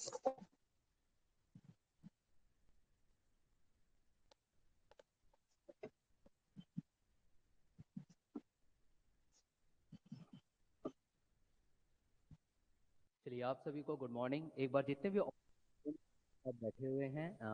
चलिए, आप सभी को गुड मॉर्निंग। एक बार जितने भी आप बैठे हुए हैं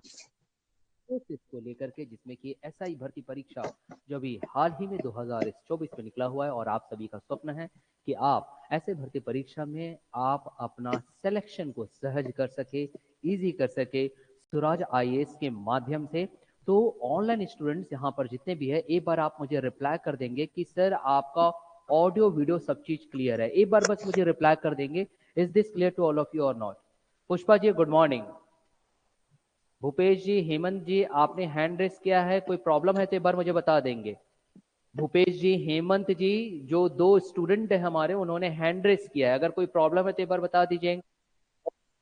उस इसको लेकर के, जिसमें कि एसआई भर्ती परीक्षा जो अभी हाल ही में 2024 में निकला हुआ है, और आप सभी का स्वप्न है कि आप ऐसे भर्ती परीक्षा में आप अपना सिलेक्शन को सहज कर सके, इजी कर सके स्वराज आईएएस के माध्यम से। तो ऑनलाइन स्टूडेंट्स यहाँ पर जितने भी है, एक बार आप मुझे रिप्लाई कर देंगे कि सर आपका ऑडियो वीडियो सब चीज क्लियर है। एक बार बस मुझे रिप्लाई कर देंगे, is this clear to all of you और not. Pushpa ji good morning. Bhupesh ji, Hemant ji, आपने हैंड रेस किया है, कोई प्रॉब्लम है तो एक बार मुझे बता देंगे। भूपेश जी, हेमंत जी, जो दो स्टूडेंट है हमारे, उन्होंने हैंड रेस किया है, अगर कोई प्रॉब्लम है तो एक बार बता दीजिए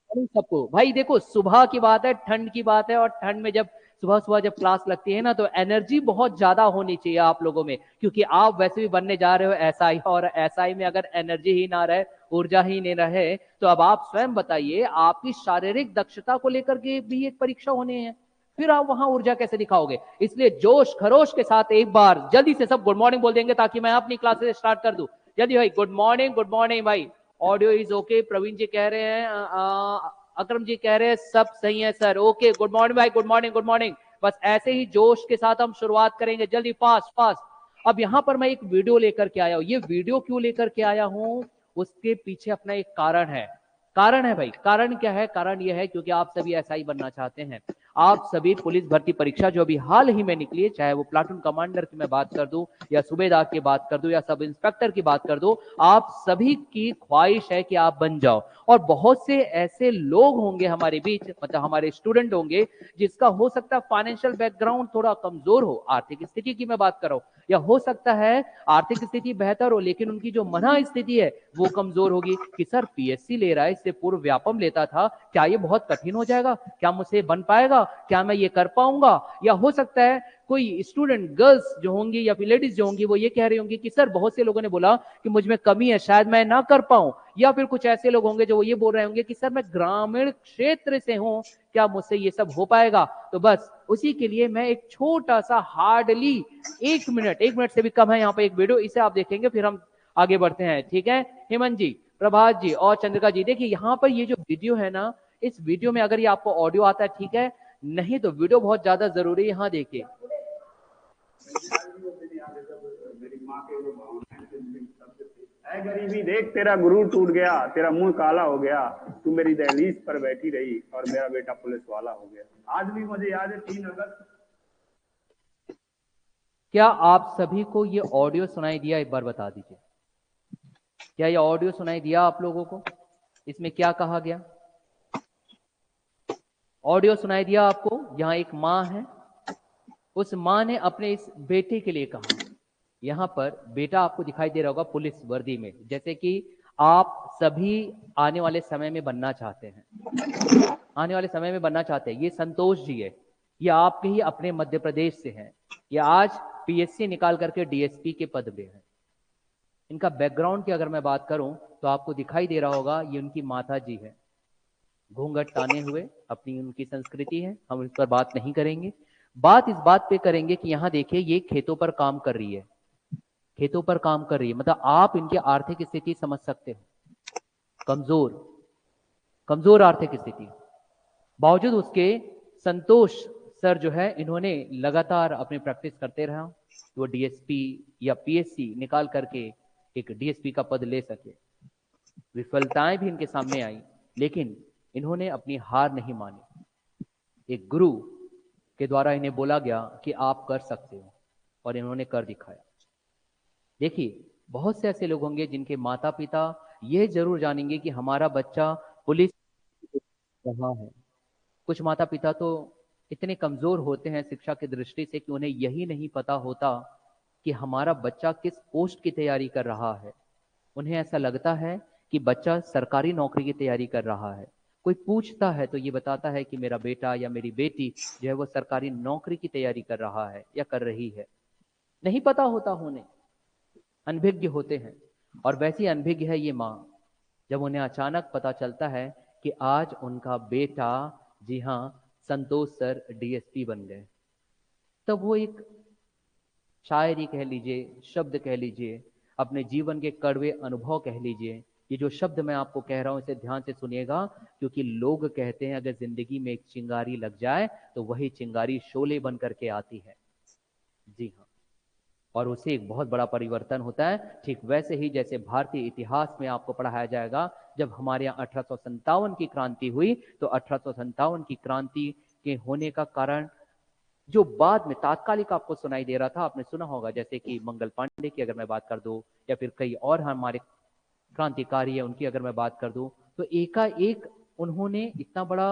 सबको। भाई देखो, सुबह की बात है, ठंड की बात है, और ठंड में जब सुबह सुबह जब क्लास लगती है ना, तो एनर्जी बहुत ज्यादा होनी चाहिए आप लोगों में, क्योंकि आप वैसे भी बनने जा रहे हो एसआई, और एसआई में अगर एनर्जी ही ना रहे, ऊर्जा ही नहीं रहे, तो अब आप स्वयं बताइए, आपकी शारीरिक दक्षता को लेकर के भी एक परीक्षा होनी है, फिर आप वहां ऊर्जा कैसे दिखाओगे। इसलिए जोश खरोश के साथ एक बार जल्दी से सब गुड मॉर्निंग बोल देंगे, ताकि मैं अपनी क्लासेस स्टार्ट कर दूं। जल्दी भाई, गुड मॉर्निंग भाई। ऑडियो इज ओके, प्रवीण जी कह रहे हैं, अकरम जी कह रहे हैं सब सही है सर, ओके। गुड मॉर्निंग भाई, गुड मॉर्निंग गुड मॉर्निंग। बस ऐसे ही जोश के साथ हम शुरुआत करेंगे, जल्दी फास्ट फास्ट। अब यहां पर मैं एक वीडियो लेकर के आया हूं। ये वीडियो क्यों लेकर के आया हूं, उसके पीछे अपना एक कारण है। कारण है भाई, कारण क्या है? कारण यह है क्योंकि आप सभी एसआई बनना चाहते हैं। आप सभी पुलिस भर्ती परीक्षा जो अभी हाल ही में निकली है, चाहे वो प्लाटून कमांडर की मैं बात कर दूं, या सूबेदार की बात कर दूं, या सब इंस्पेक्टर की बात कर दूं, आप सभी की ख्वाहिश है कि आप बन जाओ। और बहुत से ऐसे लोग होंगे हमारे बीच, मतलब हमारे स्टूडेंट होंगे, जिसका हो सकता है फाइनेंशियल बैकग्राउंड थोड़ा कमजोर हो, आर्थिक स्थिति की मैं बात कर रहा हूं, या हो सकता है आर्थिक स्थिति बेहतर हो, लेकिन उनकी जो मना स्थिति है वो कमजोर होगी कि सर पीएससी ले रहा है, इससे पूर्व व्यापम लेता था, क्या ये बहुत कठिन हो जाएगा, क्या मुझसे बन पाएगा, क्या मैं ये कर पाऊंगा। या हो सकता है कोई स्टूडेंट गर्ल्स जो होंगी या फिर लेडीज जो होंगी, वो ये कह रही होंगी कि सर बहुत से लोगों ने बोला कि मुझ में कमी है, शायद मैं ना कर पाऊं। या फिर कुछ ऐसे लोग होंगे जो ये बोल रहे होंगे कि सर मैं ग्रामीण क्षेत्र से हूं, क्या मुझसे ये सब हो पाएगा। तो बस उसी के लिए मैं एक छोटा सा हार्डली 1 मिनट से भी कम है यहाँ पे एक वीडियो, इसे आप देखेंगे, फिर हम आगे बढ़ते हैं, ठीक है। हेमंत जी, प्रभात जी और चंद्रिका जी, देखिए यहाँ पर ये जो वीडियो है ना, इस वीडियो में अगर ये आपको ऑडियो आता है ठीक है, नहीं तो वीडियो बहुत ज्यादा जरूरी है। यहाँ देखिए, ऐ गरीबी देख, तेरा गुरूर टूट गया, तेरा मुंह काला हो गया, तू मेरी दहलीज पर बैठी रही और मेरा बेटा पुलिस वाला हो गया। आज भी मुझे याद है 3 अगस्त। क्या आप सभी को ये ऑडियो सुनाई दिया? एक बार बता दीजिए, क्या ये ऑडियो सुनाई दिया आप लोगों को? इसमें क्या कहा गया? ऑडियो सुनाई दिया आपको? यहाँ एक माँ है, उस माँ ने अपने इस बेटे के लिए कहा। यहाँ पर बेटा आपको दिखाई दे रहा होगा पुलिस वर्दी में, जैसे कि आप सभी आने वाले समय में बनना चाहते हैं, आने वाले समय में बनना चाहते हैं। ये संतोष जी है, ये आपके ही अपने मध्य प्रदेश से हैं, ये आज पीएससी निकाल करके डीएसपी के पद पे हैं। इनका बैकग्राउंड की अगर मैं बात करूं तो आपको दिखाई दे रहा होगा, ये उनकी माता जी है, घूंघट ताने हुए, अपनी उनकी संस्कृति है, हम इस पर बात नहीं करेंगे। बात इस बात पे करेंगे कि यहाँ देखिए, ये खेतों पर काम कर रही है, खेतों पर काम कर रही है, मतलब आप इनकी आर्थिक स्थिति समझ सकते हो, कमजोर, कमजोर आर्थिक स्थिति। बावजूद उसके संतोष सर जो है, इन्होंने लगातार अपनी प्रैक्टिस करते रहा, वो डीएसपी या पीएससी निकाल करके एक डीएसपी का पद ले सके। विफलताएं भी इनके सामने आई, लेकिन इन्होंने अपनी हार नहीं मानी। एक गुरु के द्वारा इन्हें बोला गया कि आप कर सकते हो, और इन्होंने कर दिखाया। देखिए, बहुत से ऐसे लोग होंगे जिनके माता पिता यह जरूर जानेंगे कि हमारा बच्चा पुलिस रहा है। कुछ माता पिता तो इतने कमजोर होते हैं शिक्षा की दृष्टि से कि उन्हें यही नहीं पता होता कि हमारा बच्चा किस पोस्ट की तैयारी कर रहा है। उन्हें ऐसा लगता है कि बच्चा सरकारी नौकरी की तैयारी कर रहा है। कोई पूछता है तो ये बताता है कि मेरा बेटा या मेरी बेटी जो है वो सरकारी नौकरी की तैयारी कर रहा है या कर रही है। नहीं पता होता उन्हें, अनभिज्ञ होते हैं। और वैसी अनभिज्ञ है ये माँ, जब उन्हें अचानक पता चलता है कि आज उनका बेटा, जी हाँ, संतोष सर डीएसपी बन गए। तब वो एक शायरी कह लीजिए, शब्द कह लीजिए, अपने जीवन के कड़वे अनुभव कह लीजिए। ये जो शब्द मैं आपको कह रहा हूं इसे ध्यान से सुनिएगा, क्योंकि लोग कहते हैं अगर जिंदगी में एक चिंगारी लग जाए तो वही चिंगारी शोले बन करके आती है। जी हाँ, और उससे एक बहुत बड़ा परिवर्तन होता है। ठीक वैसे ही जैसे भारतीय इतिहास में आपको पढ़ाया जाएगा, जब हमारे यहाँ 1857 की क्रांति हुई, तो 1857 की क्रांति के होने का कारण जो बाद में तात्कालिक आपको सुनाई दे रहा था, आपने सुना होगा, जैसे कि मंगल पांडे की अगर मैं बात कर दूं, या फिर कई और हमारे क्रांतिकारी है उनकी अगर मैं बात कर दूं, तो एकाएक उन्होंने इतना बड़ा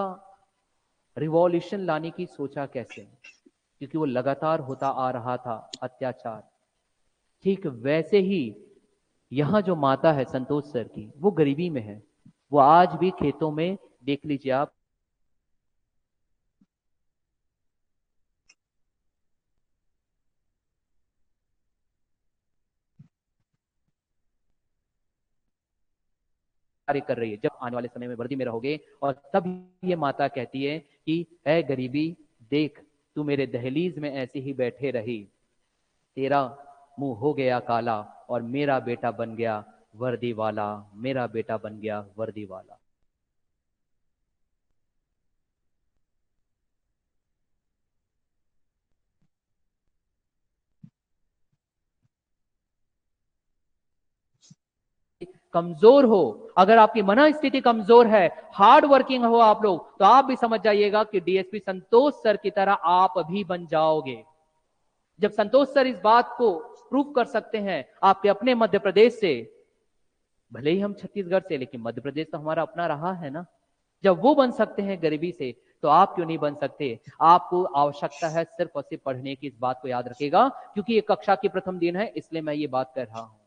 रिवॉल्यूशन लाने की सोचा कैसे, क्योंकि वो लगातार होता आ रहा था अत्याचार। ठीक वैसे ही यहां जो माता है संतोष सर की, वो गरीबी में है। वो आज भी खेतों में देख लीजिए आप, कार्य कर रही है। जब आने वाले समय में वर्दी में रहोगे और तब ये माता कहती है कि ऐ गरीबी देख, तू मेरे दहलीज में ऐसे ही बैठे रही, तेरा मुंह हो गया काला और मेरा बेटा बन गया वर्दी वाला, मेरा बेटा बन गया वर्दी वाला। कमजोर हो, अगर आपकी मन स्थिति कमजोर है, हार्ड वर्किंग हो आप लोग, तो आप भी समझ जाइएगा कि डीएसपी संतोष सर की तरह आप भी बन जाओगे। जब संतोष सर इस बात को प्रूव कर सकते हैं आपके अपने मध्य प्रदेश से, भले ही हम छत्तीसगढ़ से, लेकिन मध्य प्रदेश तो हमारा अपना रहा है ना। जब वो बन सकते हैं गरीबी से, तो आप क्यों नहीं बन सकते। आपको आवश्यकता है सिर्फ और सिर्फ पढ़ने की, इस बात को याद रखिएगा, क्योंकि ये कक्षा की प्रथम दिन है, इसलिए मैं ये बात कर रहा हूं।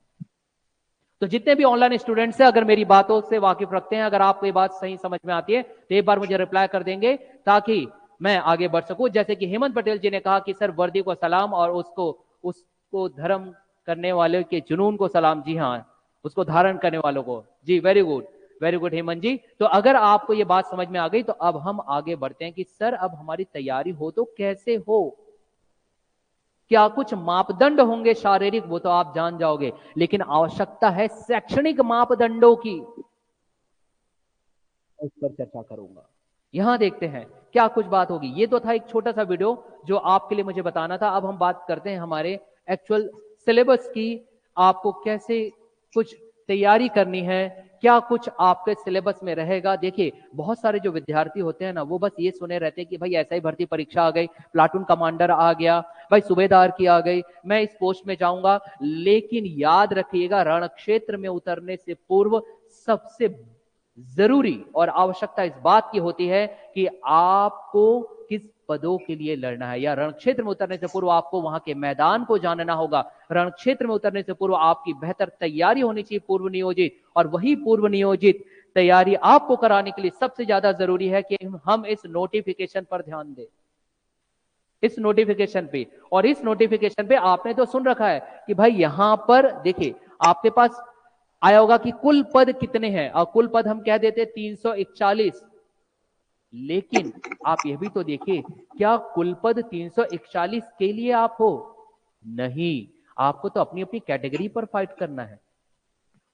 तो जितने भी ऑनलाइन स्टूडेंट्स हैं, अगर मेरी बातों से वाकिफ रखते हैं, अगर आपको ये बात सही समझ में आती है, तो एक बार मुझे रिप्लाई कर देंगे ताकि मैं आगे बढ़ सकूं। जैसे कि हेमंत पटेल जी ने कहा कि सर वर्दी को सलाम और उसको उसको धर्म करने वाले के जुनून को सलाम। जी हाँ, उसको धारण करने वालों को। जी, वेरी गुड हेमंत जी। तो अगर आपको ये बात समझ में आ गई, तो अब हम आगे बढ़ते हैं कि सर अब हमारी तैयारी हो तो कैसे हो, क्या कुछ मापदंड होंगे शारीरिक, वो तो आप जान जाओगे, लेकिन आवश्यकता है शैक्षणिक मापदंडों की, उस पर चर्चा करूंगा। यहां देखते हैं क्या कुछ बात होगी। ये तो था एक छोटा सा वीडियो जो आपके लिए मुझे बताना था। अब हम बात करते हैं हमारे एक्चुअल सिलेबस की, आपको कैसे कुछ तैयारी करनी है, क्या कुछ आपके सिलेबस में रहेगा। देखिए, बहुत सारे जो विद्यार्थी होते हैं ना, वो बस ये सुने रहते हैं कि भाई ऐसा ही भर्ती परीक्षा आ गई, प्लाटून कमांडर आ गया, भाई सूबेदार की आ गई, मैं इस पोस्ट में जाऊंगा। लेकिन याद रखिएगा, रण क्षेत्र में उतरने से पूर्व सबसे जरूरी और आवश्यकता इस बात की होती है कि आपको किस पदों के लिए लड़ना है, या रण क्षेत्र में उतरने से पूर्व आपको वहां के मैदान को जानना होगा। रण क्षेत्र में उतरने से पूर्व आपकी बेहतर तैयारी होनी चाहिए, पूर्व नियोजित, और वही पूर्व नियोजित तैयारी आपको कराने के लिए सबसे ज्यादा जरूरी है कि हम इस नोटिफिकेशन पर ध्यान दें, इस नोटिफिकेशन पे। और इस नोटिफिकेशन पे आपने तो सुन रखा है कि भाई यहां पर देखिए, आपके पास आया होगा कि कुल पद कितने हैं, और कुल पद हम कह देते 341। लेकिन आप यह भी तो देखिए, क्या कुल पद 341 के लिए आप हो? नहीं, आपको तो अपनी अपनी कैटेगरी पर फाइट करना है।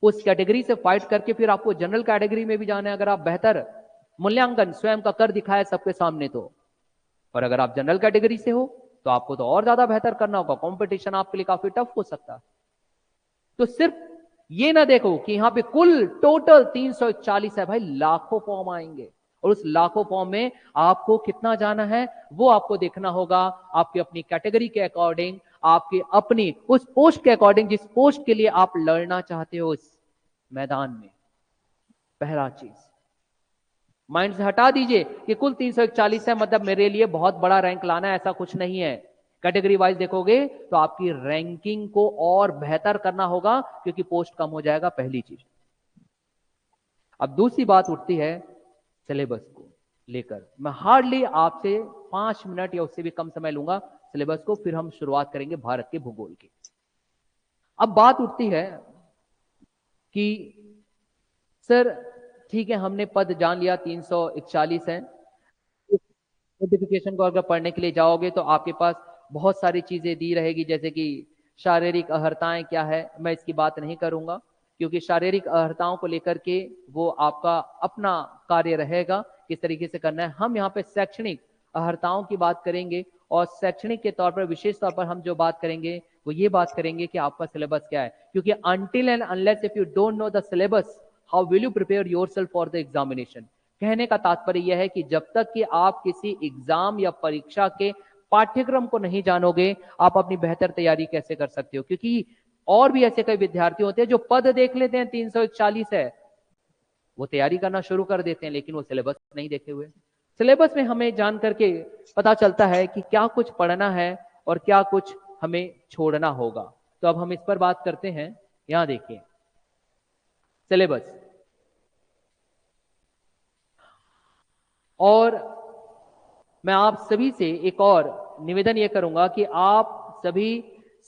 उस कैटेगरी से फाइट करके फिर आपको जनरल कैटेगरी में भी जाना है, अगर आप बेहतर मूल्यांकन स्वयं का कर दिखाए सबके सामने तो। और अगर आप जनरल कैटेगरी से हो, तो आपको तो और ज्यादा बेहतर करना होगा, कंपटीशन आपके लिए काफी टफ हो सकता है। तो सिर्फ ये ना देखो कि यहां पे कुल टोटल 341 है, भाई लाखों फॉर्म आएंगे, और उस लाखों फॉर्म में आपको कितना जाना है वो आपको देखना होगा, आपकी अपनी कैटेगरी के अकॉर्डिंग, आपकी अपनी उस पोस्ट के अकॉर्डिंग, जिस पोस्ट के लिए आप लड़ना चाहते हो इस मैदान में। पहला चीज माइंड से हटा दीजिए कि कुल 341 है, मतलब मेरे लिए बहुत बड़ा रैंक लाना है, ऐसा कुछ नहीं है। कैटेगरी वाइज देखोगे तो आपकी रैंकिंग को और बेहतर करना होगा, क्योंकि पोस्ट कम हो जाएगा, पहली चीज। अब दूसरी बात उठती है सिलेबस को लेकर। मैं हार्डली आपसे 5 मिनट या उससे भी कम समय लूंगा सिलेबस को, फिर हम शुरुआत करेंगे भारत के भूगोल की। अब बात उठती है कि सर ठीक है, हमने पद जान लिया 341 है। नोटिफिकेशन को अगर पढ़ने के लिए जाओगे तो आपके पास बहुत सारी चीजें दी रहेगी, जैसे कि शारीरिक अहर्ताएं क्या है, मैं इसकी बात नहीं करूंगा क्योंकि शारीरिक अहर्ताओं को लेकर के वो आपका अपना कार्य रहेगा किस तरीके से करना है। हम यहाँ पे शैक्षणिक अहर्ताओं की बात करेंगे और शैक्षणिक के तौर पर विशेष तौर पर हम जो बात करेंगे वो ये बात करेंगे कि आपका सिलेबस क्या है, क्योंकि until and unless if you don't know the syllabus how will you prepare yourself for the examination. कहने का तात्पर्य यह है कि जब तक कि आप किसी एग्जाम या परीक्षा के पाठ्यक्रम को नहीं जानोगे आप अपनी बेहतर तैयारी कैसे कर सकते हो। क्योंकि और भी ऐसे कई विद्यार्थी होते हैं जो पद देख लेते हैं 341 है, वो तैयारी करना शुरू कर देते हैं लेकिन वो सिलेबस नहीं देखे हुए। सिलेबस में हमें जान करके पता चलता है कि क्या कुछ पढ़ना है और क्या कुछ हमें छोड़ना होगा। तो अब हम इस पर बात करते हैं। यहां देखिए सिलेबस, और मैं आप सभी से एक और निवेदन यह करूंगा कि आप सभी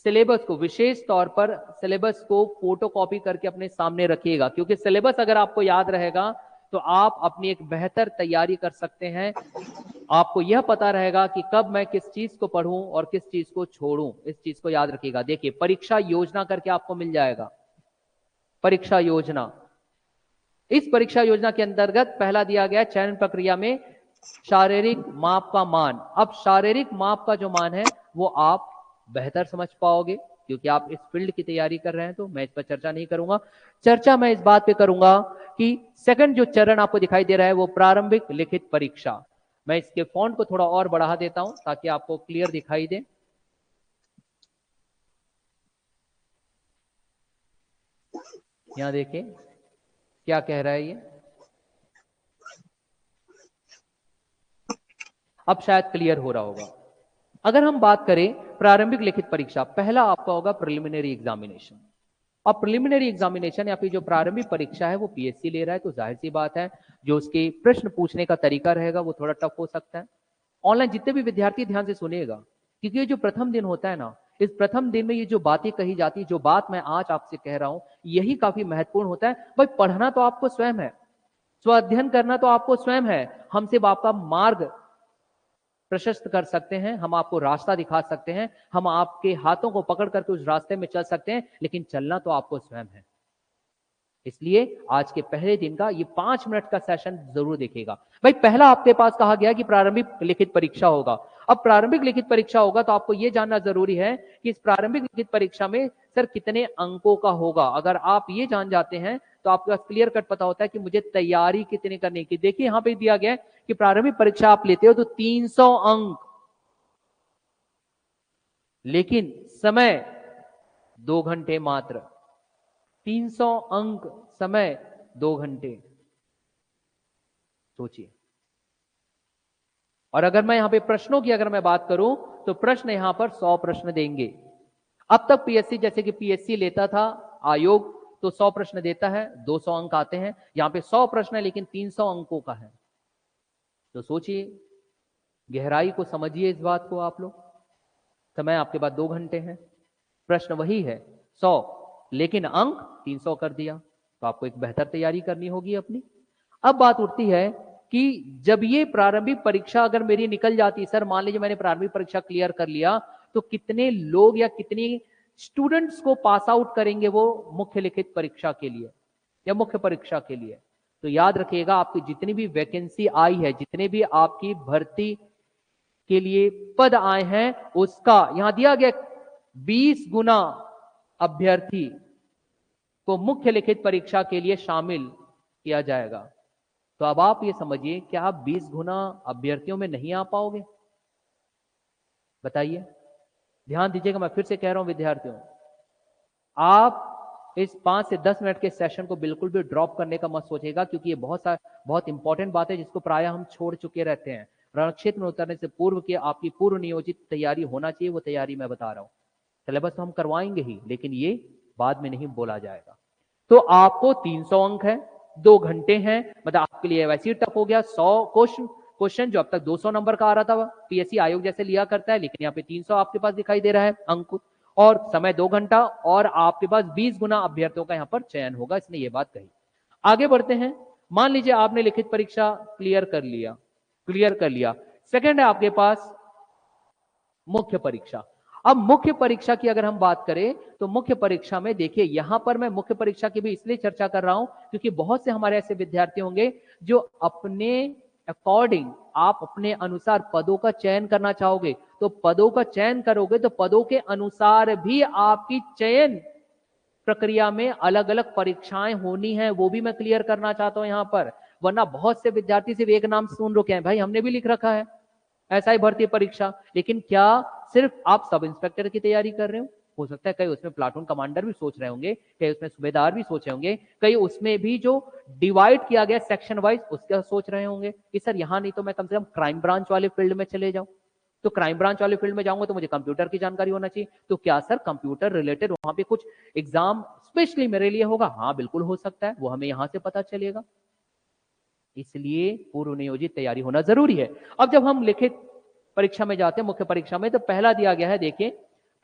सिलेबस को, विशेष तौर पर सिलेबस को फोटोकॉपी करके अपने सामने रखिएगा, क्योंकि सिलेबस अगर आपको याद रहेगा तो आप अपनी एक बेहतर तैयारी कर सकते हैं। आपको यह पता रहेगा कि कब मैं किस चीज को पढ़ूं और किस चीज को छोड़ूं। इस चीज को याद रखिएगा। देखिए परीक्षा योजना करके आपको मिल जाएगा, परीक्षा योजना। इस परीक्षा योजना के अंतर्गत पहला दिया गया चयन प्रक्रिया में शारीरिक माप का मान। अब शारीरिक माप का जो मान है वो आप बेहतर समझ पाओगे क्योंकि आप इस फील्ड की तैयारी कर रहे हैं, तो मैं इस पर चर्चा नहीं करूंगा। चर्चा मैं इस बात पे करूंगा कि सेकंड जो चरण आपको दिखाई दे रहा है वो प्रारंभिक लिखित परीक्षा। मैं इसके फॉन्ट को थोड़ा और बढ़ा देता हूं ताकि आपको क्लियर दिखाई दे। यहां देखिए क्या कह रहा है ये, अब शायद क्लियर हो रहा होगा। अगर हम बात करें प्रारंभिक लिखित परीक्षा, पहला आपका होगा प्रिलिमिनरी एग्जामिनेशन। अब प्रिलिमिनरी एग्जामिनेशन या फिर जो प्रारंभिक परीक्षा है वो पीएससी ले रहा है, तो जाहिर सी बात है जो उसके प्रश्न पूछने का तरीका रहेगा वो थोड़ा टफ हो सकता है। ऑनलाइन जितने भी विद्यार्थी ध्यान से सुनिएगा, क्योंकि ये जो प्रथम दिन होता है ना, इस प्रथम दिन में ये जो बातें कही जाती है, जो बात मैं आज आपसे कह रहा हूं, यही काफी महत्वपूर्ण होता है। भाई पढ़ना तो आपको स्वयं है, स्व अध्ययन करना तो आपको स्वयं है। हम सिर्फ आपका मार्ग प्रशस्त कर सकते हैं, हम आपको रास्ता दिखा सकते हैं, हम आपके हाथों को पकड़ करके उस रास्ते में चल सकते हैं, लेकिन चलना तो आपको स्वयं है। इसलिए आज के पहले दिन का ये 5 मिनट का सेशन जरूर देखिएगा। भाई पहला आपके पास कहा गया कि प्रारंभिक लिखित परीक्षा होगा। अब प्रारंभिक लिखित परीक्षा होगा तो आपको यह जानना जरूरी है कि इस प्रारंभिक लिखित परीक्षा में सर कितने अंकों का होगा। अगर आप ये जान जाते हैं तो आपके पास क्लियर कट पता होता है कि मुझे तैयारी कितनी करने की। देखिए यहां पे दिया गया है कि प्रारंभिक परीक्षा आप लेते हो तो 300 अंक, लेकिन समय 2 घंटे मात्र। 300 अंक, समय 2 घंटे, सोचिए। और अगर मैं यहां पे प्रश्नों की अगर मैं बात करूं तो प्रश्न यहां पर 100 प्रश्न देंगे। अब तक पीएससी, जैसे कि पीएससी लेता था आयोग, तो 100 प्रश्न देता है, 200 अंक आते हैं। यहां पे 100 प्रश्न है लेकिन 300 अंकों का है। तो सोचिए, गहराई को समझिए इस बात को आप लोग। समय आपके पास 2 घंटे हैं, प्रश्न वही है 100, लेकिन अंक 300 कर दिया। तो आपको एक बेहतर तैयारी करनी होगी अपनी। अब बात उठती है कि जब ये प्रारंभिक परीक्षा अगर मेरी निकल जाती, सर मान लीजिए मैंने प्रारंभिक परीक्षा क्लियर कर लिया, तो कितने लोग या कितनी स्टूडेंट्स को पास आउट करेंगे वो मुख्य लिखित परीक्षा के लिए या मुख्य परीक्षा के लिए। तो याद रखिएगा, आपकी जितनी भी वैकेंसी आई है, जितने भी आपकी भर्ती के लिए पद आए हैं, उसका यहां दिया गया 20 गुना अभ्यर्थी को मुख्य लिखित परीक्षा के लिए शामिल किया जाएगा। तो अब आप ये समझिए, क्या आप 20 गुना अभ्यर्थियों में नहीं आ पाओगे? बताइए, ध्यान दीजिएगा, मैं फिर से कह रहा हूं विद्यार्थियों, आप इस 5 से 10 मिनट के सेशन को बिल्कुल भी ड्रॉप करने का मत सोचिएगा, क्योंकि ये बहुत इंपॉर्टेंट बात है जिसको प्रायः हम छोड़ चुके रहते हैं। रण क्षेत्र में उतरने से पूर्व की आपकी पूर्व नियोजित तैयारी होना चाहिए, वो तैयारी मैं बता रहा हूं। सिलेबस तो हम करवाएंगे ही, लेकिन ये बाद में नहीं बोला जाएगा। तो आपको 300 अंक है, 2 घंटे हैं, मतलब आपके लिए वैसे ही टफ हो गया। 100 क्वेश्चन जो अब तक 200 नंबर का आ रहा था पीएससी आयोग जैसे लिया करता है, लेकिन यहाँ पे 300 आपके पास दिखाई दे रहा है अंक, और समय 2 घंटा, और आपके पास 20 गुना अभ्यर्थियों का यहाँ पर चयन होगा, इसने ये बात कही। आगे बढ़ते हैं। मान लीजिए आपने लिखित परीक्षा क्लियर कर लिया। सेकंड है आपके पास मुख्य परीक्षा। अब मुख्य परीक्षा की अगर हम बात करें तो मुख्य परीक्षा में देखिए, यहां पर मैं मुख्य परीक्षा की भी इसलिए चर्चा कर रहा हूं क्योंकि बहुत से हमारे ऐसे विद्यार्थी होंगे जो अपने अकॉर्डिंग, आप अपने अनुसार पदों का चयन करना चाहोगे, तो पदों का चयन करोगे तो पदों के अनुसार भी आपकी चयन प्रक्रिया में अलग अलग परीक्षाएं होनी है, वो भी मैं क्लियर करना चाहता हूं यहां पर। वरना बहुत से विद्यार्थी सिर्फ एक नाम सुन रखे हैं, भाई हमने भी लिख रखा है एसआई भर्ती परीक्षा, लेकिन क्या सिर्फ आप सब इंस्पेक्टर की तैयारी कर रहे हो सकता है कई उसमें प्लाटून कमांडर भी सोच रहे होंगे, कई उसमें सूबेदार भी सोचे होंगे, कई उसमें भी जो डिवाइड किया गया सेक्शन वाइज उसका सोच रहे होंगे कि सर यहां नहीं तो मैं कम से कम क्राइम ब्रांच वाले फील्ड में चले जाऊं। तो क्राइम ब्रांच वाले फील्ड में जाऊंगा तो मुझे कंप्यूटर की जानकारी होना चाहिए, तो क्या सर कंप्यूटर रिलेटेड वहां पे कुछ एग्जाम स्पेशली मेरे लिए होगा? हाँ बिल्कुल हो सकता है, वो हमें यहां से पता चलेगा। इसलिए पूर्व नियोजित तैयारी होना जरूरी है। अब जब हम लिखित परीक्षा में जाते हैं, मुख्य परीक्षा में, तो पहला दिया गया है, देखिए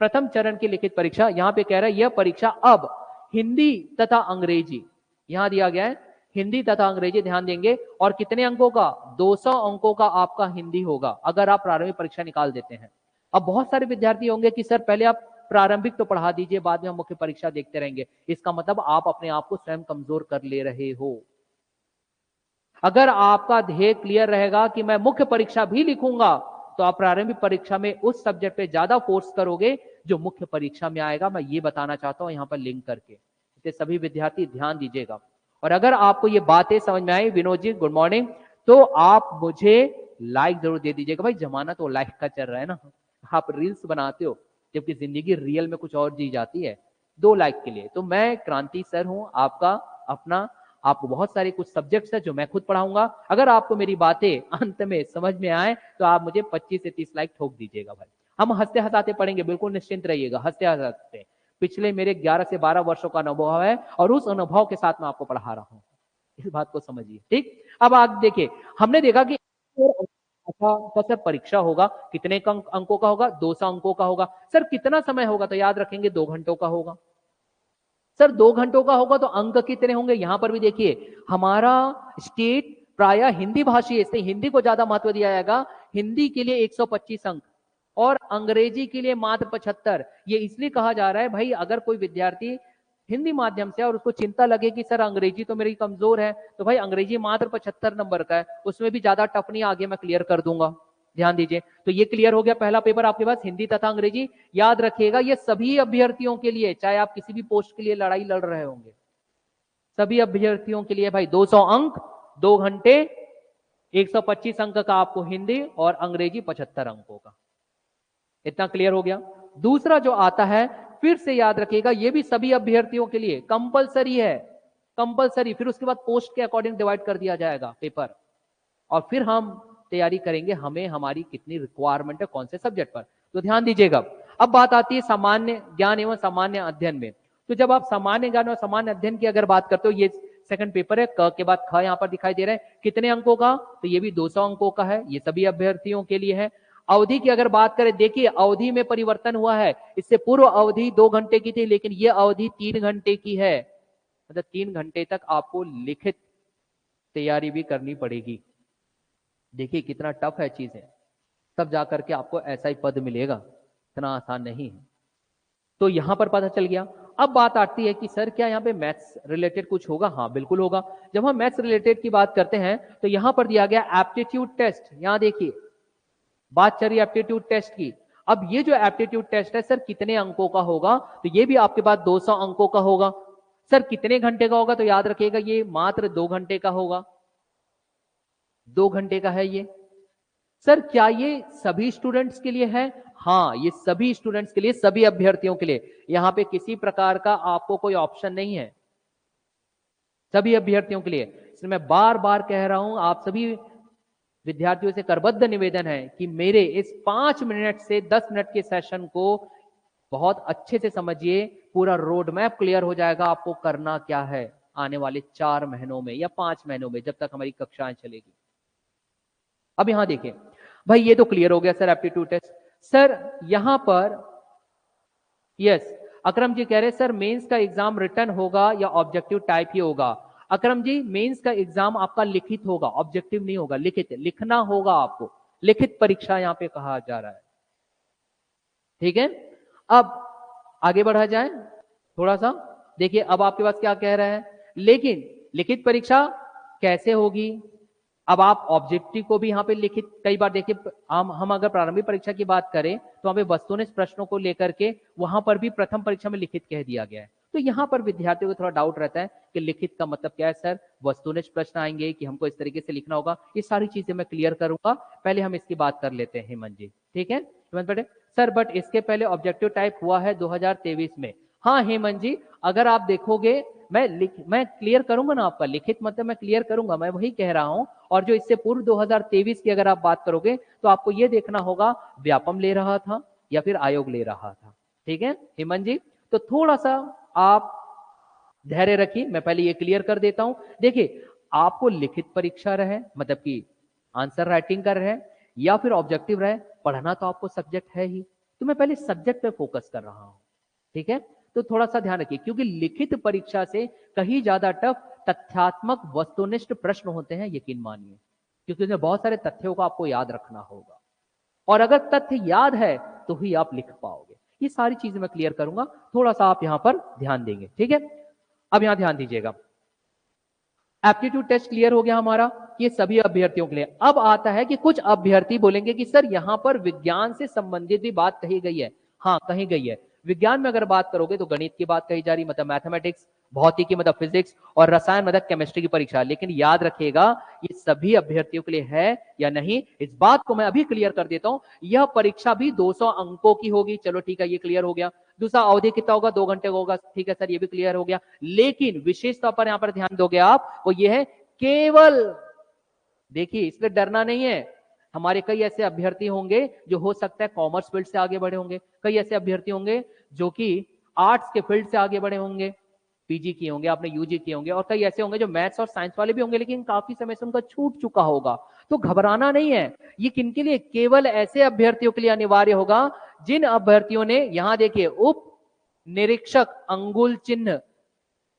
प्रथम चरण की लिखित परीक्षा, यहां पे कह रहा है यह परीक्षा अब हिंदी तथा अंग्रेजी, यहां दिया गया है हिंदी तथा अंग्रेजी, ध्यान देंगे, और कितने अंकों का? 200 अंकों का आपका हिंदी होगा अगर आप प्रारंभिक परीक्षा निकाल देते हैं। अब बहुत सारे विद्यार्थी होंगे कि सर पहले आप प्रारंभिक तो पढ़ा दीजिए, बाद में हम मुख्य परीक्षा देखते रहेंगे। इसका मतलब आप अपने आप को स्वयं कमजोर कर ले रहे हो। अगर आपका ध्येय क्लियर रहेगा कि मैं मुख्य परीक्षा भी लिखूंगा, तो आप प्रारंभिक परीक्षा में उस सब्जेक्ट पे ज्यादा फोर्स करोगे जो मुख्य परीक्षा में आएगा। मैं ये बताना चाहता हूं यहां पर लिंक करके, इसलिए सभी विद्यार्थी ध्यान दीजिएगा। और अगर आपको ये बातें समझ में आई, विनोद जी गुड मॉर्निंग, तो आप मुझे लाइक जरूर दे दीजिएगा। भाई जमाना तो लाइक का चल रहा है ना, आप रील्स बनाते हो जबकि जिंदगी रियल में कुछ और जी जाती है 2 लाइक के लिए। तो मैं क्रांति सर हूं आपका अपना, आपको बहुत सारे कुछ सब्जेक्ट्स है जो मैं खुद पढ़ाऊंगा। अगर आपको मेरी बातें अंत में समझ में आए तो आप मुझे 25 से 30 लाइक ठोक दीजिएगा। भाई हम हंसते हंसाते पढ़ेंगे, बिल्कुल निश्चिंत रहिएगा, हंसते हंसाते। पिछले मेरे 11 से 12 वर्षों का अनुभव है और उस अनुभव के साथ मैं आपको पढ़ा रहा हूं, इस बात को समझिए। ठीक, अब आप देखिए, हमने देखा कि सर परीक्षा होगा कितने अंकों का होगा? 200 अंकों का होगा। सर कितना समय होगा? तो याद रखेंगे 2 घंटों का होगा। सर 2 घंटों का होगा तो अंक कितने होंगे? यहां पर भी देखिए, हमारा स्टेट प्राय हिंदी भाषी है, इसलिए हिंदी को ज्यादा महत्व दिया जाएगा। हिंदी के लिए 125 अंक और अंग्रेजी के लिए मात्र 75। ये इसलिए कहा जा रहा है भाई, अगर कोई विद्यार्थी हिंदी माध्यम से और उसको चिंता लगे कि सर अंग्रेजी तो मेरी कमजोर है, तो भाई अंग्रेजी मात्र 75 नंबर का है, उसमें भी ज्यादा टफ नहीं, आगे मैं क्लियर कर दूंगा। ध्यान दीजिए, तो ये क्लियर हो गया पहला पेपर आपके पास, हिंदी तथा अंग्रेजी। याद रखिएगा ये सभी अभ्यर्थियों के लिए, चाहे आप किसी भी पोस्ट के लिए लड़ाई लड़ रहे होंगे, सभी अभ्यर्थियों के लिए भाई 200 अंक, 2 घंटे, 125 अंक का आपको हिंदी और अंग्रेजी 75 अंकों का। इतना क्लियर हो गया। दूसरा जो आता है, फिर से याद रखिएगा, ये भी सभी अभ्यर्थियों के लिए कंपलसरी है, कंपलसरी। फिर उसके बाद पोस्ट के अकॉर्डिंग डिवाइड कर दिया जाएगा पेपर, और फिर हम तैयारी करेंगे हमें हमारी कितनी रिक्वायरमेंट है कौन से सब्जेक्ट पर। तो ध्यान दीजिएगा। अब बात आती है सामान्य ज्ञान एवं सामान्य अध्ययन में। तो जब आप सामान्य ज्ञान और सामान्य अध्ययन की अगर बात करते हो, ये सेकंड पेपर है, क के बाद ख यहां पर दिखाई दे रहा है, कितने अंकों का? तो ये भी 200 अंकों का है, ये सभी अभ्यर्थियों के लिए है। अवधि की अगर बात करें, देखिए अवधि में परिवर्तन हुआ है, इससे पूर्व अवधि 2 घंटे की थी, लेकिन ये अवधि 3 घंटे की है। मतलब 3 घंटे तक आपको लिखित तैयारी भी करनी पड़ेगी। देखिए कितना टफ है चीजें, तब जाकर के आपको ऐसा ही पद मिलेगा, इतना आसान नहीं है। तो यहां पर पता चल गया। अब बात आती है कि सर क्या यहाँ पे मैथ्स रिलेटेड कुछ होगा? हाँ बिल्कुल होगा। जब हम मैथ्स रिलेटेड की बात करते हैं तो यहां पर दिया गया एप्टीट्यूड टेस्ट। यहां देखिए बात चल रही है एप्टीट्यूड टेस्ट की। अब ये जो एप्टीट्यूड टेस्ट है सर कितने अंकों का होगा? तो ये भी आपके पास 200 अंकों का होगा। सर कितने घंटे का होगा? तो याद रखिएगा ये मात्र 2 घंटे का होगा, 2 घंटे का है ये। सर क्या ये सभी स्टूडेंट्स के लिए है? हाँ ये सभी स्टूडेंट्स के लिए, सभी अभ्यर्थियों के लिए, यहां पे किसी प्रकार का आपको कोई ऑप्शन नहीं है, सभी अभ्यर्थियों के लिए। इसलिए मैं बार बार कह रहा हूं, आप सभी विद्यार्थियों से करबद्ध निवेदन है कि मेरे इस 5 मिनट से 10 मिनट के सेशन को बहुत अच्छे से समझिए, पूरा रोड मैप क्लियर हो जाएगा आपको करना क्या है आने वाले 4 महीनों में या 5 महीनों में, जब तक हमारी कक्षाएं चलेगी। अब यहां देखिए भाई, ये तो क्लियर हो गया सर एप्टीट्यूड टेस्ट। सर यहां पर यस अकरम जी कह रहे सर मेंस का एग्जाम रिटर्न होगा या ऑब्जेक्टिव टाइप ही होगा? अकरम जी, मेंस का एग्जाम आपका लिखित होगा, ऑब्जेक्टिव नहीं होगा, लिखित लिखना होगा आपको, लिखित परीक्षा यहां पे कहा जा रहा है। ठीक है, अब आगे बढ़ा जाए थोड़ा सा। देखिए अब आपके पास क्या कह रहा है, लेकिन लिखित परीक्षा कैसे होगी। अब आप ऑब्जेक्टिव को भी यहाँ पे लिखित, कई बार देखिए हम अगर प्रारंभिक परीक्षा की बात करें तो हमें वस्तुनिष्ठ प्रश्नों को लेकर के वहां पर भी प्रथम परीक्षा में लिखित कह दिया गया है। तो यहाँ पर विद्यार्थियों को थोड़ा डाउट रहता है कि लिखित का मतलब क्या है सर, वस्तुनिष्ठ प्रश्न आएंगे कि हमको इस तरीके से लिखना होगा। ये सारी चीजें मैं क्लियर करूंगा, पहले हम इसकी बात कर लेते हैं हेमंत जी। ठीक है हेमंत बेटे सर, बट इसके पहले ऑब्जेक्टिव टाइप हुआ है 2023 में। हाँ हेमंत जी, अगर आप देखोगे मैं क्लियर करूंगा ना आपका, लिखित मतलब मैं क्लियर करूंगा, मैं वही कह रहा हूं। और जो इससे पूर्व 2023 की अगर आप बात करोगे तो आपको ये देखना होगा व्यापम ले रहा था या फिर आयोग ले रहा था। ठीक है हेमंत जी, तो थोड़ा सा आप धैर्य रखिए, मैं पहले ये क्लियर कर देता हूं। देखिए आपको लिखित परीक्षा रहे मतलब कि आंसर राइटिंग कर रहे या फिर ऑब्जेक्टिव रहे, पढ़ना तो आपको सब्जेक्ट है ही, तो मैं पहले सब्जेक्ट पे फोकस कर रहा हूं। ठीक है, तो थोड़ा सा ध्यान रखिए, क्योंकि लिखित परीक्षा से कहीं ज्यादा टफ तथ्यात्मक वस्तुनिष्ठ प्रश्न होते हैं, यकीन मानिए, क्योंकि उसमें बहुत सारे तथ्यों को आपको याद रखना होगा, और अगर तथ्य याद है तो ही आप लिख पाओगे। ये सारी चीजें मैं क्लियर करूंगा, थोड़ा सा आप यहां पर ध्यान देंगे। ठीक है, अब यहां ध्यान दीजिएगा, एप्टीट्यूड टेस्ट क्लियर हो गया हमारा, ये सभी अभ्यर्थियों के लिए। अब आता है कि कुछ अभ्यर्थी बोलेंगे कि सर यहां पर विज्ञान से संबंधित भी बात कही गई है। हाँ कही गई है, विज्ञान में अगर बात करोगे तो गणित की बात कही जा रही, मतलब मैथमेटिक्स, भौतिकी मतलब फिजिक्स, और रसायन मतलब केमिस्ट्री की परीक्षा। लेकिन याद रखिएगा ये सभी अभ्यर्थियों के लिए है या नहीं, इस बात को मैं अभी क्लियर कर देता हूं। यह परीक्षा भी 200 अंकों की होगी, चलो ठीक है ये क्लियर हो गया। दूसरा अवधि कितना होगा, 2 घंटे का होगा, ठीक है सर ये भी क्लियर हो गया। लेकिन विशेष तौर पर यहां पर ध्यान दोगे आप, वो ये है केवल, देखिए इसलिए डरना नहीं है। हमारे कई ऐसे अभ्यर्थी होंगे जो हो सकता है कॉमर्स फील्ड से आगे बढ़े होंगे, कई ऐसे अभ्यर्थी होंगे जो कि आर्ट्स के फील्ड से आगे बढ़े होंगे, पीजी किए होंगे आपने, यूजी किए होंगे, और कई ऐसे होंगे जो मैथ्स और साइंस वाले भी होंगे लेकिन काफी समय से उनका छूट चुका होगा। तो घबराना नहीं है, ये किनके लिए, केवल ऐसे अभ्यर्थियों के लिए अनिवार्य होगा जिन अभ्यर्थियों ने, यहां देखिए, उप निरीक्षक अंगुल चिन्ह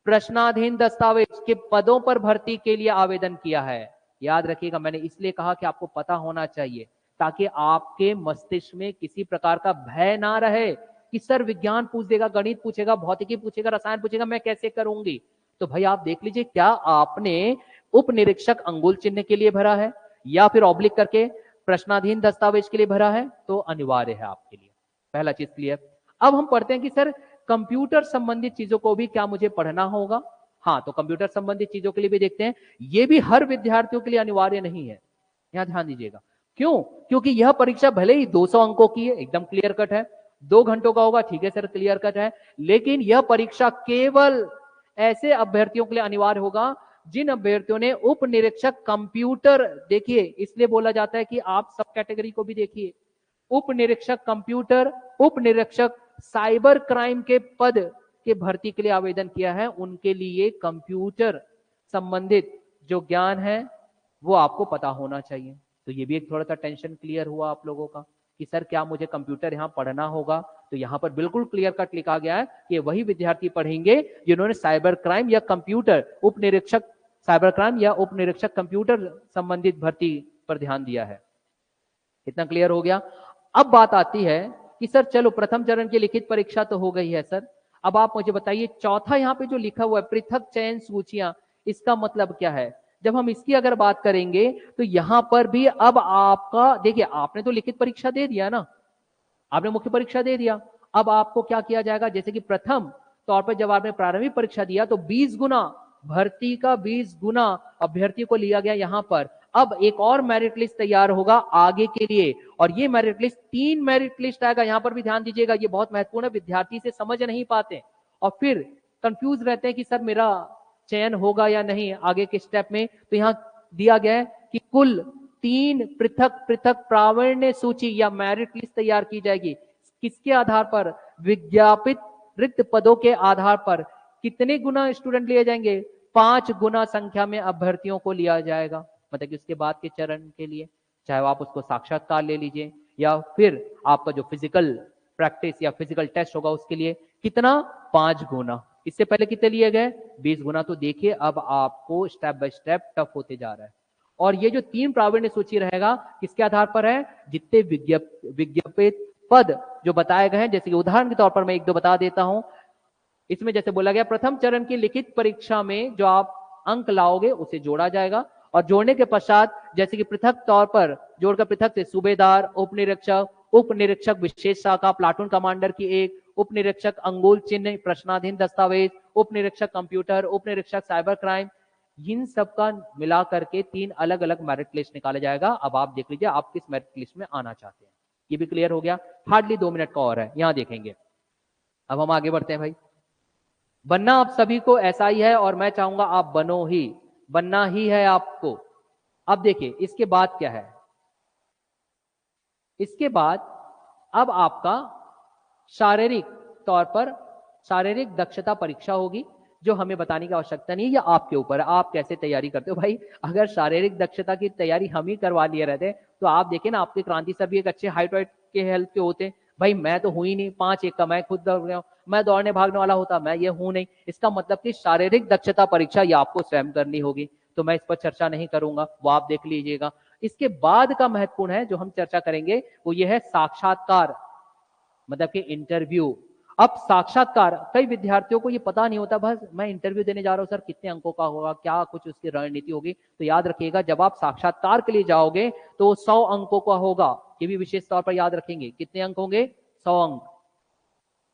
प्रश्नाधीन दस्तावेज के पदों पर भर्ती के लिए आवेदन किया है। याद रखिएगा, मैंने इसलिए कहा कि आपको पता होना चाहिए ताकि आपके मस्तिष्क में किसी प्रकार का भय ना रहे कि सर विज्ञान पूछ देगा, गणित पूछेगा, भौतिकी पूछेगा, रसायन पूछेगा, मैं कैसे करूंगी। तो भाई आप देख लीजिए क्या आपने उप निरीक्षक अंगुल चिन्ह के लिए भरा है या फिर ऑब्लिक करके प्रश्नाधीन दस्तावेज के लिए भरा है, तो अनिवार्य है आपके लिए। पहला चीज क्लियर। अब हम पढ़ते हैं कि सर कंप्यूटर संबंधित चीजों को भी क्या मुझे पढ़ना होगा। हाँ, तो कंप्यूटर संबंधित चीजों के लिए भी देखते हैं, ये भी हर विद्यार्थियों के लिए अनिवार्य नहीं है, यहां ध्यान दीजिएगा। क्यों? क्योंकि यह परीक्षा भले ही 200 अंकों की है, एकदम क्लियर कट है, 2 घंटों का होगा, ठीक है सर क्लियर कट है, लेकिन यह परीक्षा केवल ऐसे अभ्यर्थियों के लिए अनिवार्य होगा जिन अभ्यर्थियों ने उप निरीक्षक कंप्यूटर, देखिए इसलिए बोला जाता है कि आप सब कैटेगरी को भी देखिए, उप निरीक्षक कंप्यूटर, उप निरीक्षक साइबर क्राइम के पद के भर्ती के लिए आवेदन किया है, उनके लिए कंप्यूटर संबंधित जो ज्ञान है वो आपको पता होना चाहिए। तो ये भी एक थोड़ा सा टेंशन क्लियर हुआ आप लोगों का कि सर क्या मुझे कंप्यूटर यहाँ पढ़ना होगा। तो यहाँ पर बिल्कुल क्लियर कट लिखा गया है कि वही विद्यार्थी पढ़ेंगे जिन्होंने साइबर क्राइम या कंप्यूटर उप निरीक्षक साइबर क्राइम या उप निरीक्षक कंप्यूटर संबंधित भर्ती पर ध्यान दिया है। इतना क्लियर हो गया। अब बात आती है कि सर चलो प्रथम चरण की लिखित परीक्षा तो हो गई है सर, अब आप मुझे बताइए चौथा यहाँ पे जो लिखा हुआ है पृथक चयन सूचियां, इसका मतलब क्या है। जब हम इसकी अगर बात करेंगे तो यहां पर भी अब आपका, देखिए आपने तो लिखित परीक्षा दे दिया ना, आपने मुख्य परीक्षा दे दिया, अब आपको क्या किया जाएगा, जैसे कि प्रथम तौर पर जब आपने प्रारंभिक परीक्षा दिया तो 20 गुना भर्ती का 20 गुना अभ्यर्थी को लिया गया यहां पर। अब एक और मेरिट लिस्ट तैयार होगा आगे के लिए, और ये मेरिट लिस्ट 3 मेरिट लिस्ट आएगा, यहां पर भी ध्यान दीजिएगा, ये बहुत महत्वपूर्ण है, विद्यार्थी से समझ नहीं पाते और फिर कंफ्यूज रहते हैं कि सर मेरा चयन होगा या नहीं आगे के स्टेप में। तो यहां दिया गया है कि कुल 3 पृथक पृथक प्रावीण्य सूची या मेरिट लिस्ट तैयार की जाएगी। किसके आधार पर, विज्ञापित रिक्त पदों के आधार पर। कितने गुना स्टूडेंट लिए जाएंगे, 5 गुना संख्या में अभ्यर्थियों को लिया जाएगा, मतलब कि उसके बाद के चरण के लिए, चाहे आप उसको साक्षात्कार ले लीजिए या फिर आपका जो फिजिकल प्रैक्टिस या फिजिकल टेस्ट होगा उसके लिए, कितना, 5 गुना। इससे पहले कितने लिए गए? 20 गुना। तो देखिए अब आपको स्टेप बाय स्टेप टफ होते जा रहा है। और ये जो 3 प्रावीण्य सूची रहेगा किसके आधार पर है? जितने विज्ञापित पद जो बताए गए हैं, जैसे कि उदाहरण के तौर पर मैं 1-2 बता देता हूं। इसमें जैसे बोला गया प्रथम चरण की लिखित परीक्षा में जो आप अंक लाओगे उसे जोड़ा जाएगा, और जोड़ने के पश्चात जैसे कि पृथक तौर पर जोड़कर पृथक से सूबेदार, उप निरीक्षक विशेष शाखा, प्लाटून कमांडर की 1, उप निरीक्षक अंगुल चिन्ह प्रश्नाधीन दस्तावेज, उप निरीक्षक कंप्यूटर, उप निरीक्षक साइबर क्राइम, इन सब का मिला करके 3 अलग अलग मेरिट लिस्ट निकाला जाएगा। अब आप देख लीजिए आप किस मेरिट लिस्ट में आना चाहते हैं। ये भी क्लियर हो गया। हार्डली 2 मिनट का और है, यहां देखेंगे। अब हम आगे बढ़ते हैं भाई। बनना आप सभी को ऐसा ही है और मैं चाहूंगा आप बनो ही, बनना ही है आपको। अब देखिए इसके बाद क्या है? इसके बाद अब आपका शारीरिक तौर पर शारीरिक दक्षता परीक्षा होगी, जो हमें बताने की आवश्यकता नहीं है, ये आपके ऊपर है, आप कैसे तैयारी करते हो भाई। अगर शारीरिक दक्षता की तैयारी हम ही करवा लिए रहते तो आप देखिए ना, आपके क्रांति सर भी एक अच्छे हाइट वाइट के हेल्थ के होते। भाई मैं तो हूं ही नहीं, 5-1 का मैं खुद दौड़ रहा हूं, मैं दौड़ने भागने वाला होता, मैं ये हूं नहीं। इसका मतलब कि शारीरिक दक्षता परीक्षा ये आपको स्वयं करनी होगी, तो मैं इस पर चर्चा नहीं करूंगा, वो आप देख लीजिएगा। इसके बाद का महत्वपूर्ण है जो हम चर्चा करेंगे, वो ये है साक्षात्कार, मतलब कि इंटरव्यू। अब साक्षात्कार, कई विद्यार्थियों को ये पता नहीं होता, बस मैं इंटरव्यू देने जा रहा हूं सर, कितने अंकों का होगा, क्या कुछ उसकी रणनीति होगी। तो याद रखिएगा जब आप साक्षात्कार के लिए जाओगे तो 100 अंकों का होगा, ये भी विशेष तौर पर याद रखेंगे। कितने अंक होंगे? 100 अंक।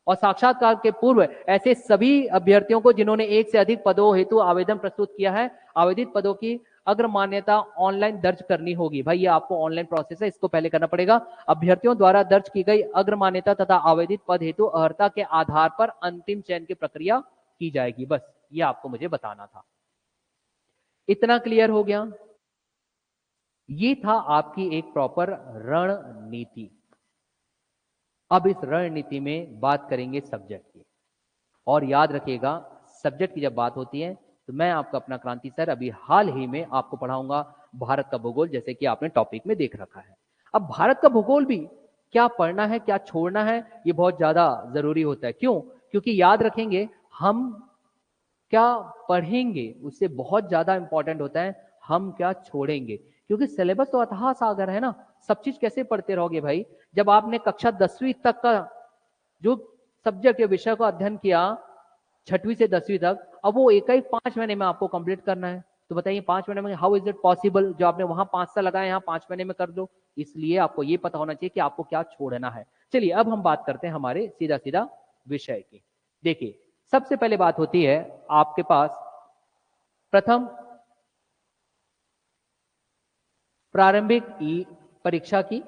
और साक्षात्कार के पूर्व ऐसे सभी अभ्यर्थियों को जिन्होंने 1 से अधिक पदों हेतु आवेदन प्रस्तुत किया है, आवेदित पदों की अग्र मान्यता ऑनलाइन दर्ज करनी होगी। भाई ये आपको ऑनलाइन प्रोसेस है, इसको पहले करना पड़ेगा। अभ्यर्थियों द्वारा दर्ज की गई अग्र मान्यता तथा आवेदित पद हेतु अर्हता के आधार पर अंतिम चयन की प्रक्रिया की जाएगी। बस ये आपको मुझे बताना था। इतना क्लियर हो गया? ये था आपकी एक प्रॉपर रणनीति। अब इस रणनीति में बात करेंगे सब्जेक्ट की, और याद रखिएगा सब्जेक्ट की जब बात होती है तो मैं आपका अपना क्रांति सर अभी हाल ही में आपको पढ़ाऊंगा भारत का भूगोल, जैसे कि आपने टॉपिक में देख रखा है। अब भारत का भूगोल भी क्या पढ़ना है क्या छोड़ना है, ये बहुत ज्यादा जरूरी होता है। क्यों? क्योंकि याद रखेंगे हम क्या पढ़ेंगे उससे बहुत ज्यादा इंपॉर्टेंट होता है हम क्या छोड़ेंगे। क्योंकि सिलेबस तो अथाह सागर है ना, सब चीज कैसे पढ़ते रहोगे भाई। जब आपने कक्षा 10वीं तक का जो सब्जेक्ट या विषय को अध्ययन किया 6वीं से 10वीं तक, अब वो एक 5 महीने में आपको कंप्लीट करना है, तो बताइए 5 महीने में हाउ इज इट पॉसिबल? जो आपने वहां 5 साल लगाए यहाँ 5 महीने में कर दो। इसलिए आपको ये पता होना चाहिए कि आपको क्या छोड़ना है। चलिए अब हम बात करते हैं हमारे सीधा सीधा विषय की। देखिए सबसे पहले बात होती है आपके पास प्रथम प्रारंभिक परीक्षा की।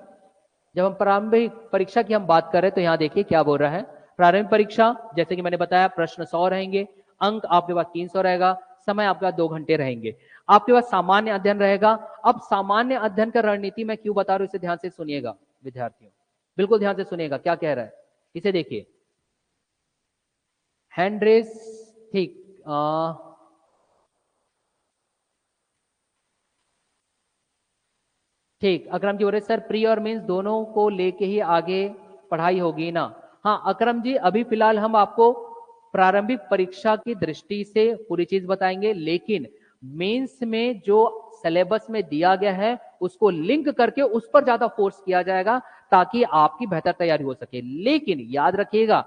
जब हम प्रारंभिक परीक्षा की हम बात कर रहे हैं तो यहां देखिए क्या बोल रहा है। प्रारंभिक परीक्षा जैसे कि मैंने बताया प्रश्न 100 रहेंगे, अंक आपके पास 300 रहेगा, समय आपके पास 2 घंटे रहेंगे, आपके पास सामान्य अध्ययन रहेगा। अब सामान्य अध्ययन का रणनीति मैं क्यों बता रहा हूं इसे ध्यान से सुनिएगा विद्यार्थियों, बिल्कुल ध्यान से सुनिएगा क्या कह रहा है। इसे देखिए हैंड रेस, ठीक, ठीक। अकरम जी बोल रहे सर प्री और मीन्स दोनों को लेके ही आगे पढ़ाई होगी ना। हाँ अकरम जी अभी फिलहाल हम आपको प्रारंभिक परीक्षा की दृष्टि से पूरी चीज बताएंगे, लेकिन मेंस में जो सिलेबस में दिया गया है उसको लिंक करके उस पर ज्यादा फोर्स किया जाएगा ताकि आपकी बेहतर तैयारी हो सके। लेकिन याद रखिएगा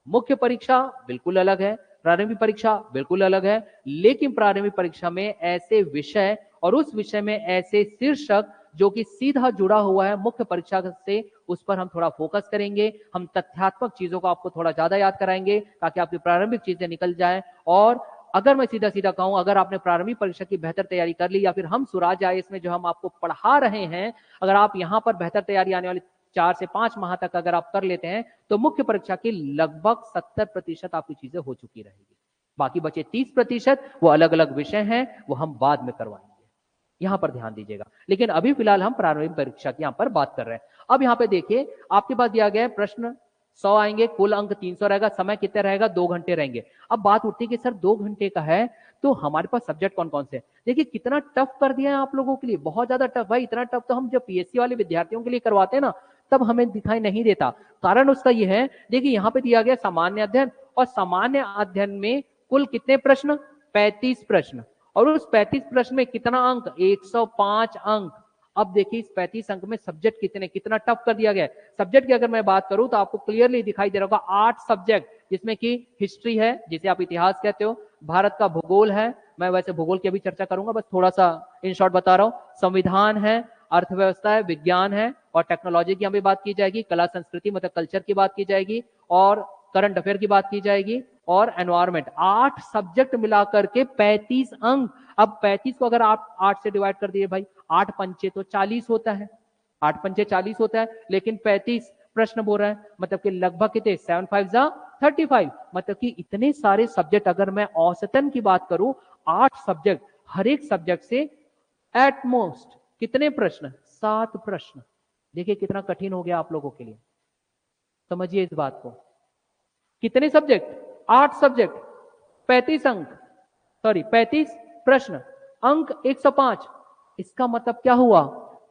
मुख्य परीक्षा बिल्कुल अलग है, प्रारंभिक परीक्षा बिल्कुल अलग है, लेकिन प्रारंभिक परीक्षा में ऐसे विषय और उस विषय में ऐसे शीर्षक जो कि सीधा जुड़ा हुआ है मुख्य परीक्षा से, उस पर हम थोड़ा फोकस करेंगे। हम तथ्यात्मक चीजों को आपको थोड़ा ज्यादा याद कराएंगे ताकि आपकी प्रारंभिक चीजें निकल जाए। और अगर मैं सीधा सीधा कहूं, अगर आपने प्रारंभिक परीक्षा की बेहतर तैयारी कर ली या फिर हम सुराज आईएएस में जो हम आपको पढ़ा रहे हैं, अगर आप यहां पर बेहतर तैयारी आने वाली 4 से 5 माह तक अगर आप कर लेते हैं तो मुख्य परीक्षा की लगभग 70% आपकी चीजें हो चुकी रहेगी। बाकी बचे 30% वो अलग अलग विषय हैं, वो हम बाद में करवाएंगे, यहां पर ध्यान दीजिएगा। लेकिन अभी फिलहाल हम प्रारंभिक परीक्षा की यहां पर बात कर रहे हैं। अब यहां पे देखिए आपके पास दिया गया है प्रश्न 100 आएंगे, कुल अंक 300 रहेगा, समय कितने रहेगा? 2 घंटे रहेंगे। अब बात उठती है कि सर 2 घंटे का है तो हमारे पास सब्जेक्ट कौन कौन से? देखिए कितना टफ कर दिया है आप लोगों के लिए, बहुत ज्यादा टफ। भाई इतना टफ तो हम जब पीएससी वाले विद्यार्थियों के लिए करवाते हैं ना तब हमें दिखाई नहीं देता। कारण उसका यह है, देखिए यहां पे दिया गया सामान्य अध्ययन और सामान्य अध्ययन में कुल कितने प्रश्न? 35 प्रश्न। और उस 35 प्रश्न में कितना अंक? 105 अंक। अब देखिए इस 35 अंक में सब्जेक्ट कितने, कितना टफ कर दिया गया है। सब्जेक्ट की अगर मैं बात करूं तो आपको क्लियरली दिखाई दे रहा होगा 8 सब्जेक्ट, जिसमें कि हिस्ट्री है, जिसे आप इतिहास कहते हो, भारत का भूगोल है, मैं वैसे भूगोल की अभी चर्चा करूंगा, बस थोड़ा सा इन शॉर्ट बता रहा हूं, संविधान है, अर्थव्यवस्था है, विज्ञान है, और टेक्नोलॉजी की हमें बात की जाएगी, कला संस्कृति मतलब कल्चर की बात की जाएगी, और करंट अफेयर की बात की जाएगी, और एनवायरमेंट। 8 सब्जेक्ट मिलाकर के 35 अंक। अब 35 को अगर आप 8 से डिवाइड कर दिए भाई, 8 पंचे तो 40 होता है, 8 पंचे 40 होता है, लेकिन 35 प्रश्न बोल रहा है, मतलब कि लगभग कितने? 7 5 35। मतलब कि इतने सारे सब्जेक्ट, अगर मैं औसतन की बात करूं, 8 सब्जेक्ट, हर एक सब्जेक्ट से एट मोस्ट कितने प्रश्न? 7 प्रश्न। देखिए कितना कठिन हो गया आप लोगों के लिए, समझिए इस बात को। कितने सब्जेक्ट? 8 सब्जेक्ट, 35 अंक, सॉरी 35 प्रश्न, अंक 105। इसका मतलब क्या हुआ?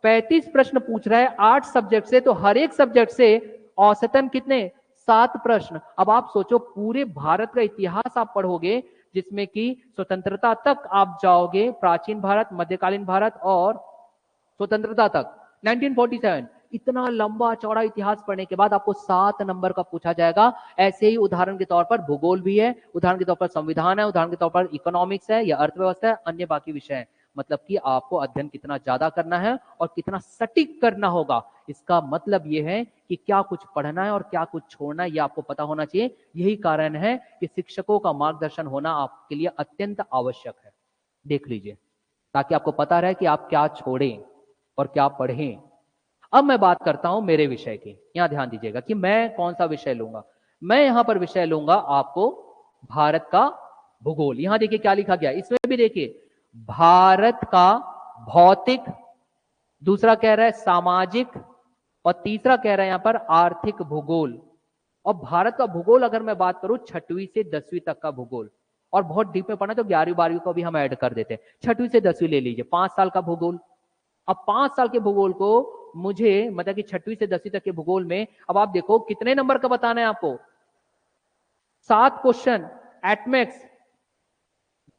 35 प्रश्न पूछ रहा है 8 सब्जेक्ट से, तो हर एक सब्जेक्ट से औसतन कितने? 7 प्रश्न। अब आप सोचो, पूरे भारत का इतिहास आप पढ़ोगे, जिसमें कि स्वतंत्रता तक आप जाओगे, प्राचीन भारत, मध्यकालीन भारत और स्वतंत्रता तक 1947, इतना लंबा चौड़ा इतिहास पढ़ने के बाद आपको 7 नंबर का पूछा जाएगा। ऐसे ही उदाहरण के तौर पर भूगोल भी है, उदाहरण के तौर पर संविधान है, उदाहरण के तौर पर इकोनॉमिक्स है या अर्थव्यवस्था है, अन्य बाकी विषय है। मतलब कि आपको अध्ययन कितना ज्यादा करना है और कितना सटीक करना होगा, इसका मतलब यह है कि क्या कुछ पढ़ना है और क्या कुछ छोड़ना है, यह आपको पता होना चाहिए। यही कारण है कि शिक्षकों का मार्गदर्शन होना आपके लिए अत्यंत आवश्यक है। देख लीजिए, ताकि आपको पता रहे कि आप क्या छोड़ें और क्या पढ़ें। अब मैं बात करता हूं मेरे विषय की। यहां ध्यान दीजिएगा कि मैं कौन सा विषय लूंगा। मैं यहां पर विषय लूंगा आपको भारत का भूगोल। यहां देखिए क्या लिखा गया, इसमें भी देखिए भारत का भौतिक, दूसरा कह रहा है सामाजिक, और तीसरा कह रहा है यहां पर आर्थिक भूगोल। और भारत का भूगोल अगर मैं बात करूं 6वीं से 10वीं तक का भूगोल, और बहुत डीप में पढ़ना तो 11वीं 12वीं को भी हम ऐड कर देते हैं। 6वीं से 10वीं ले लीजिए, 5 साल का भूगोल। अब 5 साल के भूगोल को मुझे मतलब कि 6वीं से 10वीं तक के भूगोल में, अब आप देखो कितने नंबर का बताना है आपको? 7 क्वेश्चन, एटमैक्स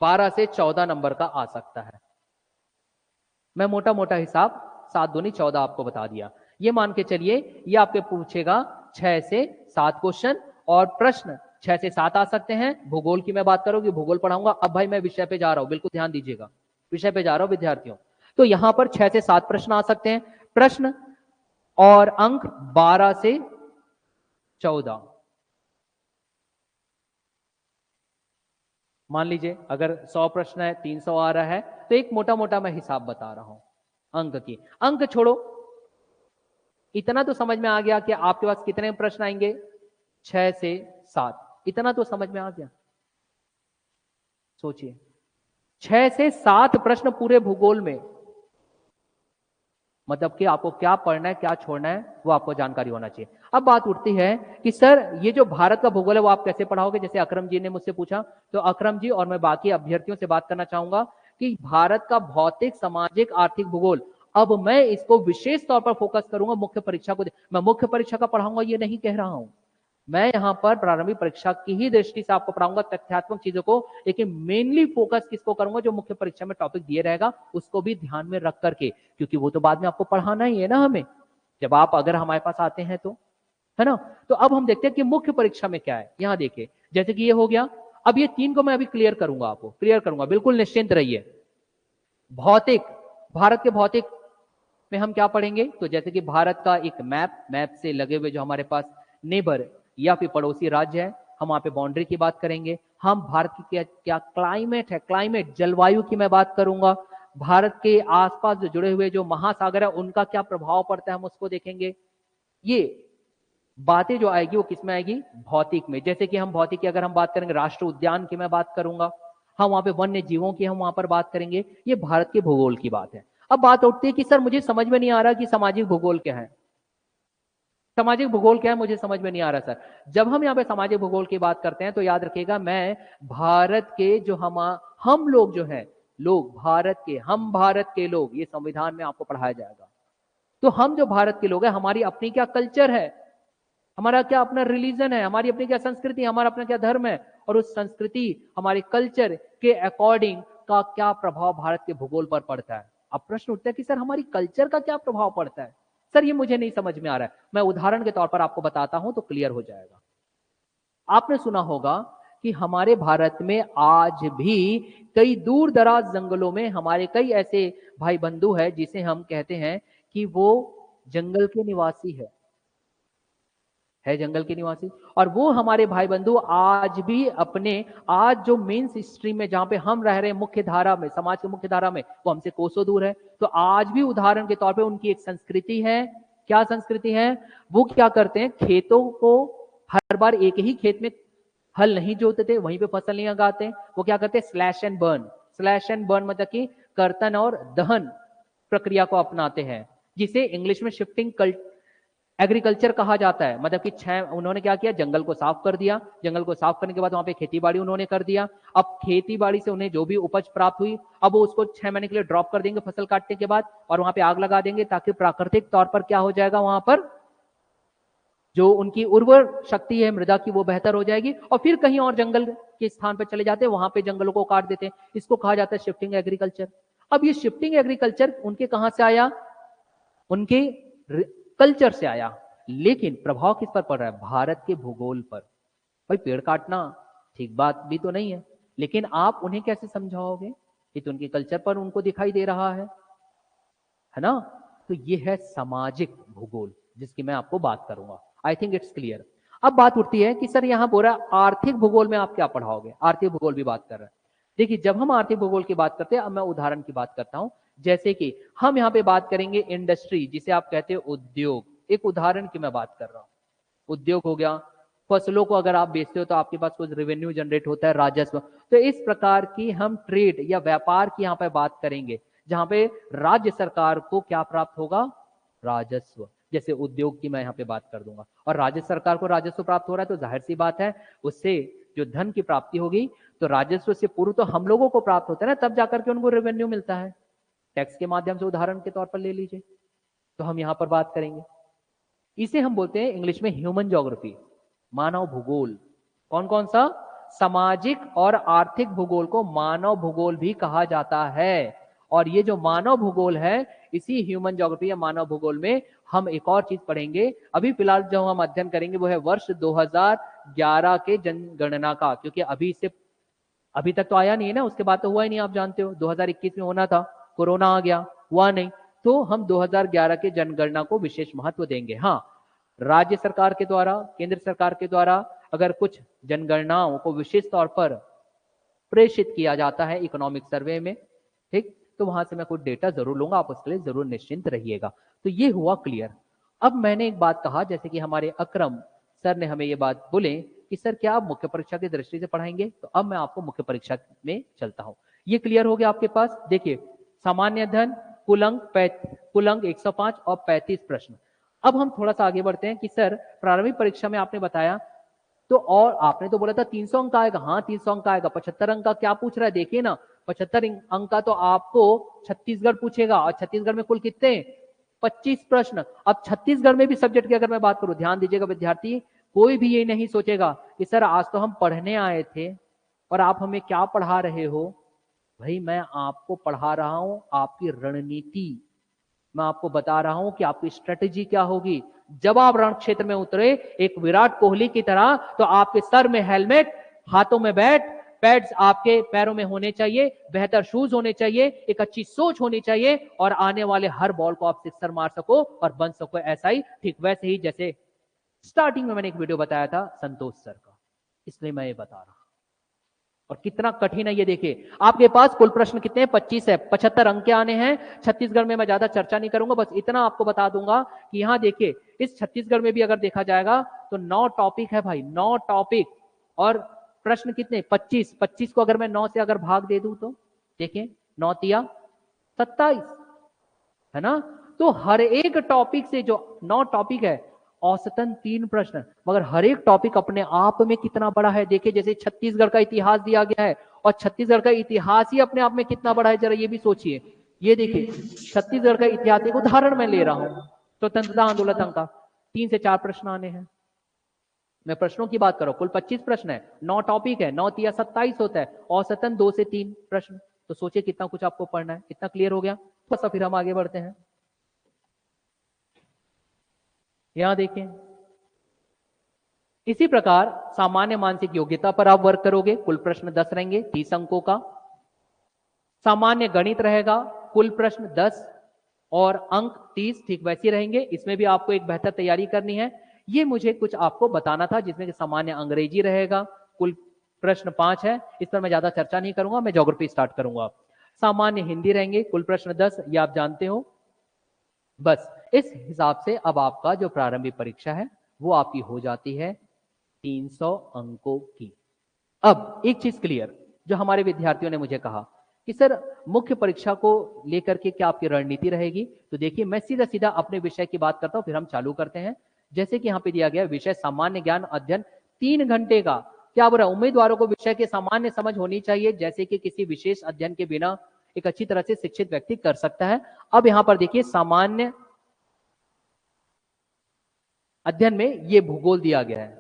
12 से 14 नंबर का आ सकता है। मैं मोटा मोटा हिसाब 7 दूनी 14 आपको बता दिया। ये मान के चलिए ये आपके पूछेगा 6 से 7 क्वेश्चन, और प्रश्न 6 से 7 आ सकते हैं। भूगोल की मैं बात करूंगी, भूगोल पढ़ाऊंगा। अब भाई मैं विषय पे जा रहा हूं, बिल्कुल ध्यान दीजिएगा, विषय पे जा रहा हूं विद्यार्थियों। तो यहां पर 6 से 7 प्रश्न आ सकते हैं, प्रश्न और अंक 12 से 14। मान लीजिए अगर 100 प्रश्न है, 300 आ रहा है, तो एक मोटा मोटा मैं हिसाब बता रहा हूं अंक की। अंक छोड़ो, इतना तो समझ में आ गया कि आपके पास कितने प्रश्न आएंगे? 6 से 7, इतना तो समझ में आ गया। सोचिए 6 से 7 प्रश्न पूरे भूगोल में, मतलब कि आपको क्या पढ़ना है क्या छोड़ना है वो आपको जानकारी होना चाहिए। अब बात उठती है कि सर ये जो भारत का भूगोल है वो आप कैसे पढ़ाओगे? जैसे अकरम जी ने मुझसे पूछा, तो अकरम जी और मैं बाकी अभ्यर्थियों से बात करना चाहूंगा कि भारत का भौतिक, सामाजिक, आर्थिक भूगोल, अब मैं इसको विशेष तौर पर फोकस करूंगा मुख्य परीक्षा को। मैं मुख्य परीक्षा का पढ़ाऊंगा ये नहीं कह रहा हूं, मैं यहां पर प्रारंभिक परीक्षा की ही दृष्टि से आपको पढ़ाऊंगा तथ्यात्मक चीजों को, लेकिन मेनली फोकस किसको करूंगा? जो मुख्य परीक्षा में टॉपिक दिए रहेगा उसको भी ध्यान में रख करके, क्योंकि वो तो बाद में आपको पढ़ाना ही है ना हमें, जब आप अगर हमारे पास आते हैं तो, है ना। तो अब हम देखते हैं कि मुख्य परीक्षा में क्या है। यहां देखिए जैसे कि ये हो गया, अब ये 3 को मैं अभी क्लियर करूंगा, आपको क्लियर करूंगा, बिल्कुल निश्चिंत रहिए। भौतिक, भारत के भौतिक में हम क्या पढ़ेंगे? तो जैसे कि भारत का एक मैप से लगे हुए जो हमारे पास नेबर या फिर पड़ोसी राज्य है, हम वहां पे बाउंड्री की बात करेंगे। हम भारत की क्या क्या क्लाइमेट है, क्लाइमेट जलवायु की मैं बात करूंगा। भारत के आसपास जो जुड़े हुए जो महासागर है उनका क्या प्रभाव पड़ता है, हम उसको देखेंगे। ये बातें जो आएगी वो किसमें आएगी? भौतिक में। जैसे कि हम भौतिक की अगर हम बात करेंगे, राष्ट्र उद्यान की मैं बात करूंगा, हम वहां पे वन्य जीवों की हम वहां पर बात करेंगे। ये भारत के भूगोल की बात है। अब बात उठती है कि सर मुझे समझ में नहीं आ रहा कि सामाजिक भूगोल क्या है, सामाजिक भूगोल क्या है मुझे समझ में नहीं आ रहा सर। जब हम यहाँ पे सामाजिक भूगोल की बात करते हैं तो याद रखिएगा, मैं भारत के जो हम लोग जो है, लोग भारत के, हम भारत के लोग, ये संविधान में आपको पढ़ाया जाएगा। तो हम जो भारत के लोग हैं, हमारी अपनी क्या कल्चर है, हमारा क्या अपना रिलीजन है, हमारी अपनी क्या संस्कृति, हमारा अपना क्या धर्म है, और उस संस्कृति हमारे कल्चर के अकॉर्डिंग का क्या प्रभाव भारत के भूगोल पर पड़ता है। अब प्रश्न उठता है कि सर हमारी कल्चर का क्या प्रभाव पड़ता है। सर ये मुझे नहीं समझ में आ रहा है, मैं उदाहरण के तौर पर आपको बताता हूं तो क्लियर हो जाएगा। आपने सुना होगा कि हमारे भारत में आज भी कई दूर दराज जंगलों में हमारे कई ऐसे भाई बंधु हैं जिसे हम कहते हैं कि वो जंगल के निवासी है जंगल के निवासी, और वो हमारे भाई बंधु आज भी अपने, आज जो मेन स्ट्रीम में जहां पे हम रह रहे हैं, मुख्य धारा में, समाज की मुख्य धारा में, वो हमसे कोसों दूर है। तो आज भी उदाहरण के तौर पे उनकी एक संस्कृति है। क्या संस्कृति है? वो क्या करते हैं, खेतों को हर बार एक ही खेत में हल नहीं जोतते थे, वहीं पे फसल नहीं उगाते। वो क्या करते हैं, slash and burn. Slash and burn मतलब कि कर्तन और दहन प्रक्रिया को अपनाते हैं, जिसे इंग्लिश में शिफ्टिंग एग्रीकल्चर कहा जाता है। मतलब कि उन्होंने क्या किया, जंगल को साफ कर दिया, जंगल को साफ करने के बाद वहां पे खेती बाड़ी उन्होंने कर दिया। अब खेती बाड़ी से उन्हें जो भी उपज प्राप्त हुई, अब वो उसको 6 महीने के लिए ड्रॉप कर देंगे फसल काटने के बाद, और वहां पे आग लगा देंगे, ताकि प्राकृतिक तौर पर क्या हो जाएगा, वहां पर जो उनकी उर्वर शक्ति है मृदा की वो बेहतर हो जाएगी, और फिर कहीं और जंगल के स्थान पर चले जाते हैं, वहां पे जंगलों को काट देते हैं। इसको कहा जाता है शिफ्टिंग एग्रीकल्चर। अब ये शिफ्टिंग एग्रीकल्चर उनके कहां से आया, उनके कल्चर से आया, लेकिन प्रभाव किस पर पड़ रहा है, भारत के भूगोल पर। भाई पेड़ काटना ठीक बात भी तो नहीं है, लेकिन आप उन्हें कैसे समझाओगे, ये तो उनके कल्चर पर उनको दिखाई दे रहा है ना। तो ये है सामाजिक भूगोल जिसकी मैं आपको बात करूंगा। आई थिंक इट्स क्लियर। अब बात उठती है कि सर यहां पूरा आर्थिक भूगोल में आप क्या पढ़ाओगे, आर्थिक भूगोल भी बात कर रहे हैं। देखिए जब हम आर्थिक भूगोल की बात करते हैं, अब मैं उदाहरण की बात करता हूं, जैसे कि हम यहां पे बात करेंगे इंडस्ट्री, जिसे आप कहते हैं उद्योग। एक उदाहरण की मैं बात कर रहा हूं, उद्योग हो गया, फसलों को अगर आप बेचते हो तो आपके पास कुछ रेवेन्यू जनरेट होता है, राजस्व। तो इस प्रकार की हम ट्रेड या व्यापार की यहां पे बात करेंगे, जहां पे राज्य सरकार को क्या प्राप्त होगा, राजस्व। जैसे उद्योग की मैं यहाँ पे बात कर दूंगा, और राज्य सरकार को राजस्व प्राप्त हो रहा है, तो जाहिर सी बात है उससे जो धन की प्राप्ति होगी, तो राजस्व से पूर्व तो हम लोगों को प्राप्त होता है ना, तब जाकर के उनको रेवेन्यू मिलता है टैक्स के माध्यम से। उदाहरण के तौर पर ले लीजिए, तो हम यहाँ पर बात करेंगे, इसे हम बोलते हैं इंग्लिश में ह्यूमन ज्योग्राफी, मानव भूगोल। कौन कौन सा, सामाजिक और आर्थिक भूगोल को मानव भूगोल भी कहा जाता है। और ये जो मानव भूगोल है, इसी ह्यूमन ज्योग्राफी या मानव भूगोल में हम एक और चीज पढ़ेंगे। अभी फिलहाल जो हम अध्ययन करेंगे वो है वर्ष 2011 के जनगणना का, क्योंकि अभी तक तो आया नहीं है ना, उसके बाद तो हुआ ही नहीं, आप जानते हो 2021 में होना था, कोरोना आ गया, हुआ नहीं। तो हम 2011 के जनगणना को विशेष महत्व देंगे। हाँ, राज्य सरकार के द्वारा, केंद्र सरकार के द्वारा अगर कुछ जनगणनाओं को विशेष तौर पर प्रेषित किया जाता है इकोनॉमिक सर्वे में, ठीक, तो वहां से मैं कुछ डेटा जरूर लूंगा, आप उसके लिए जरूर निश्चिंत रहिएगा। तो ये हुआ क्लियर। अब मैंने एक बात कहा, जैसे कि हमारे अक्रम सर ने हमें ये बात बोले कि सर क्या आप मुख्य परीक्षा की दृष्टि से पढ़ाएंगे, तो अब मैं आपको मुख्य परीक्षा में चलता हूं। ये क्लियर हो गया आपके पास। देखिए सामान्य अध्ययन, कुल अंक 105 और 35 प्रश्न। अब हम थोड़ा सा आगे बढ़ते हैं कि सर प्रारंभिक परीक्षा में आपने बताया, तो और आपने तो बोला था 300 अंक आएगा। हाँ 300 अंक आएगा। 75 अंक का क्या पूछ रहा है, देखिए ना, 75 अंक का तो आपको छत्तीसगढ़ पूछेगा, और छत्तीसगढ़ में कुल कितने, 25 प्रश्न। अब छत्तीसगढ़ में भी सब्जेक्ट की अगर मैं बात करूं, ध्यान दीजिएगा विद्यार्थी, कोई भी ये नहीं सोचेगा कि सर आज तो हम पढ़ने आए थे और आप हमें क्या पढ़ा रहे हो। भाई मैं आपको पढ़ा रहा हूं आपकी रणनीति, मैं आपको बता रहा हूं कि आपकी स्ट्रेटेजी क्या होगी जब आप रण क्षेत्र में उतरे, एक विराट कोहली की तरह। तो आपके सर में हेलमेट, हाथों में बैट, पैड्स आपके पैरों में होने चाहिए, बेहतर शूज होने चाहिए, एक अच्छी सोच होनी चाहिए, और आने वाले हर बॉल को आप सिक्सर मार सको और बन सको ऐसा ही, ठीक वैसे ही जैसे स्टार्टिंग में मैंने एक वीडियो बताया था संतोष सर का, इसलिए मैं ये बता रहा हूं। और कितना कठिन है ये देखिए, आपके पास कुल प्रश्न कितने हैं, 25 है, 75 अंक के आने हैं। छत्तीसगढ़ में मैं ज्यादा चर्चा नहीं करूंगा, बस इतना आपको बता दूंगा कि यहां देखिए इस छत्तीसगढ़ में भी अगर देखा जाएगा तो 9 टॉपिक है भाई, 9 टॉपिक, और प्रश्न कितने, 25। 25 को अगर मैं 9 से अगर भाग दे दूं तो देखिए 9 तिया 27, है ना। तो हर एक टॉपिक से जो 9 टॉपिक है, औसतन 3 प्रश्न, मगर हर एक टॉपिक अपने आप में कितना बड़ा है। देखिए जैसे छत्तीसगढ़ का इतिहास दिया गया है, और छत्तीसगढ़ का इतिहास ही अपने आप में कितना बड़ा है, जरा ये भी सोचिए। ये देखिए छत्तीसगढ़ का इतिहास, एक उदाहरण मैं ले रहा हूं, स्वतंत्रता आंदोलन का 3 से 4 प्रश्न आने हैं, मैं प्रश्नों की बात कर रहा हूं। कुल 25 प्रश्न है, 9 टॉपिक है, 9 या 27 होता है, औसतन 2 से 3 प्रश्न। तो सोचिए कितना कुछ आपको पढ़ना है। कितना क्लियर हो गया? बस फिर हम आगे बढ़ते हैं। यहां देखें, इसी प्रकार सामान्य मानसिक योग्यता पर आप वर्क करोगे। कुल प्रश्न 10 रहेंगे, 30 अंकों का। सामान्य गणित रहेगा, कुल प्रश्न 10 और अंक 30 ठीक वैसे रहेंगे। इसमें भी आपको एक बेहतर तैयारी करनी है। ये मुझे कुछ आपको बताना था, जिसमें कि सामान्य अंग्रेजी रहेगा, कुल प्रश्न 5 है। इस पर मैं ज्यादा चर्चा नहीं करूंगा, मैं ज्योग्राफी स्टार्ट करूंगा। सामान्य हिंदी रहेंगे, कुल प्रश्न 10, ये आप जानते हो। बस इस हिसाब से अब आपका जो प्रारंभिक परीक्षा है वो आपकी हो जाती है 300 अंकों की। अब एक चीज क्लियर, जो हमारे विद्यार्थियों ने मुझे कहा कि सर मुख्य परीक्षा को लेकर के क्या आपकी रणनीति रहेगी, तो देखिए मैं सीधा सीधा अपने विषय की बात करता हूं, फिर हम चालू करते हैं। जैसे कि यहाँ पे दिया गया विषय सामान्य ज्ञान अध्ययन 3 घंटे का। क्या बोला? उम्मीदवारों को विषय की सामान्य समझ होनी चाहिए, जैसे कि किसी विशेष अध्ययन के बिना एक अच्छी तरह से शिक्षित व्यक्ति कर सकता है। अब यहां पर देखिए सामान्य अध्ययन में ये भूगोल दिया गया है।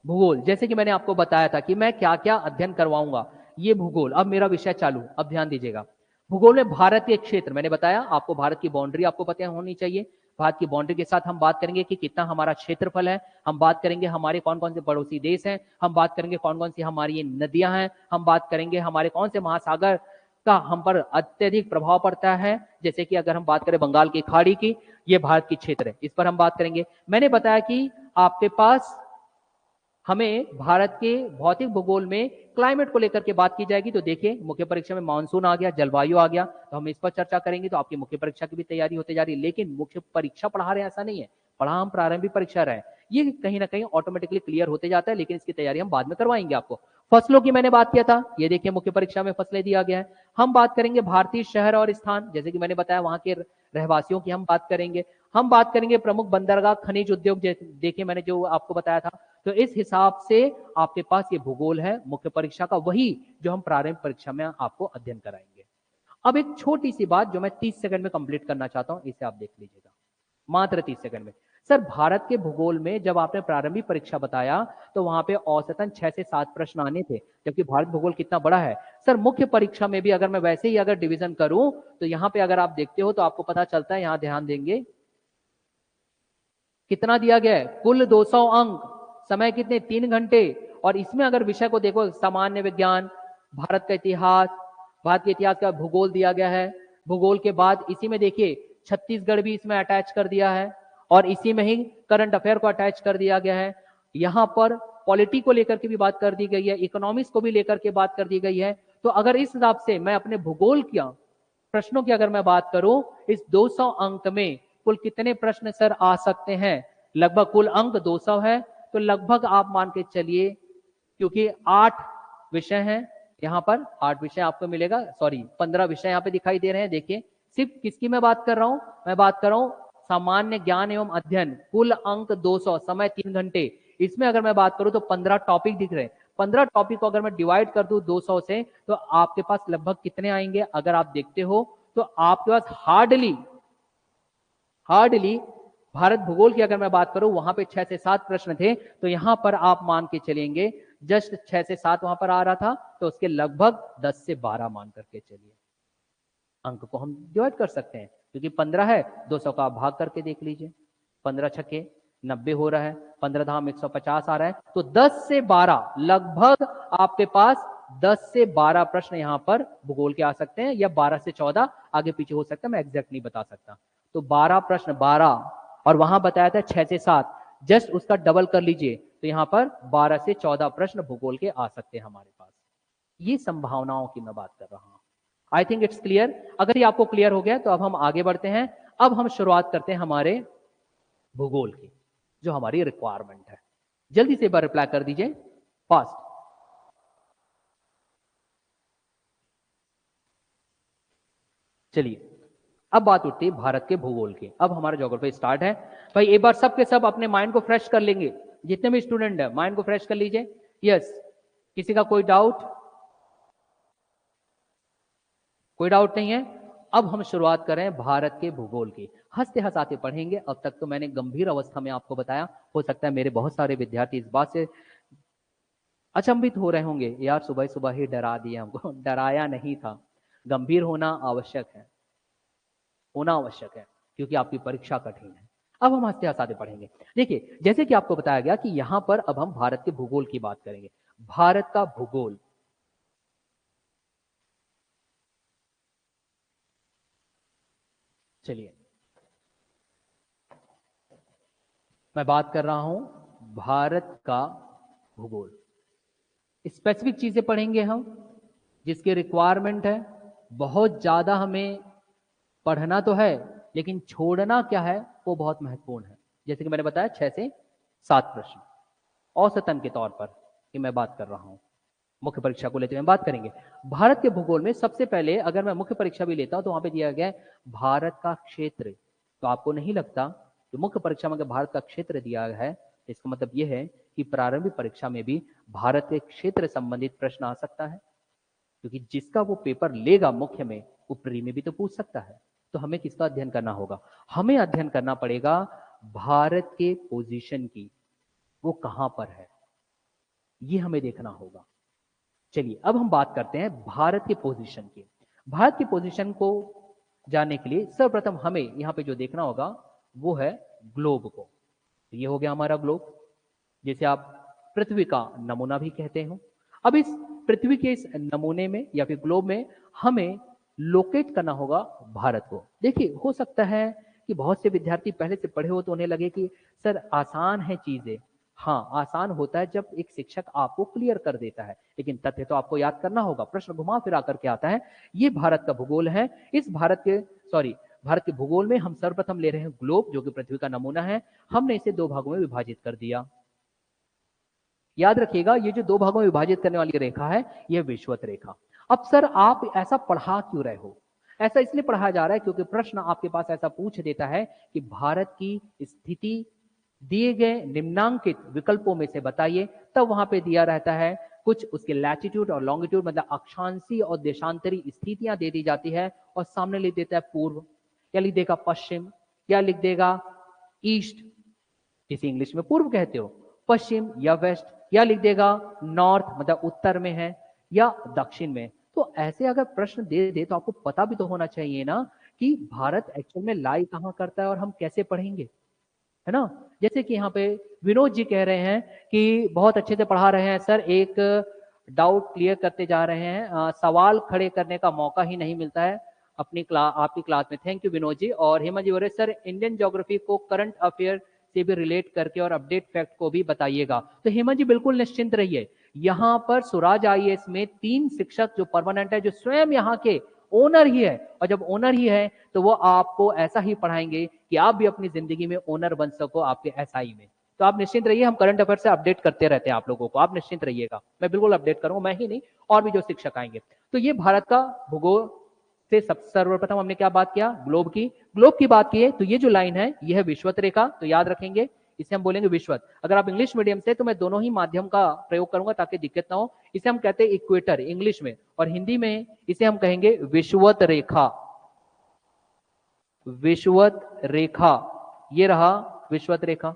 भूगोल, जैसे कि मैंने आपको बताया था कि मैं क्या क्या अध्ययन करवाऊंगा, ये भूगोल। अब मेरा विषय चालू, अब ध्यान दीजिएगा। भूगोल में भारत के क्षेत्र, मैंने बताया आपको भारत की बाउंड्री आपको पता होनी चाहिए। भारत की बाउंड्री के साथ हम बात करेंगे कि कितना हमारा क्षेत्रफल है, हम बात करेंगे हमारे कौन कौन से पड़ोसी देश हैं, हम बात करेंगे कौन कौन सी हमारी नदियां हैं, हम बात करेंगे हमारे कौन से महासागर का हम पर अत्यधिक प्रभाव पड़ता है। जैसे कि अगर हम बात करें बंगाल की खाड़ी की, ये भारत की क्षेत्र है, इस पर हम बात करेंगे। मैंने बताया कि आपके पास हमें भारत के भौतिक भूगोल में क्लाइमेट को लेकर के बात की जाएगी। तो देखिए मुख्य परीक्षा में मानसून आ गया, जलवायु आ गया, तो हम इस पर चर्चा करेंगे। तो आपकी मुख्य परीक्षा की भी तैयारी होते जा रही है। लेकिन मुख्य परीक्षा पढ़ा रहे ऐसा नहीं है, पढ़ा हम प्रारंभिक परीक्षा रहे, ये कहीं ना कहीं ऑटोमेटिकली क्लियर होते जाता है, लेकिन इसकी तैयारी हम बाद में करवाएंगे आपको। फसलों की मैंने बात किया था, ये देखिए मुख्य परीक्षा में फसलें दिया गया है। हम बात करेंगे भारतीय शहर और स्थान, जैसे कि मैंने बताया वहां के रहवासियों की हम बात करेंगे। हम बात करेंगे प्रमुख बंदरगाह, खनिज उद्योग, देखिए मैंने जो आपको बताया था। तो इस हिसाब से आपके पास ये भूगोल है मुख्य परीक्षा का, वही जो हम प्रारंभिक परीक्षा में आपको अध्ययन कराएंगे। अब एक छोटी सी बात जो मैं 30 सेकंड में कंप्लीट करना चाहता हूं, इसे आप देख लीजिएगा, मात्र 30 सेकंड में। सर भारत के भूगोल में जब आपने प्रारंभिक परीक्षा बताया तो वहां पे औसतन 6 से 7 प्रश्न आने थे, जबकि भारत भूगोल कितना बड़ा है। सर मुख्य परीक्षा में भी अगर मैं वैसे ही अगर डिवीजन करूं तो यहां पे अगर आप देखते हो तो आपको पता चलता है, यहां ध्यान देंगे कितना दिया गया है, कुल 200 अंक, समय कितने, 3 घंटे। और इसमें अगर विषय को देखो, सामान्य विज्ञान, भारत का इतिहास, भारत के इतिहास का भूगोल दिया गया है। भूगोल के बाद इसी में देखिए छत्तीसगढ़ भी इसमें अटैच कर दिया है, और इसी में ही करंट अफेयर को अटैच कर दिया गया है। यहां पर पॉलिटी को लेकर के भी बात कर दी गई है, इकोनॉमिक्स को भी लेकर के बात कर दी गई है। तो अगर इस हिसाब से मैं अपने भूगोल की प्रश्नों की अगर मैं बात करूं, इस 200 अंक में कुल कितने प्रश्न सर आ सकते हैं? लगभग कुल अंक 200 है, तो लगभग आप मान के चलिए, क्योंकि 8 विषय हैं यहां पर, 8 विषय आपको मिलेगा, सॉरी 15 विषय यहां पे दिखाई दे रहे हैं। देखिए सिर्फ किसकी मैं बात कर रहा हूं, मैं बात कर रहा हूं सामान्य ज्ञान एवं अध्ययन, कुल अंक 200, समय 3 घंटे। इसमें अगर मैं बात करूं तो 15 टॉपिक दिख रहे हैं। 15 टॉपिक को अगर मैं डिवाइड कर दूं 200 से, तो आपके पास लगभग कितने आएंगे? अगर आप देखते हो तो आपके पास हार्डली भारत भूगोल की अगर मैं बात करूं, वहां पे 6 से 7 प्रश्न थे, तो यहां पर आप मान के चलेंगे जस्ट 6 से 7 वहां पर आ रहा था, तो उसके लगभग 10 से 12 मान करके चलिए। अंक को हम डिवाइड कर सकते हैं, क्योंकि 15 है, 200 का आप भाग करके देख लीजिए, 15 छक्के 90 हो रहा है, 15 धाम 150 आ रहा है, तो 10 से 12 लगभग आपके पास 10 से 12 प्रश्न यहां पर भूगोल के आ सकते हैं, या 12 से 14 आगे पीछे हो सकता है, मैं एग्जैक्ट नहीं बता सकता। तो 12 प्रश्न, 12, और वहां बताया था 6 से 7, जस्ट उसका डबल कर लीजिए, तो यहां पर 12 से 14 प्रश्न भूगोल के आ सकते हैं हमारे पास। ये संभावनाओं की मैं बात कर रहा हूं। आई थिंक इट्स क्लियर। अगर ये आपको क्लियर हो गया तो अब हम आगे बढ़ते हैं। अब हम शुरुआत करते हैं हमारे भूगोल की, जो हमारी रिक्वायरमेंट है। जल्दी से एक बार रिप्लाई कर दीजिए, फास्ट। चलिए अब बात उठती है भारत के भूगोल की। अब हमारा ज्योग्राफी स्टार्ट है। भाई एक बार सब के सब अपने माइंड को फ्रेश कर लेंगे, जितने भी स्टूडेंट है माइंड को फ्रेश कर लीजिए। यस, किसी का कोई डाउट? कोई डाउट नहीं है। अब हम शुरुआत करें भारत के भूगोल की। हंसते हंसाते पढ़ेंगे। अब तक तो मैंने गंभीर अवस्था में आपको बताया, हो सकता है मेरे बहुत सारे विद्यार्थी इस बात से अचंभित हो रहे होंगे, यार सुबह सुबह ही डरा दिया हमको। डराया नहीं था, गंभीर होना आवश्यक है, होना आवश्यक है, क्योंकि आपकी परीक्षा कठिन है। अब हम हंसते हंसाते पढ़ेंगे। देखिए, जैसे कि आपको बताया गया कि यहां पर अब हम भारत के भूगोल की बात करेंगे। भारत का भूगोल, चलिए मैं बात कर रहा हूं भारत का भूगोल। स्पेसिफिक चीजें पढ़ेंगे हम, जिसके रिक्वायरमेंट है। बहुत ज्यादा हमें पढ़ना तो है, लेकिन छोड़ना क्या है वो बहुत महत्वपूर्ण है। जैसे कि मैंने बताया 6 से 7 प्रश्न औसतन के तौर पर कि मैं बात कर रहा हूं। मुख्य परीक्षा को लेते हुए बात करेंगे भारत के भूगोल में। सबसे पहले अगर मैं मुख्य परीक्षा भी लेता हूं तो वहां पे दिया गया है भारत का क्षेत्र। तो आपको नहीं लगता कि मुख्य परीक्षा में अगर भारत का क्षेत्र दिया गया है, तो इसका मतलब यह है कि प्रारंभिक परीक्षा में भी भारत के क्षेत्र संबंधित प्रश्न आ सकता है? क्योंकि जिसका वो पेपर लेगा मुख्य में, वो प्री में भी तो पूछ सकता है। तो हमें किसका अध्ययन करना होगा? हमें अध्ययन करना पड़ेगा भारत के पोजीशन की, वो कहां पर है, ये हमें देखना होगा। चलिए अब हम बात करते हैं भारत के पोजीशन की। भारत की पोजीशन को जानने के लिए सर्वप्रथम हमें यहां पे जो देखना होगा वो है ग्लोब को। तो ये हो गया हमारा ग्लोब, जिसे आप पृथ्वी का नमूना भी कहते हो। अब इस पृथ्वी के इस नमूने में या फिर ग्लोब में हमें लोकेट करना होगा भारत को। देखिए, हो सकता है कि बहुत से विद्यार्थी पहले से पढ़े हो तो उन्हें लगे कि सर आसान है चीजें। हाँ, आसान होता है जब एक शिक्षक आपको क्लियर कर देता है, लेकिन तथ्य तो आपको याद करना होगा। प्रश्न घुमा फिरा करके आता है। ये भारत का भूगोल है। इस भारत के भूगोल में हम सर्वप्रथम ले रहे हैं ग्लोब, जो कि पृथ्वी का नमूना है। हमने इसे 2 भागों में विभाजित कर दिया। याद रखिएगा, ये जो 2 भागों में विभाजित करने वाली रेखा है, यह विषुवत रेखा। अब सर आप ऐसा पढ़ा क्यों रहे हो? ऐसा इसलिए पढ़ाया जा रहा है क्योंकि प्रश्न आपके पास ऐसा पूछ देता है कि भारत की स्थिति दिए गए निम्नांकित विकल्पों में से बताइए। तब वहां पे दिया रहता है कुछ उसके लैटिट्यूड और लॉन्गिट्यूड, मतलब अक्षांशीय और देशांतरी स्थितियां दे दी जाती है, और सामने लिख देता है पूर्व, या लिख देगा पश्चिम, या लिख देगा ईस्ट, जिसे इंग्लिश में पूर्व कहते हो, पश्चिम या वेस्ट, या लिख देगा नॉर्थ, मतलब उत्तर में है, या दक्षिण में। तो ऐसे अगर प्रश्न दे दे तो आपको पता भी तो होना चाहिए ना कि भारत एक्चुअल में लाई कहां करता है और हम कैसे पढ़ेंगे, है ना? जैसे कि यहाँ पे विनोद जी कह रहे हैं कि बहुत अच्छे से पढ़ा रहे हैं सर, एक डाउट क्लियर करते जा रहे हैं, सवाल खड़े करने का मौका ही नहीं मिलता है आपकी क्लास में। Thank you Vinod ji. और हेमा जी बोल रहे सर इंडियन ज्योग्राफी को करंट अफेयर से भी रिलेट करके और अपडेट फैक्ट को भी बताइएगा। तो हेमा जी बिल्कुल निश्चिंत रहिए, यहाँ पर स्वराज आईएएस में 3 शिक्षक जो परमानेंट है, जो स्वयं यहाँ के ओनर ही है, और जब ओनर ही है तो वो आपको ऐसा ही पढ़ाएंगे कि आप भी अपनी जिंदगी में ओनर बन सको आपके एसआई में। तो आप निश्चिंत रहिए, हम करंट अफेयर से अपडेट करते रहते हैं आप लोगों को, आप निश्चिंत रहिएगा। मैं बिल्कुल अपडेट करूंगा, मैं ही नहीं और भी जो शिक्षक आएंगे। तो ये भारत का भूगोल से सर्वप्रथम हमने क्या बात किया? ग्लोब की बात की है। तो ये जो लाइन है ये है विषुवत रेखा, तो याद रखेंगे इसे हम बोलेंगे विषुवत। अगर आप इंग्लिश मीडियम से तो मैं दोनों ही माध्यम का प्रयोग करूंगा ताकि दिक्कत ना हो। इसे हम कहते हैं इक्वेटर इंग्लिश में, और हिंदी में इसे हम कहेंगे विषुवत रेखा। विषुवत रेखा, ये रहा विषुवत रेखा।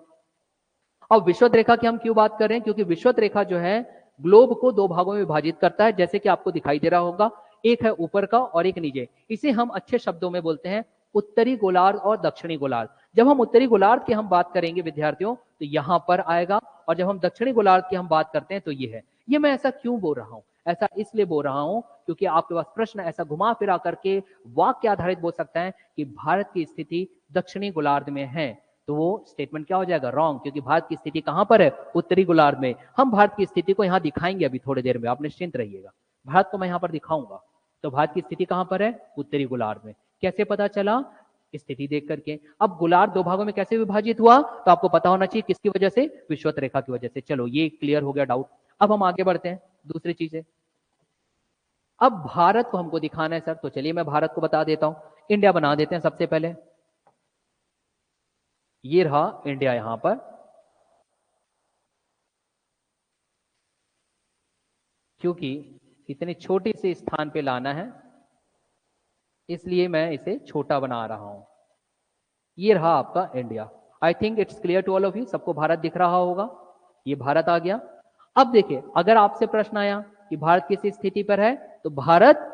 अब विषुवत रेखा की हम क्यों बात कर रहे हैं? क्योंकि विषुवत रेखा जो है ग्लोब को 2 भागों में विभाजित करता है, जैसे कि आपको दिखाई दे रहा होगा, एक है ऊपर का और एक नीचे। इसे हम अच्छे शब्दों में बोलते हैं उत्तरी गोलार्ध और दक्षिणी गोलार्ध। जब हम उत्तरी गोलार्ध की हम बात करेंगे विद्यार्थियों, तो यहां पर आएगा, और जब हम दक्षिणी गोलार्ध की हम बात करते हैं तो ये है। ये मैं ऐसा क्यों बोल रहा हूं? ऐसा इसलिए बोल रहा हूं क्योंकि आपके पास प्रश्न ऐसा घुमा फिरा करके वाक्य आधारित बोल सकता है कि भारत की स्थिति दक्षिणी गोलार्ध में है। तो वो स्टेटमेंट क्या हो जाएगा? रॉन्ग, क्योंकि भारत की स्थिति कहां पर है? उत्तरी गोलार्ध में। हम भारत की स्थिति को यहां दिखाएंगे अभी थोड़ी देर में, आप निश्चिंत रहिएगा। भारत को मैं यहां पर दिखाऊंगा। तो भारत की स्थिति कहां पर है? उत्तरी गोलार्ध में। कैसे पता चला? स्थिति देख करके। अब गोलार्ध 2 भागों में कैसे विभाजित हुआ? तो आपको पता होना चाहिए किसकी वजह से? विषुवत रेखा की वजह से। चलो ये क्लियर हो गया डाउट। अब हम आगे बढ़ते हैं दूसरी चीजें। अब भारत को हमको दिखाना है सर, तो चलिए मैं भारत को बता देता हूं। इंडिया बना देते हैं सबसे पहले। ये रहा इंडिया यहां पर। क्योंकि इतने छोटे से स्थान पे लाना है, इसलिए मैं इसे छोटा बना रहा हूं। ये रहा आपका India. I think it's clear to all of you, सबको भारत दिख रहा होगा। ये भारत आ गया। अब देखिए, अगर आपसे प्रश्न आया कि भारत किस स्थिति पर है, तो भारत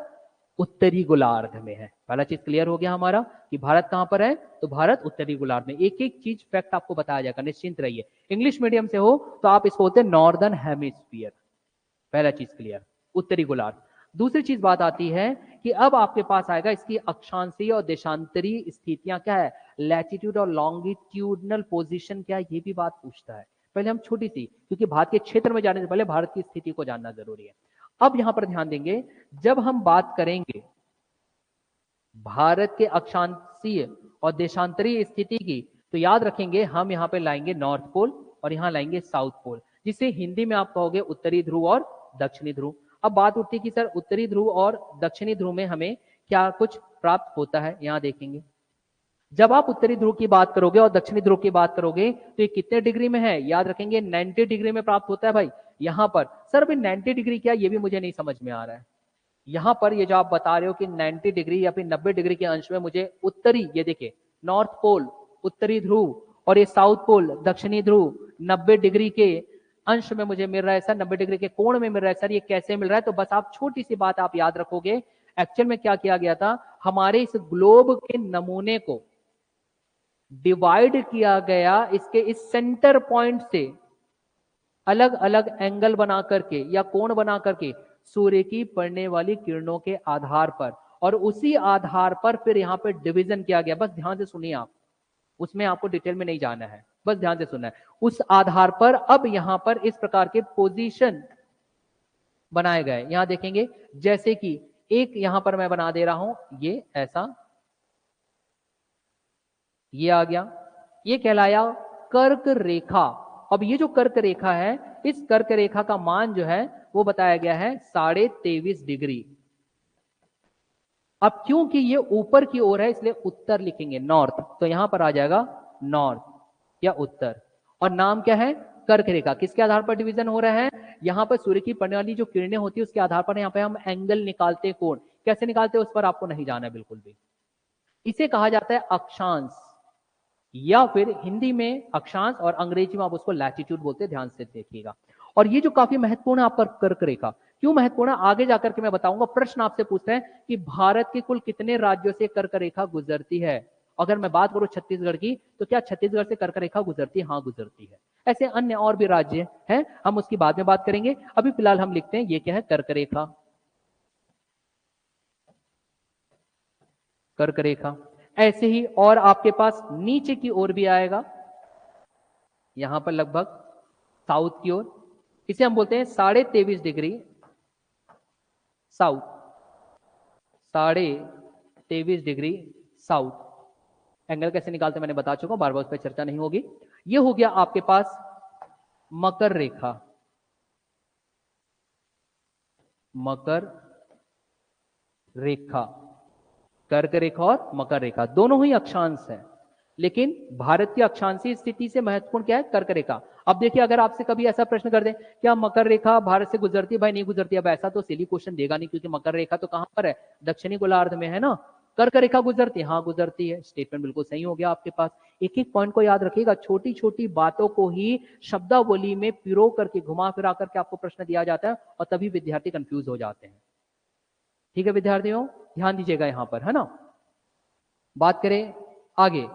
उत्तरी गोलार्ध में है। पहला चीज क्लियर हो गया हमारा कि भारत कहां पर है, तो भारत उत्तरी गोलार्ध में। एक एक चीज फैक्ट आपको बताया जाएगा, निश्चिंत रहिए। इंग्लिश मीडियम से हो तो आप इसको बोलते हैं नॉर्दर्न हेमिस्फीयर। पहला चीज क्लियर, उत्तरी गोलार्ध। दूसरी चीज बात आती है कि अब आपके पास आएगा इसकी अक्षांशीय और देशांतरीय स्थितियां क्या है, लैटिट्यूड और लॉन्गिट्यूडनल पोजीशन क्या है, ये भी बात पूछता है। पहले हम छोटी सी, क्योंकि भारत के क्षेत्र में जाने से पहले भारत की स्थिति को जानना जरूरी है। अब यहां पर ध्यान देंगे, जब हम बात करेंगे भारत के अक्षांशीय और देशांतरीय स्थिति की, तो याद रखेंगे हम यहां पे लाएंगे नॉर्थ पोल और यहां लाएंगे साउथ पोल, जिसे हिंदी में आप कहोगे उत्तरी ध्रुव और दक्षिणी ध्रुव। अब बात उठती कि सर उत्तरी ध्रुव और दक्षिणी ध्रुव में हमें क्या कुछ प्राप्त होता है, यहां देखेंगे। जब आप उत्तरी ध्रुव की बात करोगे और दक्षिणी ध्रुव की बात करोगे तो ये कितने डिग्री में है, याद रखेंगे 90 डिग्री में प्राप्त होता है भाई। यहां पर सर अभी 90 डिग्री क्या, ये भी मुझे नहीं समझ में आ रहा है। यहां पर ये जो आप बता रहे हो कि 90 डिग्री या फिर 90 डिग्री के अंश में मुझे उत्तरी, ये देखिए नॉर्थ पोल उत्तरी ध्रुव और ये साउथ पोल दक्षिणी ध्रुव 90 डिग्री के अंश में मुझे मिल रहा है सर, 90 डिग्री के कोण में मिल रहा है सर, ये कैसे मिल रहा है। तो बस आप छोटी सी बात आप याद रखोगे, एक्चुअल में क्या किया गया था, हमारे इस ग्लोब के नमूने को डिवाइड किया गया इसके इस सेंटर पॉइंट से अलग अलग एंगल बना करके या कोण बना करके सूर्य की पड़ने वाली किरणों के आधार पर, और उसी आधार पर फिर यहां पर डिवीजन किया गया। बस ध्यान से सुनिए आप, उसमें आपको डिटेल में नहीं जाना है, बस ध्यान से सुनना है। उस आधार पर अब यहां पर इस प्रकार के पोजीशन बनाए गए। यहां देखेंगे जैसे कि एक यहां पर मैं बना दे रहा हूं, ये ऐसा, ये आ गया, ये कहलाया कर्क रेखा। अब ये जो कर्क रेखा है, इस कर्क रेखा का मान जो है वो बताया गया है 23.5 डिग्री। अब क्योंकि ये ऊपर की ओर है इसलिए उत्तर लिखेंगे नॉर्थ, तो यहां पर आ जाएगा नॉर्थ या उत्तर। और नाम क्या है, कर्क रेखा। किसके आधार पर डिवीजन हो रहा है, यहां पर सूर्य की पड़ने वाली जो किरणें होती है उसके आधार पर यहां पे हम एंगल निकालते हैं, कोण कैसे निकालते हैं उस पर आपको नहीं जाना है बिल्कुल भी। इसे कहा जाता है अक्षांश, या फिर हिंदी में अक्षांश और अंग्रेजी में आप उसको लैटिट्यूड बोलते हैं, ध्यान से देखिएगा। और ये जो काफी महत्वपूर्ण है आपका कर्क रेखा, क्यों महत्वपूर्ण है आगे जाकर के मैं बताऊंगा। प्रश्न आपसे पूछते हैं कि भारत के कुल कितने राज्यों से कर्क रेखा गुजरती है। अगर मैं बात करूं छत्तीसगढ़ की, तो क्या छत्तीसगढ़ से कर्क रेखा गुजरती है, हाँ गुजरती है। ऐसे अन्य और भी राज्य हैं, हम उसकी बाद में बात करेंगे। अभी फिलहाल हम लिखते हैं ये क्या है, कर्क रेखा। कर्क रेखा ऐसे ही और आपके पास नीचे की ओर भी आएगा, यहां पर लगभग साउथ की ओर, इसे हम बोलते हैं 23.5 degree south, 23.5 degree south. Angle कैसे निकालते मैंने बता चुका, बार बार उस पर चर्चा नहीं होगी। ये हो गया आपके पास मकर रेखा, मकर रेखा, कर्क रेखा और मकर रेखा दोनों ही अक्षांश है, लेकिन भारत की अक्षांशीय स्थिति से महत्वपूर्ण क्या है, कर्क रेखा। अब देखिए अगर आपसे कभी ऐसा प्रश्न कर दे क्या मकर रेखा भारत से गुजरती है, भाई नहीं गुजरती। अब ऐसा तो सिली क्वेश्चन देगा नहीं, क्योंकि मकर रेखा तो कहां पर है, दक्षिणी गोलार्ध में है ना। कर्क रेखा गुजरती है, हाँ गुजरती है। स्टेटमेंट बिल्कुल सही हो गया आपके पास। एक एक पॉइंट को याद रखिएगा, छोटी छोटी बातों को ही शब्दावली में पिरो करके घुमा फिरा करके आपको प्रश्न दिया जाता है, और तभी विद्यार्थी कंफ्यूज हो जाते हैं। ठीक है विद्यार्थियों, ध्यान दीजिएगा यहां पर, है ना। बात करें आगे,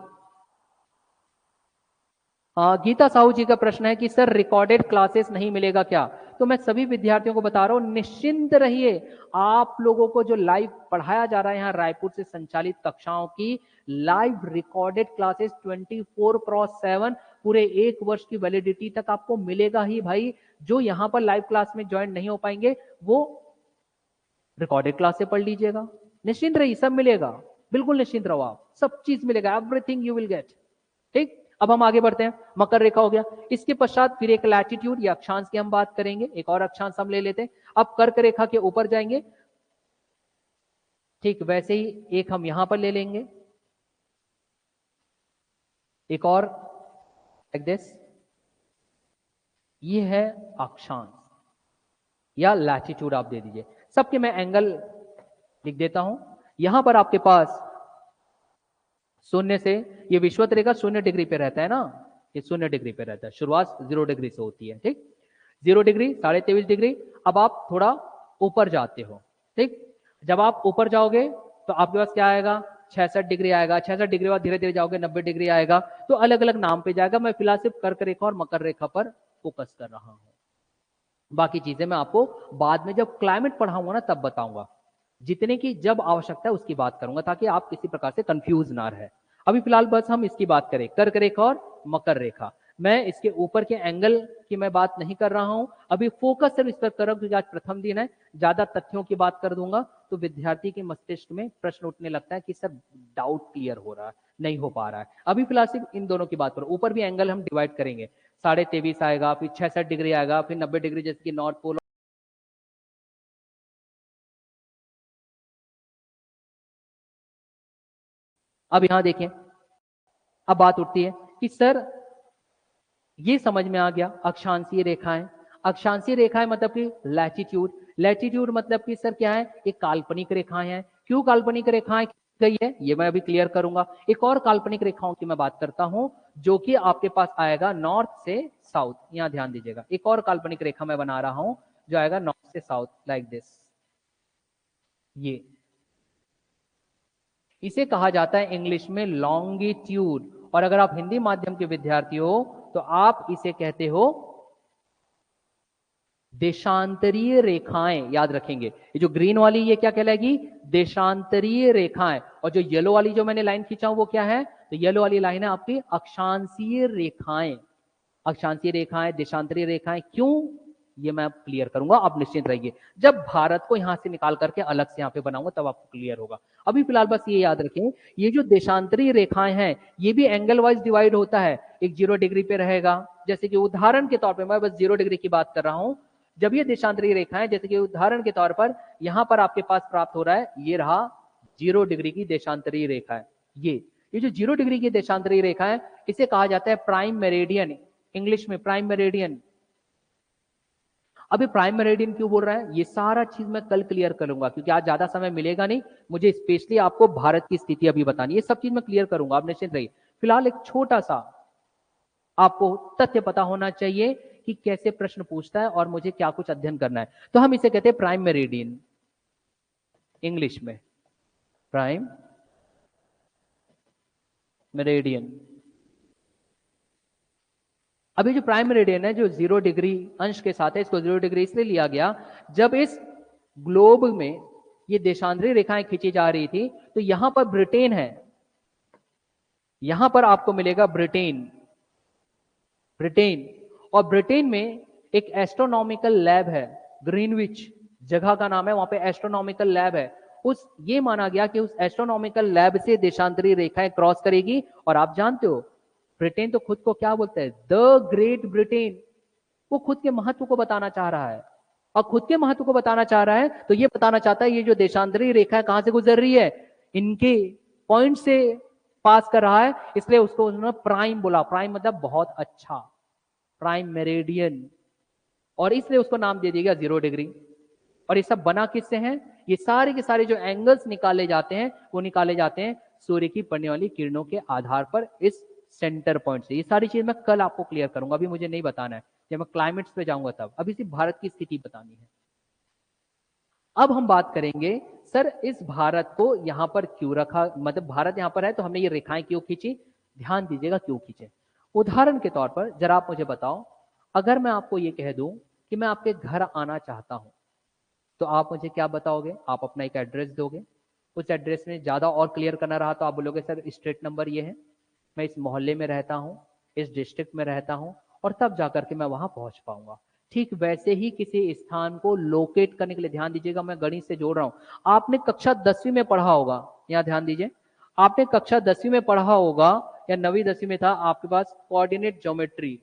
गीता साहू जी का प्रश्न है कि सर रिकॉर्डेड क्लासेस नहीं मिलेगा क्या। तो मैं सभी विद्यार्थियों को बता रहा हूं, निश्चिंत रहिए, आप लोगों को जो लाइव पढ़ाया जा रहा है यहाँ रायपुर से संचालित कक्षाओं की लाइव रिकॉर्डेड क्लासेस 24/7 पूरे 1 वर्ष की वैलिडिटी तक आपको मिलेगा ही भाई। जो यहाँ पर लाइव क्लास में ज्वाइन नहीं हो पाएंगे वो रिकॉर्डेड क्लास से पढ़ लीजिएगा, निश्चिंत रहिए, सब मिलेगा, बिल्कुल निश्चिंत रहो आप, सब चीज मिलेगा, एवरीथिंग यू विल गेट। ठीक, अब हम आगे बढ़ते हैं। मकर रेखा हो गया, इसके पश्चात फिर एक लैटिट्यूड या अक्षांश की हम बात करेंगे, एक और अक्षांश हम ले लेते हैं। अब कर्क रेखा के ऊपर जाएंगे, ठीक वैसे ही एक हम यहां पर ले लेंगे, एक और लाइक दिस, ये है अक्षांश या लैटिट्यूड आप दे दीजिए। सबके मैं एंगल लिख देता हूं। यहां पर आपके पास शून्य से, ये विषुवत रेखा 0 डिग्री पे रहता है ना, ये 0 डिग्री पे रहता है, शुरुआत 0 डिग्री से होती है, ठीक। 0 डिग्री, 23.5 डिग्री। अब आप थोड़ा ऊपर जाते हो, ठीक। जब आप ऊपर जाओगे तो आपके पास क्या आएगा, 66 डिग्री आएगा। 66 डिग्री बाद धीरे धीरे जाओगे 90 डिग्री आएगा। तो अलग अलग नाम पे जाएगा। मैं फिलहाल सिर्फ कर्क रेखा और मकर रेखा पर फोकस कर रहा हूं। बाकी चीजें मैं आपको बाद में जब क्लाइमेट पढ़ाऊंगा ना तब बताऊंगा, जितने की जब आवश्यकता है उसकी बात करूंगा, ताकि आप किसी प्रकार से कंफ्यूज ना रहे। अभी फिलहाल बस हम इसकी बात करें, कर्क रेखा और मकर रेखा। मैं इसके ऊपर के एंगल की मैं बात नहीं कर रहा हूं, अभी फोकस सिर्फ इस पर कर रहा हूं क्योंकि आज प्रथम दिन है। ज्यादा तथ्यों की बात कर दूंगा तो विद्यार्थी के मस्तिष्क में प्रश्न उठने लगता है कि सर डाउट क्लियर हो रहा है, नहीं हो पा रहा है। अभी फिलहाल सिर्फ इन दोनों की बात करो। ऊपर भी एंगल हम डिवाइड करेंगे, 23.5 आएगा, फिर 66 डिग्री आएगा, फिर 90 डिग्री जैसे कि नॉर्थ पोल। अब यहां देखें, अब बात उठती है कि सर ये समझ में आ गया अक्षांशीय रेखाएं। अक्षांशीय रेखाएं मतलब कि लैटिट्यूड, लैटिट्यूड मतलब कि सर क्या है, एक काल्पनिक रेखाएं हैं। क्यों काल्पनिक रेखाएं गई है ये मैं अभी क्लियर करूंगा। एक और काल्पनिक रेखाओं की मैं बात करता हूं जो कि आपके पास आएगा नॉर्थ से साउथ। यहां ध्यान दीजिएगा, एक और काल्पनिक रेखा मैं बना रहा हूं जो आएगा नॉर्थ से साउथ, लाइक दिस। ये इसे कहा जाता है इंग्लिश में लॉन्गिट्यूड, और अगर आप हिंदी माध्यम के विद्यार्थी हो तो आप इसे कहते हो देशांतरीय रेखाएं। याद रखेंगे, ये जो ग्रीन वाली ये क्या कहलाएगी, देशांतरीय रेखाएं। और जो येलो वाली जो मैंने लाइन खींचा हूं वो क्या है, तो येलो वाली लाइन है आपकी अक्षांशीय रेखाएं। अक्षांशीय रेखाएं, देशांतरीय रेखाएं, क्यों ये मैं क्लियर करूंगा, आप निश्चिंत रहिए। जब भारत को यहां से निकाल करके अलग से यहां पे बनाऊंगा तब आपको क्लियर होगा। अभी फिलहाल बस ये याद रखें, ये जो देशांतरीय रेखाएं हैं ये भी एंगल वाइज डिवाइड होता है। एक 0 डिग्री पे रहेगा, जैसे कि उदाहरण के तौर पर मैं बस 0 डिग्री की बात कर रहा हूं। जब ये देशांतरीय रेखाएं, जैसे कि उदाहरण के तौर पर यहां पर आपके पास प्राप्त हो रहा है, ये रहा 0 डिग्री की देशांतरीय रेखा है। ये जो 0 डिग्री की देशांतरीय रेखा है इसे कहा जाता है प्राइम मेरिडियन, इंग्लिश में प्राइम मेरिडियन। अभी प्राइम मेरिडियन क्यों बोल रहा है, ये सारा चीज मैं कल क्लियर करूंगा क्योंकि आज ज्यादा समय मिलेगा नहीं। मुझे स्पेशली आपको भारत की स्थिति अभी बतानी, ये सब चीज मैं क्लियर करूंगा, आप निश्चिंत रहिए। फिलहाल एक छोटा सा आपको तथ्य पता होना चाहिए कि कैसे प्रश्न पूछता है और मुझे क्या कुछ अध्ययन करना है। तो हम इसे कहते हैं प्राइम मेरिडियन, इंग्लिश में प्राइम मेरिडियन। अभी जो प्राइम मेरिडियन है जो 0 डिग्री अंश के साथ है, इसको 0 डिग्री इसलिए लिया गया, जब इस ग्लोब में ये देशांतरीय रेखाएं खींची जा रही थी तो यहां पर ब्रिटेन है, यहां पर आपको मिलेगा ब्रिटेन, ब्रिटेन। और ब्रिटेन में एक एस्ट्रोनॉमिकल लैब है, ग्रीनविच जगह का नाम है, वहां पे एस्ट्रोनॉमिकल लैब है। उस ये माना गया कि उस एस्ट्रोनॉमिकल लैब से देशांतरीय रेखाएं क्रॉस करेगी। और आप जानते हो ब्रिटेन तो खुद को क्या बोलता है, द ग्रेट ब्रिटेन। वो खुद के महत्व को बताना चाह रहा है, और खुद के महत्व को बताना चाह रहा है तो ये बताना चाहता है ये जो देशांतरीय रेखा है कहां से गुजर रही है, इनके पॉइंट से पास कर रहा है, इसलिए उसको उन्होंने प्राइम बोला। प्राइम मतलब बहुत अच्छा, प्राइम मेरिडियन, और इसलिए उसको नाम दे दिया 0 डिग्री। और ये सब बना किससे हैं, ये सारे के सारे जो एंगल्स निकाले जाते हैं वो निकाले जाते हैं सूर्य की पड़ने वाली किरणों के आधार पर इस सेंटर पॉइंट से। ये सारी चीज मैं कल आपको क्लियर करूंगा, अभी मुझे नहीं बताना है, जब मैं क्लाइमेट्स पे जाऊंगा तब। अभी सिर्फ भारत की स्थिति बतानी है। अब हम बात करेंगे सर इस भारत को यहां पर क्यों रखा, मतलब भारत यहां पर है तो हमने ये रेखाएं क्यों खींची। ध्यान दीजिएगा क्यों खींचे। उदाहरण के तौर पर जरा आप मुझे बताओ, अगर मैं आपको ये कह दूं कि मैं आपके घर आना चाहता हूं तो आप मुझे क्या बताओगे, आप अपना एक एड्रेस दोगे। उस एड्रेस में ज्यादा और क्लियर करना रहा तो आप बोलोगे सर स्ट्रीट नंबर ये है, मैं इस मोहल्ले में रहता हूँ, इस डिस्ट्रिक्ट में रहता हूँ, और तब जाकर के मैं वहां पहुंच पाऊंगा। ठीक वैसे ही किसी स्थान को लोकेट करने के लिए, ध्यान दीजिएगा मैं गणित से जोड़ रहा हूं। आपने कक्षा 10वीं में पढ़ा होगा, यहाँ ध्यान दीजिए, आपने कक्षा 10वीं में पढ़ा होगा या 9वीं 10वीं में था आपके पास कोऑर्डिनेट ज्योमेट्री,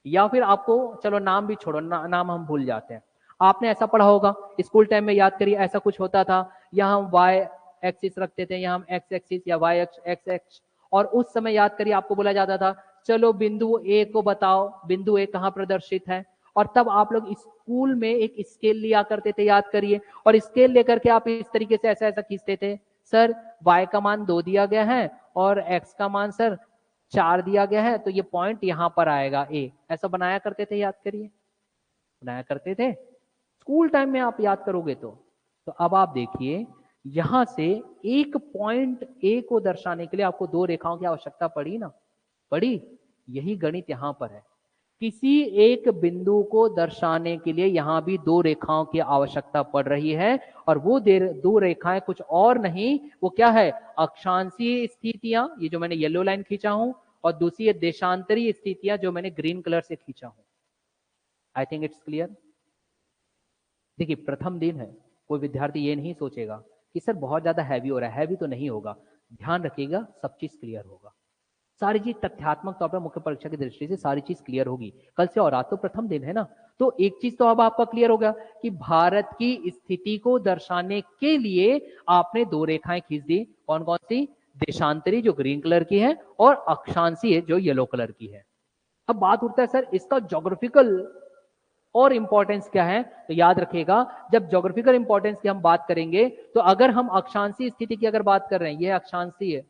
या फिर आपको चलो नाम भी छोड़ो, नाम हम भूल जाते हैं। आपने ऐसा पढ़ा होगा स्कूल टाइम में, याद करिए ऐसा कुछ होता था, यहाँ हम वाई एक्सिस रखते थे, यहाँ हम एक्स एक्सिस या वाई एक्स एक्स, और उस समय याद करिए आपको बोला जाता था चलो बिंदु ए को बताओ, बिंदु ए कहाँ प्रदर्शित है। और तब आप लोग स्कूल में एक स्केल लिया करते थे, याद करिए, और स्केल लेकर के आप इस तरीके से ऐसा ऐसा खींचते थे, सर y का मान 2 दिया गया है और x का मान सर 4 दिया गया है, तो ये पॉइंट यहां पर आएगा a। ऐसा बनाया करते थे, याद करिए, बनाया करते थे स्कूल टाइम में, आप याद करोगे तो अब आप देखिए यहां से एक पॉइंट ए को दर्शाने के लिए आपको 2 रेखाओं की आवश्यकता पड़ी ना, पड़ी। यही गणित यहां पर है। किसी एक बिंदु को दर्शाने के लिए यहां भी 2 रेखाओं की आवश्यकता पड़ रही है, और वो 2 रेखाएं कुछ और नहीं, वो क्या है, अक्षांशीय स्थितियां, ये जो मैंने येलो लाइन खींचा हूं, और दूसरी है देशांतरीय स्थितियां जो मैंने ग्रीन कलर से खींचा हूं। आई थिंक इट्स क्लियर। देखिए प्रथम दिन है, कोई विद्यार्थी ये नहीं सोचेगा कि सर बहुत ज्यादा हैवी हो रहा है, हैवी तो नहीं होगा, ध्यान रखिएगा सब चीज क्लियर होगा, सारी चीज तथ्यात्मक तौर पर मुख्य परीक्षा की दृष्टि से सारी चीज क्लियर होगी। कल से और आज तो प्रथम दिन है ना, तो एक चीज तो अब आपका क्लियर हो गया कि भारत की स्थिति को दर्शाने के लिए आपने 2 रेखाएं खींच दी। कौन कौन सी, देशांतरी जो ग्रीन कलर की है और अक्षांशीय जो येलो कलर की है। अब बात उठता है सर इसका ज्योग्राफिकल और इंपॉर्टेंस क्या है, तो याद रखिएगा जब ज्योग्राफिकल इंपॉर्टेंस की हम बात करेंगे, तो अगर हम अक्षांशीय स्थिति की अगर बात कर रहे हैं, ये अक्षांशीय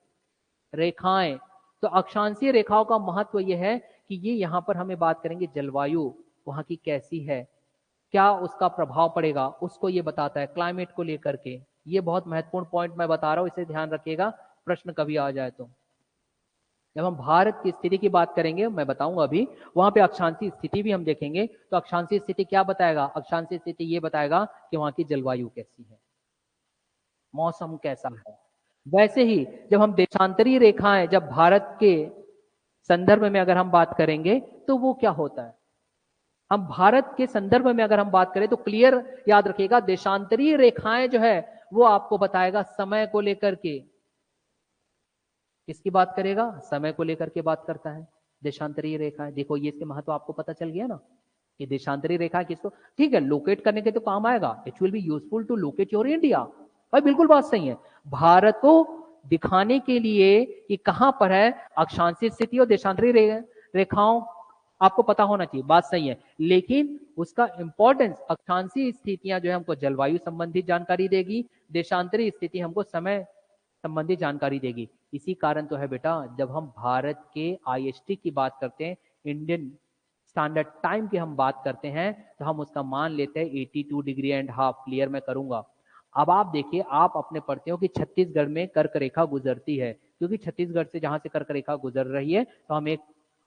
रेखाएं, तो अक्षांशीय रेखाओं का महत्व यह है कि ये यहां पर हमें बात करेंगे जलवायु वहां की कैसी है, क्या उसका प्रभाव पड़ेगा, उसको ये बताता है क्लाइमेट को लेकर के। ये बहुत महत्वपूर्ण पॉइंट मैं बता रहा हूं, इसे ध्यान रखिएगा, प्रश्न कभी आ जाए तो। जब हम भारत की स्थिति की बात करेंगे, मैं बताऊंगा अभी, वहां पे अक्षांशीय स्थिति भी हम देखेंगे, तो अक्षांशीय स्थिति क्या बताएगा, अक्षांशीय स्थिति ये बताएगा कि वहां की जलवायु कैसी है, मौसम कैसा है। वैसे ही जब हम देशांतरीय रेखाएं, जब भारत के संदर्भ में अगर हम बात करेंगे तो वो क्या होता है, हम भारत के संदर्भ में अगर हम बात करें तो क्लियर याद रखिएगा, देशांतरीय रेखाएं जो है वो आपको बताएगा समय को लेकर के, किसकी बात करेगा, समय को लेकर के बात करता है देशांतरीय रेखाएं। देखो ये इसके महत्व आपको पता चल गया ना, कि देशांतरीय रेखा किसको, ठीक है लोकेट करने के तो काम आएगा, it will be useful to locate your India. भाई बिल्कुल बात सही है, भारत को दिखाने के लिए कि कहां पर है अक्षांशीय स्थिति और देशांतरीय रेखाओं, आपको पता होना चाहिए, बात सही है, लेकिन उसका इंपॉर्टेंस, अक्षांशीय स्थितियां जो है हमको जलवायु संबंधित जानकारी देगी, देशांतरीय स्थिति हमको समय संबंधी जानकारी देगी। इसी कारण तो है बेटा, जब हम भारत के आईएसटी की बात करते हैं, इंडियन स्टैंडर्ड टाइम की हम बात करते हैं, तो हम उसका मान लेते हैं 82 डिग्री एंड हाफ। क्लियर मैं करूंगा। अब आप देखिए, आप अपने पढ़ते हो कि छत्तीसगढ़ में कर्क रेखा गुजरती है, क्योंकि छत्तीसगढ़ से जहां से कर्क रेखा गुजर रही है, तो हम एक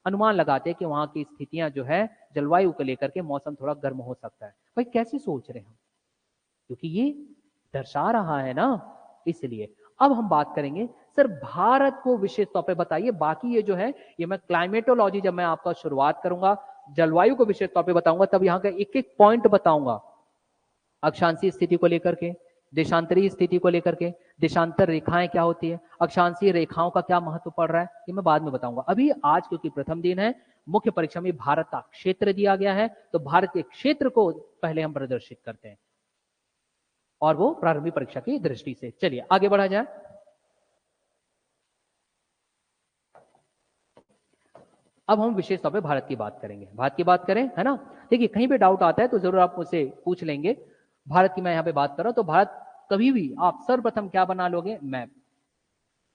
अनुमान लगाते हैं कि वहां की स्थितियां जो है जलवायु को लेकर के, मौसम थोड़ा गर्म हो सकता है। भाई कैसे सोच रहे हैं हम, क्योंकि ये दर्शा रहा है ना, इसलिए। अब हम बात करेंगे सर भारत को विशेष तौर पे बताइए, बाकी ये जो है ये मैं क्लाइमेटोलॉजी जब मैं आपका शुरुआत करूंगा, जलवायु को विशेष तौर पे बताऊंगा, तब यहाँ का एक एक पॉइंट बताऊंगा, अक्षांशीय स्थिति को लेकर के, देशांतरीय स्थिति को लेकर के, देशांतर रेखाएं क्या होती है, अक्षांशीय रेखाओं का क्या महत्व पड़ रहा है, ये मैं बाद में बताऊंगा। अभी आज क्योंकि प्रथम दिन है, मुख्य परीक्षा में भारत का क्षेत्र दिया गया है, तो भारत के क्षेत्र को पहले हम प्रदर्शित करते हैं, और वो प्रारंभिक परीक्षा की दृष्टि से। चलिए आगे बढ़ा जाए। अब हम विशेष तौर पे भारत की बात करेंगे, भारत की बात करें, है ना। देखिए कहीं पे डाउट आता है तो जरूर आप मुझसे पूछ लेंगे। भारत की मैं यहां पे बात कर रहा हूं, तो भारत कभी भी आप सर्वप्रथम क्या बना लोगे, मैप।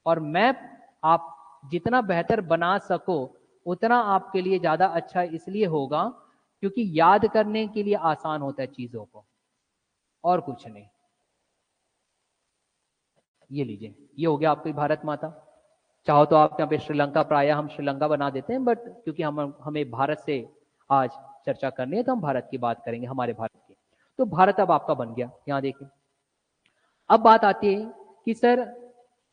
और मैप आप जितना बेहतर बना सको उतना आपके लिए ज्यादा अच्छा इसलिए होगा क्योंकि याद करने के लिए आसान होता है चीजों को, और कुछ नहीं। ये लीजिए, ये हो गया आपकी भारत माता। चाहो तो आप यहाँ पे श्रीलंका, प्राय हम श्रीलंका बना देते हैं, बट क्योंकि हमें भारत से आज चर्चा करनी है तो हम भारत की बात करेंगे, हमारे भारत की। तो भारत अब आपका बन गया, यहाँ देखिए। अब बात आती है कि सर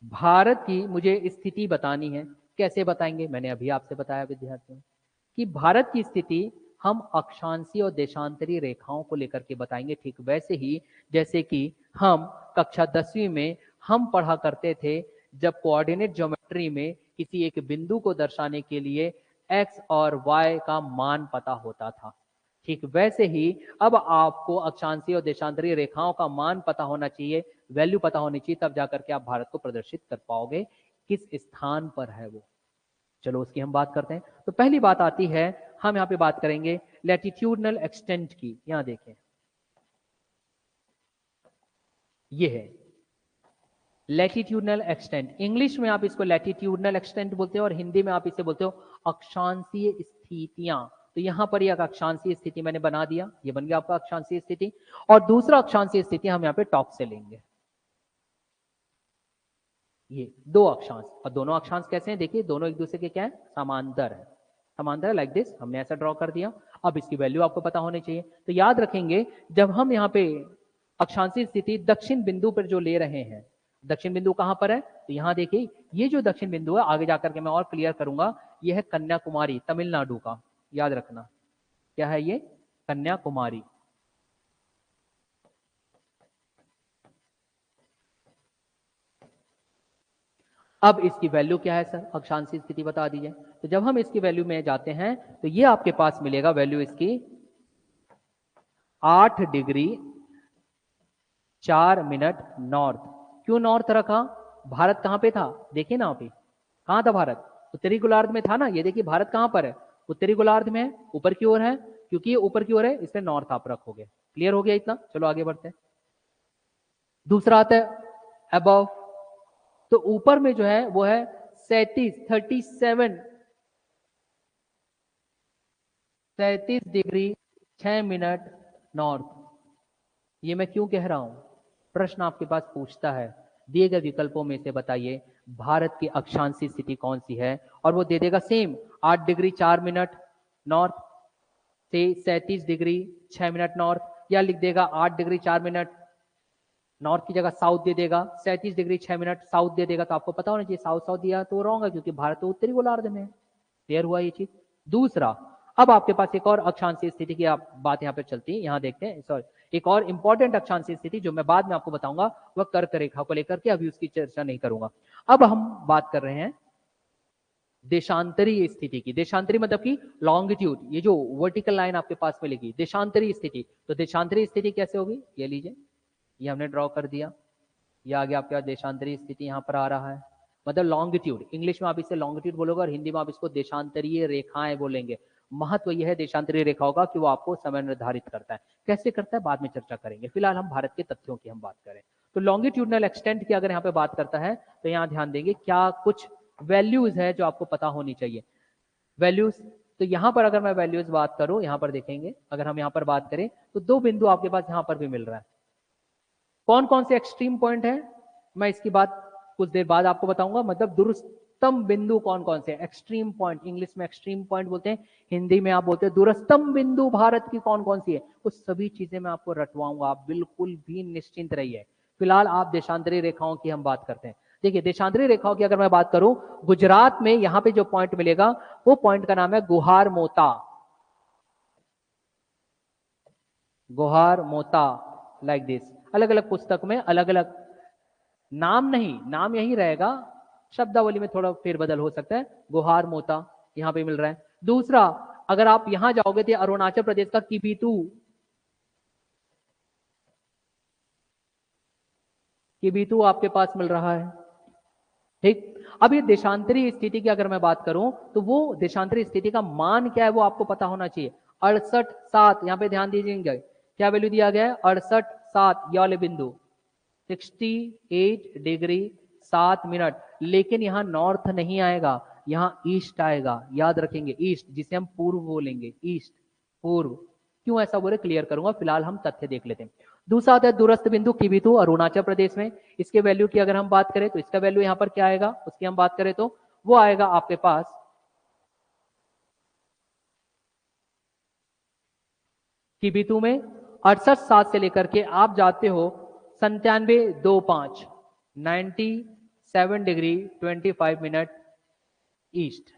भारत की मुझे स्थिति बतानी है, कैसे बताएंगे। मैंने अभी आपसे बताया विद्यार्थियों कि भारत की स्थिति हम अक्षांशीय और देशांतरीय रेखाओं को लेकर के बताएंगे, ठीक वैसे ही जैसे कि हम कक्षा 10वीं में हम पढ़ा करते थे, जब कोऑर्डिनेट ज्योमेट्री में किसी एक बिंदु को दर्शाने के लिए x और y का मान पता होता था, ठीक वैसे ही अब आपको अक्षांशीय और देशांतरीय रेखाओं का मान पता होना चाहिए, वैल्यू पता होनी चाहिए, तब जाकर के आप भारत को प्रदर्शित कर पाओगे किस स्थान पर है वो। चलो उसकी हम बात करते हैं। तो पहली बात आती है, हम यहाँ पे बात करेंगे लैटिट्यूडनल एक्सटेंट की। यहां देखें, ये है लैटिट्यूडनल एक्सटेंट, इंग्लिश में आप इसको लैटिट्यूडनल एक्सटेंट बोलते हो और हिंदी में आप इसे बोलते हो अक्षांशीय स्थितियां। तो यहां पर एक अक्षांशीय स्थिति मैंने बना दिया, ये बन गया आपका अक्षांशीय स्थिति। और दूसरा अक्षांशीय स्थिति हम यहाँ पे टॉप से लेंगे, ये दो अक्षांश। और दोनों अक्षांश कैसे हैं, देखिए दोनों एक दूसरे के क्या है, समांतर है। समांतर लाइक दिस, हमने ऐसा ड्रॉ कर दिया। अब इसकी वैल्यू आपको पता होनी चाहिए। तो याद रखेंगे जब हम यहाँ पे अक्षांशीय स्थिति दक्षिण बिंदु पर जो ले रहे हैं, दक्षिण बिंदु कहां पर है, तो यहां देखिए ये जो दक्षिण बिंदु है, आगे जाकर के मैं और क्लियर करूंगा, ये है कन्याकुमारी, तमिलनाडु का। याद रखना क्या है ये, कन्याकुमारी। अब इसकी वैल्यू क्या है सर, अक्षांशीय स्थिति बता दीजिए। तो जब हम इसकी वैल्यू में जाते हैं तो ये आपके पास मिलेगा वैल्यू इसकी 8 डिग्री 4 मिनट नॉर्थ। क्यों नॉर्थ रखा, भारत कहां पे था, देखिए ना अभी कहां था भारत, उत्तरी गोलार्ध में था ना। ये देखिए भारत कहां पर है, उत्तरी गोलार्ध में है, ऊपर की ओर है। क्योंकि ये ऊपर की ओर है इसलिए नॉर्थ आप रखोगे। क्लियर हो गया इतना, चलो आगे बढ़ते हैं। दूसरा आता है अबव, तो ऊपर में जो है वो है 37 डिग्री 6 मिनट नॉर्थ। ये मैं क्यों कह रहा हूं, प्रश्न आपके पास पूछता है दिए गए विकल्पों में से बताइए भारत की अक्षांशीय स्थिति कौन सी है, और वो दे देगा सेम 8 डिग्री 4 मिनट नॉर्थ से 37 डिग्री 6 मिनट नॉर्थ, या लिख देगा 8 डिग्री 4 मिनट नॉर्थ की जगह साउथ दे देगा, 37 डिग्री 6 मिनट साउथ दे देगा। तो आपको पता होना चाहिए साउथ साउथ दिया तो रॉन्ग है, क्योंकि भारत तो उत्तरी गोलार्ध में है। क्लियर हुआ ये चीज। दूसरा, अब आपके पास एक और अक्षांशीय स्थिति की आप बात यहाँ पे चलती है, यहाँ देखते हैं। सॉरी, एक और इंपॉर्टेंट अक्षांशीय स्थिति जो मैं बाद में आपको बताऊंगा, वह कर्क रेखा को लेकर के, अभी उसकी चर्चा नहीं करूंगा। अब हम बात कर रहे हैं देशांतरीय स्थिति की। देशांतरी मतलब की लॉन्गिट्यूड, ये जो वर्टिकल लाइन आपके पास मिलेगी, देशांतरीय स्थिति। तो देशांतरीय स्थिति कैसे होगी, ये लीजिए, ये हमने ड्रॉ कर दिया। ये आगे आपके देशांतरीय स्थिति यहाँ पर आ रहा है, मतलब लॉन्गिट्यूड। इंग्लिश में आप इसे लॉन्गिट्यूड बोलोगे और हिंदी में आप इसको देशांतरीय रेखाएं बोलेंगे। महत्व यह है देशांतरीय रेखाओं का कि वो आपको समय निर्धारित करता है। कैसे करता है बाद में चर्चा करेंगे, फिलहाल हम भारत के तथ्यों की हम बात करें। तो लॉन्गिट्यूडनल एक्सटेंट की अगर यहाँ पे बात करता है तो यहाँ ध्यान देंगे क्या कुछ वैल्यूज है जो आपको पता होनी चाहिए। वैल्यूज, तो यहां पर अगर मैं वैल्यूज बात करूं, यहां पर देखेंगे अगर हम यहां पर बात करें तो दो बिंदु आपके पास यहां पर भी मिल रहा है। कौन कौन से एक्सट्रीम पॉइंट है, मैं इसकी बात कुछ देर बाद आपको बताऊंगा। मतलब दूरस्थम बिंदु कौन कौन से, एक्सट्रीम पॉइंट, इंग्लिश में एक्सट्रीम पॉइंट बोलते हैं, हिंदी में आप बोलते हैं दूरस्थम बिंदु भारत की कौन कौन सी है, वो सभी चीजें मैं आपको रटवाऊंगा, आप बिल्कुल भी निश्चिंत रहिए। फिलहाल आप देशांतरी रेखाओं की हम बात करते हैं। देखिए देशांतरी रेखाओं की अगर मैं बात करूं, गुजरात में यहां पे जो पॉइंट मिलेगा वो पॉइंट का नाम है गुहार मोता। गुहार मोता लाइक दिस। अलग अलग पुस्तक में अलग अलग नाम, नहीं नाम यही रहेगा, शब्दावली में थोड़ा फेरबदल हो सकता है। गुहार मोता यहां पे मिल रहा है। दूसरा, अगर आप यहां जाओगे तो अरुणाचल प्रदेश का किबीतू, किबीतू आपके पास मिल रहा है। ठीक, अब ये देशांतरी स्थिति की अगर मैं बात करूं तो वो देशांतरी स्थिति का मान क्या है वो आपको पता होना चाहिए। 68.7, यहां पे ध्यान दीजिएगा क्या वैल्यू दिया गया है, 68.7 ये वाले बिंदु, 68 डिग्री 7 मिनट। लेकिन यहां नॉर्थ नहीं आएगा, यहां ईस्ट आएगा। याद रखेंगे ईस्ट, जिसे हम पूर्व बोलेंगे, ईस्ट पूर्व। क्यों ऐसा बोले क्लियर करूंगा, फिलहाल हम तथ्य देख लेते हैं। दूसरा आता है दूरस्थ बिंदु किबीतू, अरुणाचल प्रदेश में। इसके वैल्यू की अगर हम बात करें तो इसका वैल्यू यहां पर क्या आएगा, उसकी हम बात करें तो वो आएगा आपके पास किबीतू में 68.7 से लेकर के आप जाते हो 97.25, 97 डिग्री 25 मिनट ईस्ट।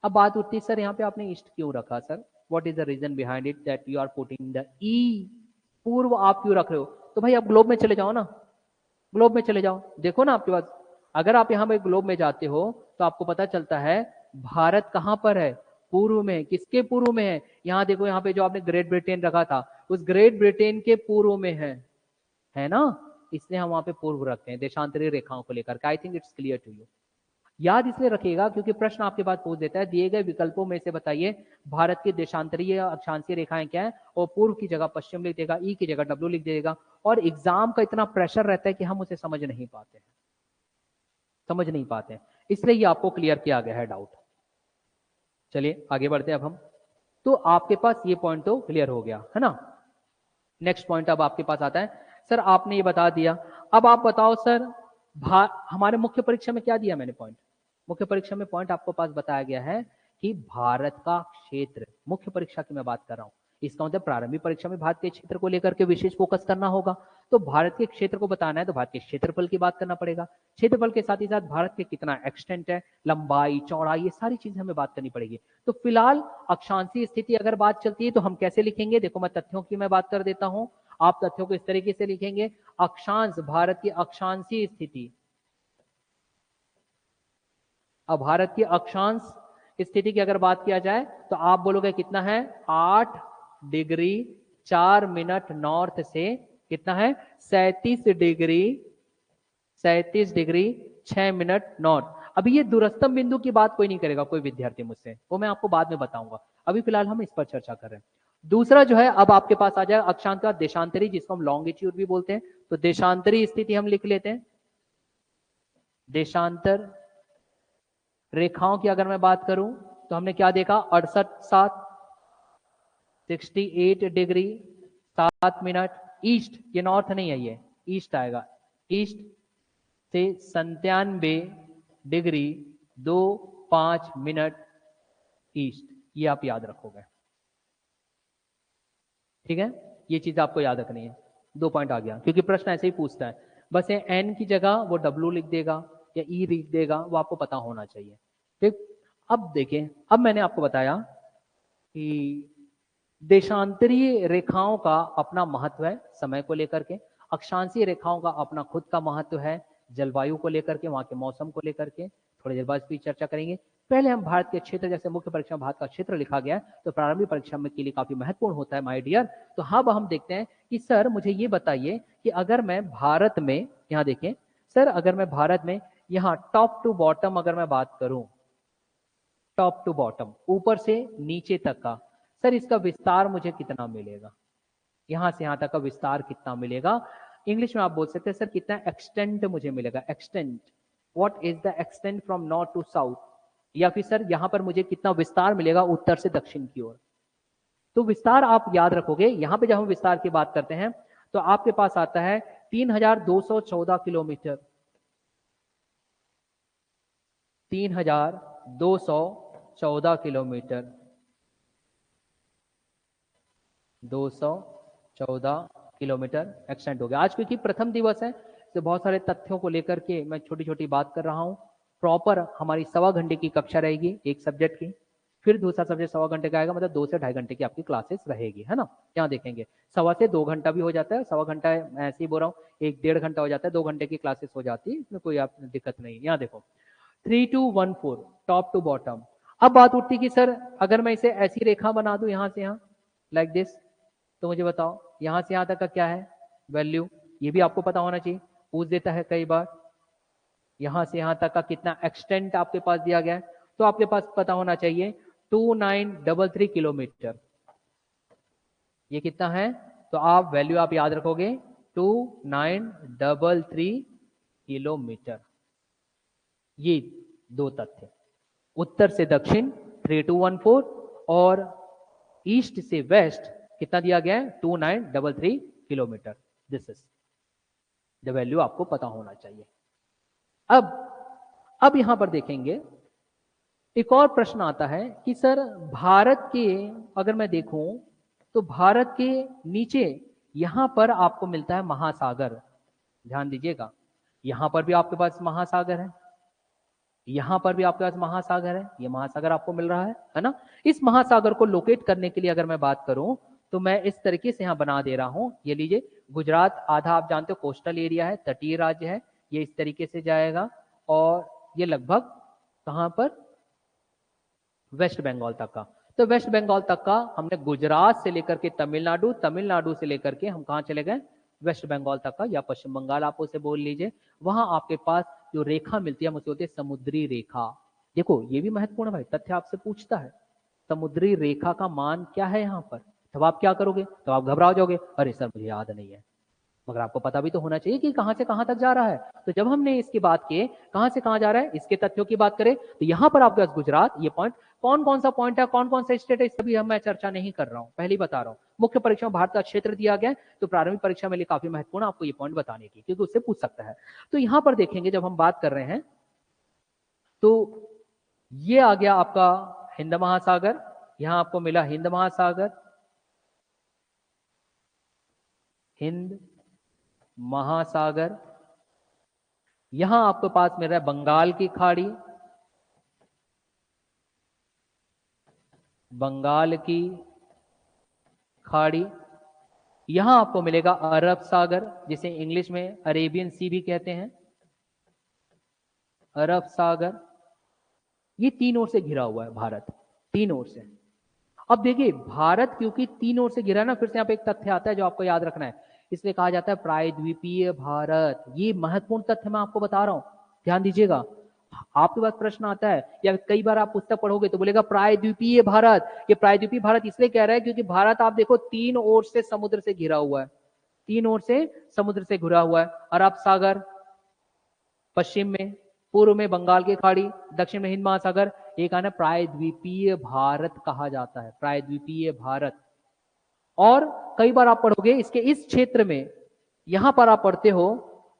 अब बात उठती है सर यहाँ पे आपने ईस्ट क्यों रखा sir, what is the reason behind it that you are putting the E, पूर्व आप क्यों रख रहे हो। तो भाई आप ग्लोब में चले जाओ ना, ग्लोब में चले जाओ, देखो ना आपके पास, अगर आप यहाँ पे ग्लोब में जाते हो तो आपको पता चलता है भारत कहां पर है, पूर्व में। किसके पूर्व में है, यहाँ देखो, यहाँ पे जो आपने ग्रेट ब्रिटेन रखा था उस ग्रेट ब्रिटेन के पूर्व में है ना, इसलिए हम वहां पे पूर्व रखते हैं देशांतरीय रेखाओं को लेकर। I think it's clear to you. याद इसलिए रखिएगा क्योंकि प्रश्न आपके पास पूछ देता है दिए गए विकल्पों में से बताइए भारत की देशांतरीय अक्षांशीय रेखाएं क्या है, और पूर्व की जगह पश्चिम लिख देगा, ई की जगह डब्ल्यू लिख देगा, और एग्जाम का इतना प्रेशर रहता है कि हम उसे समझ नहीं पाते हैं। समझ नहीं पाते हैं, इसलिए ये आपको क्लियर किया गया है डाउट। चलिए आगे बढ़ते हैं अब हम। तो आपके पास ये पॉइंट तो क्लियर हो गया है ना। नेक्स्ट पॉइंट अब आपके पास आता है, सर आपने ये बता दिया, अब आप बताओ सर हमारे मुख्य परीक्षा में क्या दिया मैंने पॉइंट। मुख्य परीक्षा में पॉइंट आपको पास बताया गया है कि भारत का क्षेत्र, मुख्य परीक्षा की मैं बात कर रहा हूं, इसका मतलब प्रारंभिक परीक्षा में भारत के क्षेत्र को लेकर के विशेष फोकस करना होगा। तो भारत के क्षेत्र को बताना है तो भारत के क्षेत्रफल की बात करना पड़ेगा। क्षेत्रफल के साथ ही साथ भारत के कितना एक्सटेंट है, लंबाई चौड़ाई, ये सारी चीजें हमें बात करनी पड़ेगी। तो फिलहाल अक्षांशीय स्थिति अगर बात चलती है तो हम कैसे लिखेंगे, देखो मैं तथ्यों की मैं बात कर देता हूं, आप तथ्यों को इस तरीके से लिखेंगे, अक्षांश, भारत की अक्षांशीय स्थिति, अब भारत की अक्षांश स्थिति की अगर बात किया जाए तो आप बोलोगे कितना है, 8 डिग्री 4 मिनट नॉर्थ से कितना है, 37 डिग्री 6 मिनट नॉर्थ। अभी ये दूरस्थम बिंदु की बात कोई नहीं करेगा, कोई विद्यार्थी मुझसे, वो मैं आपको बाद में बताऊंगा, अभी फिलहाल हम इस पर चर्चा कर रहे हैं। दूसरा जो है, अब आपके पास आ जाएगा अक्षांश का देशांतरी, जिसको हम लॉन्गिट्यूड भी बोलते हैं। तो देशांतरी स्थिति हम लिख लेते हैं। देशांतर रेखाओं की अगर मैं बात करूं तो हमने क्या देखा, 68 68 डिग्री 7 मिनट ईस्ट, ये नॉर्थ नहीं है, ये ईस्ट आएगा, ईस्ट से 97 डिग्री 25 मिनट ईस्ट, ये आप याद रखोगे, ठीक है। ये चीज आपको याद रखनी है। 2 पॉइंट आ गया, क्योंकि प्रश्न ऐसे ही पूछता है, बस ये एन की जगह वो डब्ल्यू लिख देगा या ई लिख देगा, वो आपको पता होना चाहिए, ठीक। अब देखें, अब मैंने आपको बताया कि देशांतरीय रेखाओं का अपना महत्व है समय को लेकर के, अक्षांशीय रेखाओं का अपना खुद का महत्व है जलवायु को लेकर के, वहां के मौसम को लेकर के, थोड़ी देर बाद इसकी चर्चा करेंगे। पहले हम भारत के क्षेत्र, जैसे मुख्य परीक्षा में भारत का क्षेत्र लिखा गया है तो प्रारंभिक परीक्षा में के लिए काफी महत्वपूर्ण होता है माय डियर। तो अब हम देखते हैं कि सर मुझे ये बताइए कि अगर मैं भारत में, यहाँ देखें सर, अगर मैं भारत में यहाँ टॉप टू बॉटम अगर मैं बात करूं, टॉप टू बॉटम ऊपर से नीचे तक का, सर इसका विस्तार मुझे कितना मिलेगा, यहां से यहां तक का विस्तार कितना मिलेगा। इंग्लिश में आप बोल सकते हैं सर कितना एक्सटेंट मुझे मिलेगा, extent, what is the extent from north to south, या फिर सर यहां पर मुझे कितना विस्तार मिलेगा उत्तर से दक्षिण की ओर। तो विस्तार आप याद रखोगे, यहां पे जब हम विस्तार की बात करते हैं तो आपके पास आता है 3214 किलोमीटर, 3214 किलोमीटर, 214 किलोमीटर एक्सटेंड हो गया। आज क्योंकि प्रथम दिवस है तो बहुत सारे तथ्यों को लेकर के मैं छोटी छोटी बात कर रहा हूं। प्रॉपर हमारी 1.25 घंटे की कक्षा रहेगी एक सब्जेक्ट की, फिर दूसरा सब्जेक्ट 1.25 घंटे का आएगा, मतलब 2 से 2.5 घंटे की आपकी क्लासेस रहेगी, है ना। यहाँ देखेंगे 1.25 से 2 घंटा भी हो जाता है, 1.25 घंटा मैं ऐसे ही बोल रहा हूँ, 1-1.5 घंटा हो जाता है, 2 घंटे की क्लासेस हो जाती है, इसमें कोई आप दिक्कत नहीं। यहाँ देखो 3214 टॉप टू बॉटम। अब बात उठती कि सर अगर मैं इसे ऐसी रेखा बना दूं यहां से यहाँ लाइक दिस, तो मुझे बताओ यहां से यहां तक का क्या है वैल्यू, ये भी आपको पता होना चाहिए, पूछ देता है कई बार। यहां से यहां तक का कितना एक्सटेंट आपके पास दिया गया है, तो आपके पास पता होना चाहिए 2933 किलोमीटर, ये कितना है, तो आप वैल्यू आप याद रखोगे 2933 किलोमीटर। ये 2 तथ्य, उत्तर से दक्षिण 3214 और ईस्ट से वेस्ट कितना दिया गया है 2933 kilometre, this is the value, आपको पता होना चाहिए। अब यहां पर देखेंगे एक और प्रश्न आता है कि सर भारत के अगर मैं देखूं तो भारत के नीचे यहां पर आपको मिलता है महासागर, ध्यान दीजिएगा, यहां पर भी आपके पास महासागर है, यहां पर भी आपके पास महासागर है, ये महासागर आपको मिल रहा है ना। इस महासागर को लोकेट करने के लिए अगर मैं बात करूं तो मैं इस तरीके से यहां बना दे रहा हूं, ये लीजिए, गुजरात आधा आप जानते हो कोस्टल एरिया है, तटीय राज्य है, ये इस तरीके से जाएगा और ये लगभग कहां पर, वेस्ट बंगाल तक का। तो वेस्ट बंगाल तक का हमने गुजरात से लेकर के तमिलनाडु, तमिलनाडु से लेकर के हम कहां चले गए, वेस्ट बंगाल तक का, या पश्चिम बंगाल आप उसे बोल लीजिए। वहां आपके पास जो रेखा मिलती है मुझे होती है समुद्री रेखा। देखो ये भी महत्वपूर्ण भाई, तथ्य आपसे पूछता है समुद्री रेखा का मान क्या है यहाँ पर, तब आप क्या करोगे, तब आप घबरा जाओगे, अरे सर मुझे याद नहीं है, मगर आपको पता भी तो होना चाहिए कि कहां से कहां तक जा रहा है। तो जब हमने इसकी बात की कहां से कहां जा रहा है, इसके तथ्यों की बात करें तो यहां पर आपके पास गुजरात, ये पॉइंट कौन कौन सा पॉइंट है, कौन कौन सा स्टेट है, इसकी भी मैं चर्चा नहीं कर रहा हूं, पहले बता रहा हूं। मुख्य परीक्षा में भारत का क्षेत्र दिया गया, तो प्रारंभिक परीक्षा में लिए काफी महत्वपूर्ण आपको ये पॉइंट बताने की, क्योंकि उससे पूछ सकता है। तो यहां पर देखेंगे जब हम बात कर रहे हैं तो ये आ गया आपका हिंद महासागर, यहां आपको मिला हिंद महासागर, हिंद महासागर। यहां आपके पास मिल रहा है बंगाल की खाड़ी, बंगाल की खाड़ी। यहां आपको मिलेगा अरब सागर, जिसे इंग्लिश में अरेबियन सी भी कहते हैं, अरब सागर। ये तीन ओर से घिरा हुआ है भारत, तीन ओर से। अब देखिए भारत क्योंकि तीन ओर से घिरा है ना, फिर से यहाँ पे एक तथ्य आता है जो आपको याद रखना है, इसलिए कहा जाता है प्रायद्वीपीय भारत। ये महत्वपूर्ण तथ्य मैं आपको बता रहा हूं, ध्यान दीजिएगा। आपके पास प्रश्न आता है या कई बार आप पुस्तक पढ़ोगे तो बोलेगा प्रायद्वीपीय भारत। ये प्रायद्वीपीय भारत इसलिए कह रहा है क्योंकि भारत आप देखो तीन ओर से समुद्र से घिरा हुआ है, तीन ओर से समुद्र से घिरा हुआ है। अरब सागर पश्चिम में, पूर्व में बंगाल की खाड़ी, दक्षिण में हिंद महासागर। एक आना प्रायद्वीपीय भारत कहा जाता है, प्रायद्वीपीय भारत। और कई बार आप पढ़ोगे इसके इस क्षेत्र में, यहां पर आप पढ़ते हो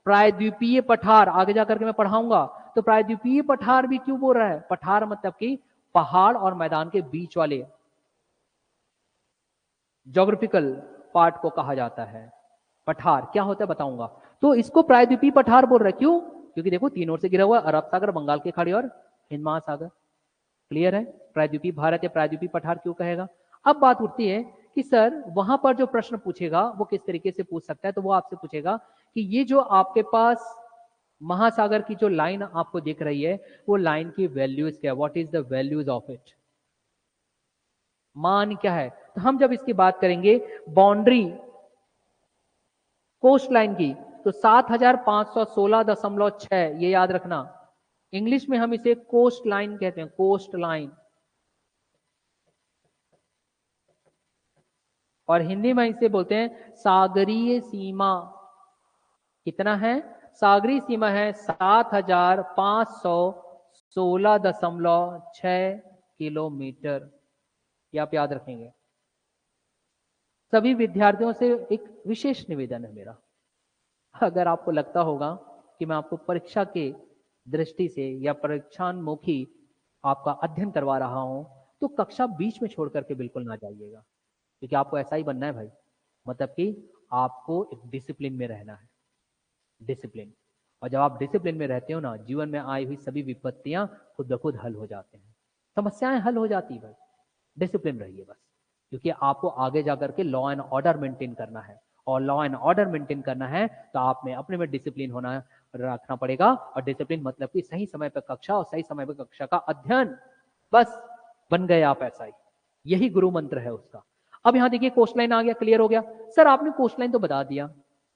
प्रायद्वीपीय पठार, आगे जाकर के मैं पढ़ाऊंगा। तो प्रायद्वीपीय पठार भी क्यों बोल रहा है, पठार मतलब कि पहाड़ और मैदान के बीच वाले ज्योग्राफिकल पार्ट को कहा जाता है पठार। क्या होता है बताऊंगा। तो इसको प्रायद्वीपीय पठार बोल रहे हैं, क्यों, क्योंकि देखो तीन ओर से घिरा हुआ अरब सागर, बंगाल की खाड़ी और हिंद महासागर। क्लियर है, प्रायद्वीपीय भारत या प्रायद्वीपीय पठार क्यों कहेगा। अब बात उठती है कि सर वहां पर जो प्रश्न पूछेगा वो किस तरीके से पूछ सकता है। तो वो आपसे पूछेगा कि ये जो आपके पास महासागर की जो लाइन आपको दिख रही है, वो लाइन की वैल्यूज क्या है, what is the values of it, मान क्या है। तो हम जब इसकी बात करेंगे बाउंड्री कोस्ट लाइन की, तो 7516.6, ये याद रखना। इंग्लिश में हम इसे कोस्ट लाइन कहते हैं, कोस्ट लाइन। और हिंदी में इसे बोलते हैं सागरीय सीमा। कितना है, सागरीय सीमा है 7516.6 किलोमीटर। ये आप याद रखेंगे। सभी विद्यार्थियों से एक विशेष निवेदन है मेरा, अगर आपको लगता होगा कि मैं आपको परीक्षा के दृष्टि से या परीक्षान्मुखी आपका अध्ययन करवा रहा हूं, तो कक्षा बीच में छोड़ करके बिल्कुल ना जाइएगा, क्योंकि आपको ऐसा ही बनना है भाई। मतलब कि आपको एक डिसिप्लिन में रहना है, डिसिप्लिन। और जब आप डिसिप्लिन में रहते हो ना, जीवन में आई हुई सभी विपत्तियां खुद ब खुद हल हो जाते हैं, समस्याएं हल हो जाती है भाई। डिसिप्लिन रहिए बस, क्योंकि आपको आगे जाकर के लॉ एंड ऑर्डर मेंटेन करना है। और लॉ एंड ऑर्डर मेंटेन करना है तो आप में अपने में डिसिप्लिन होना रखना पड़ेगा। और डिसिप्लिन मतलब कि सही समय पर कक्षा और सही समय पर कक्षा का अध्ययन, बस बन गए आप ऐसा ही। यही गुरु मंत्र है उसका। अब यहां देखिए कोस्ट लाइन आ गया, क्लियर हो गया। सर आपने कोस्ट लाइन तो बता दिया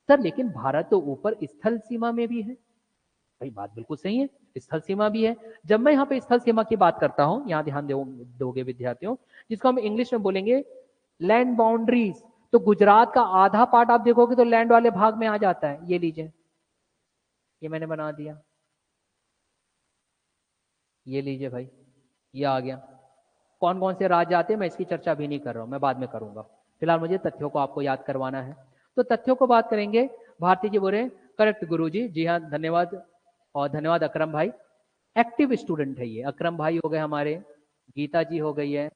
सर, लेकिन भारत तो ऊपर स्थल सीमा में भी है। भाई बात बिल्कुल सही है, स्थल सीमा भी है। जब मैं यहाँ पे स्थल सीमा की बात करता हूं, यहां ध्यान दोगे विद्यार्थियों, जिसको हम इंग्लिश में बोलेंगे लैंड बाउंड्रीज। तो गुजरात का आधा पार्ट आप देखोगे तो लैंड वाले भाग में आ जाता है। ये लीजिए, ये मैंने बना दिया, ये लीजिए भाई, ये आ गया। कौन कौन से राज्य आते हैं मैं इसकी चर्चा भी नहीं कर रहा हूं, मैं बाद में करूंगा। फिलहाल मुझे तथ्यों को आपको याद करवाना है। तो तथ्यों को बात करेंगे। भारती जी बोल रहे हैं करेक्ट गुरु जी हाँ, धन्यवाद। और धन्यवाद अकरम भाई, एक्टिव स्टूडेंट है ये। अकरम भाई हो गए हमारे, गीता जी हो गई है,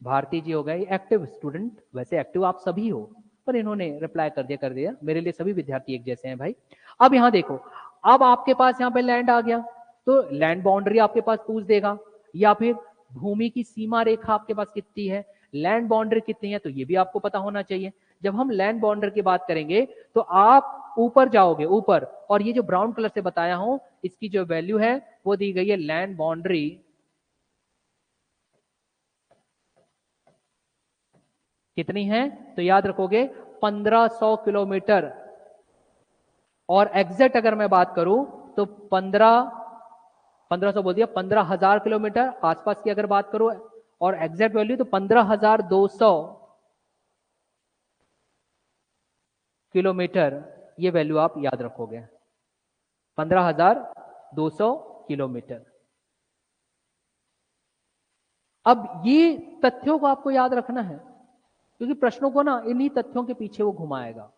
भारती जी हो गए, एक्टिव स्टूडेंट। वैसे एक्टिव आप सभी हो, पर इन्होंने रिप्लाई कर दिया। मेरे लिए सभी विद्यार्थी एक जैसे हैं भाई। अब यहां देखो, अब आपके पास यहाँ पे लैंड आ गया, तो लैंड बाउंड्री आपके पास पूछ देगा, या फिर भूमि की सीमा रेखा आपके पास कितनी है, लैंड बाउंड्री कितनी है, तो ये भी आपको पता होना चाहिए। जब हम लैंड बाउंड्री की बात करेंगे तो आप ऊपर जाओगे, ऊपर, और ये जो ब्राउन कलर से बताया हूं, इसकी जो वैल्यू है वो दी गई है लैंड बाउंड्री कितनी है, तो याद रखोगे 1500 किलोमीटर। और एग्जैक्ट अगर मैं बात करूं तो 1500 बोल दिया, 15,000 किलोमीटर आसपास की अगर बात करूं, और एग्जैक्ट वैल्यू तो 15,200 किलोमीटर, ये वैल्यू आप याद रखोगे, 15,200 किलोमीटर। अब ये तथ्यों को आपको याद रखना है, क्योंकि प्रश्नों को ना इन्हीं तथ्यों के पीछे वो घुमाएगा।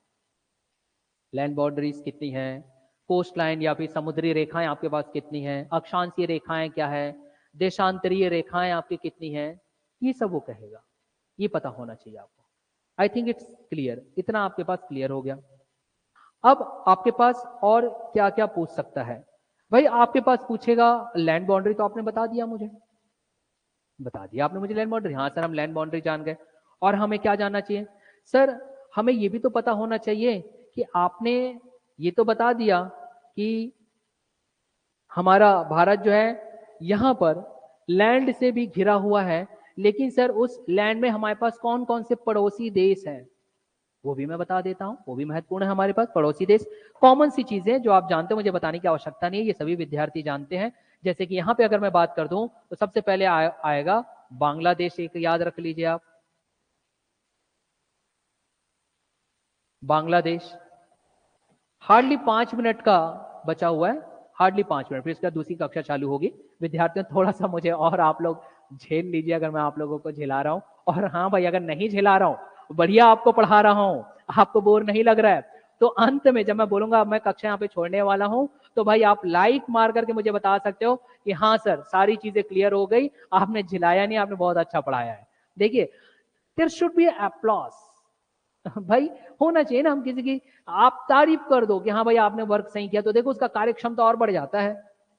लैंड बाउंड्रीज कितनी है, कोस्ट लाइन या फिर समुद्री रेखाएं आपके पास कितनी हैं, अक्षांशीय रेखाएं क्या है, देशांतरीय रेखाएं आपकी कितनी हैं, ये सब वो कहेगा। ये पता होना चाहिए आपको। आई थिंक इट्स क्लियर, इतना आपके पास क्लियर हो गया। अब आपके पास और क्या क्या पूछ सकता है भाई? आपके पास पूछेगा लैंड बाउंड्री, तो आपने बता दिया मुझे, बता दिया आपने मुझे लैंड बाउंड्री। हाँ सर, हम लैंड बाउंड्री जान गए। और हमें क्या जानना चाहिए सर? हमें ये भी तो पता होना चाहिए कि आपने ये तो बता दिया कि हमारा भारत जो है यहां पर लैंड से भी घिरा हुआ है, लेकिन सर उस लैंड में हमारे पास कौन कौन से पड़ोसी देश हैं, वो भी मैं बता देता हूं। वो भी महत्वपूर्ण है हमारे पास पड़ोसी देश। कॉमन सी चीजें जो आप जानते हो, मुझे बताने की आवश्यकता नहीं है, ये सभी विद्यार्थी जानते हैं। जैसे कि यहां पे अगर मैं बात कर दूं तो सबसे पहले आएगा बांग्लादेश, एक याद रख लीजिए आप, बांग्लादेश। हार्डली 5 मिनट का बचा हुआ है, हार्डली 5 मिनट, फिर इसका दूसरी कक्षा चालू होगी। विद्यार्थियों थोड़ा सा मुझे और आप लोग झेल लीजिए अगर मैं आप लोगों को झेला रहा हूं। और हाँ भाई, अगर नहीं झेला रहा हूं, बढ़िया आपको पढ़ा रहा हूं, आपको बोर नहीं लग रहा है, तो अंत में जब मैं बोलूंगा मैं कक्षा यहाँ पे छोड़ने वाला हूं, तो भाई आप लाइक मार करके मुझे बता सकते हो कि हाँ सर सारी चीजें क्लियर हो गई, आपने झिलाया नहीं, आपने बहुत अच्छा पढ़ाया है। देखिए, देयर शुड बी अप्लॉज भाई, होना चाहिए ना। हम किसी की आप तारीफ कर दो कि हाँ भाई आपने वर्क सही किया, तो देखो उसका कार्यक्षमता और बढ़ जाता है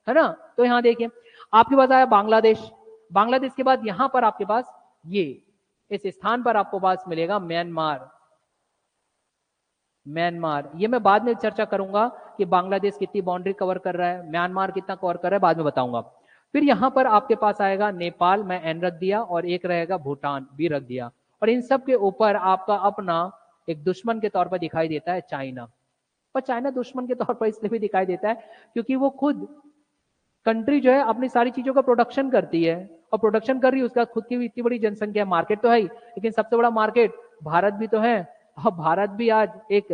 ना। तो यहाँ देखिए आपके पास आया बांग्लादेश। बांग्लादेश के बाद यहां पर आपके पास ये इस स्थान पर आपको पास मिलेगा म्यांमार। म्यांमार, ये मैं बाद में चर्चा करूंगा कि बांग्लादेश कितनी बाउंड्री कवर कर रहा है, म्यांमार कितना कवर कर रहा है, बाद में बताऊंगा। फिर यहां पर आपके पास आएगा नेपाल, मैं एन रख दिया, और एक रहेगा भूटान, बी रख दिया। और इन सब के ऊपर आपका अपना एक दुश्मन के तौर पर दिखाई देता है चाइना। पर चाइना दुश्मन के तौर पर इसलिए भी दिखाई देता है क्योंकि वो खुद कंट्री जो है अपनी सारी चीजों का प्रोडक्शन करती है, और प्रोडक्शन कर रही है, उसका खुद की भी इतनी बड़ी जनसंख्या है, मार्केट तो है ही, लेकिन सबसे बड़ा मार्केट भारत भी तो है। और भारत भी आज एक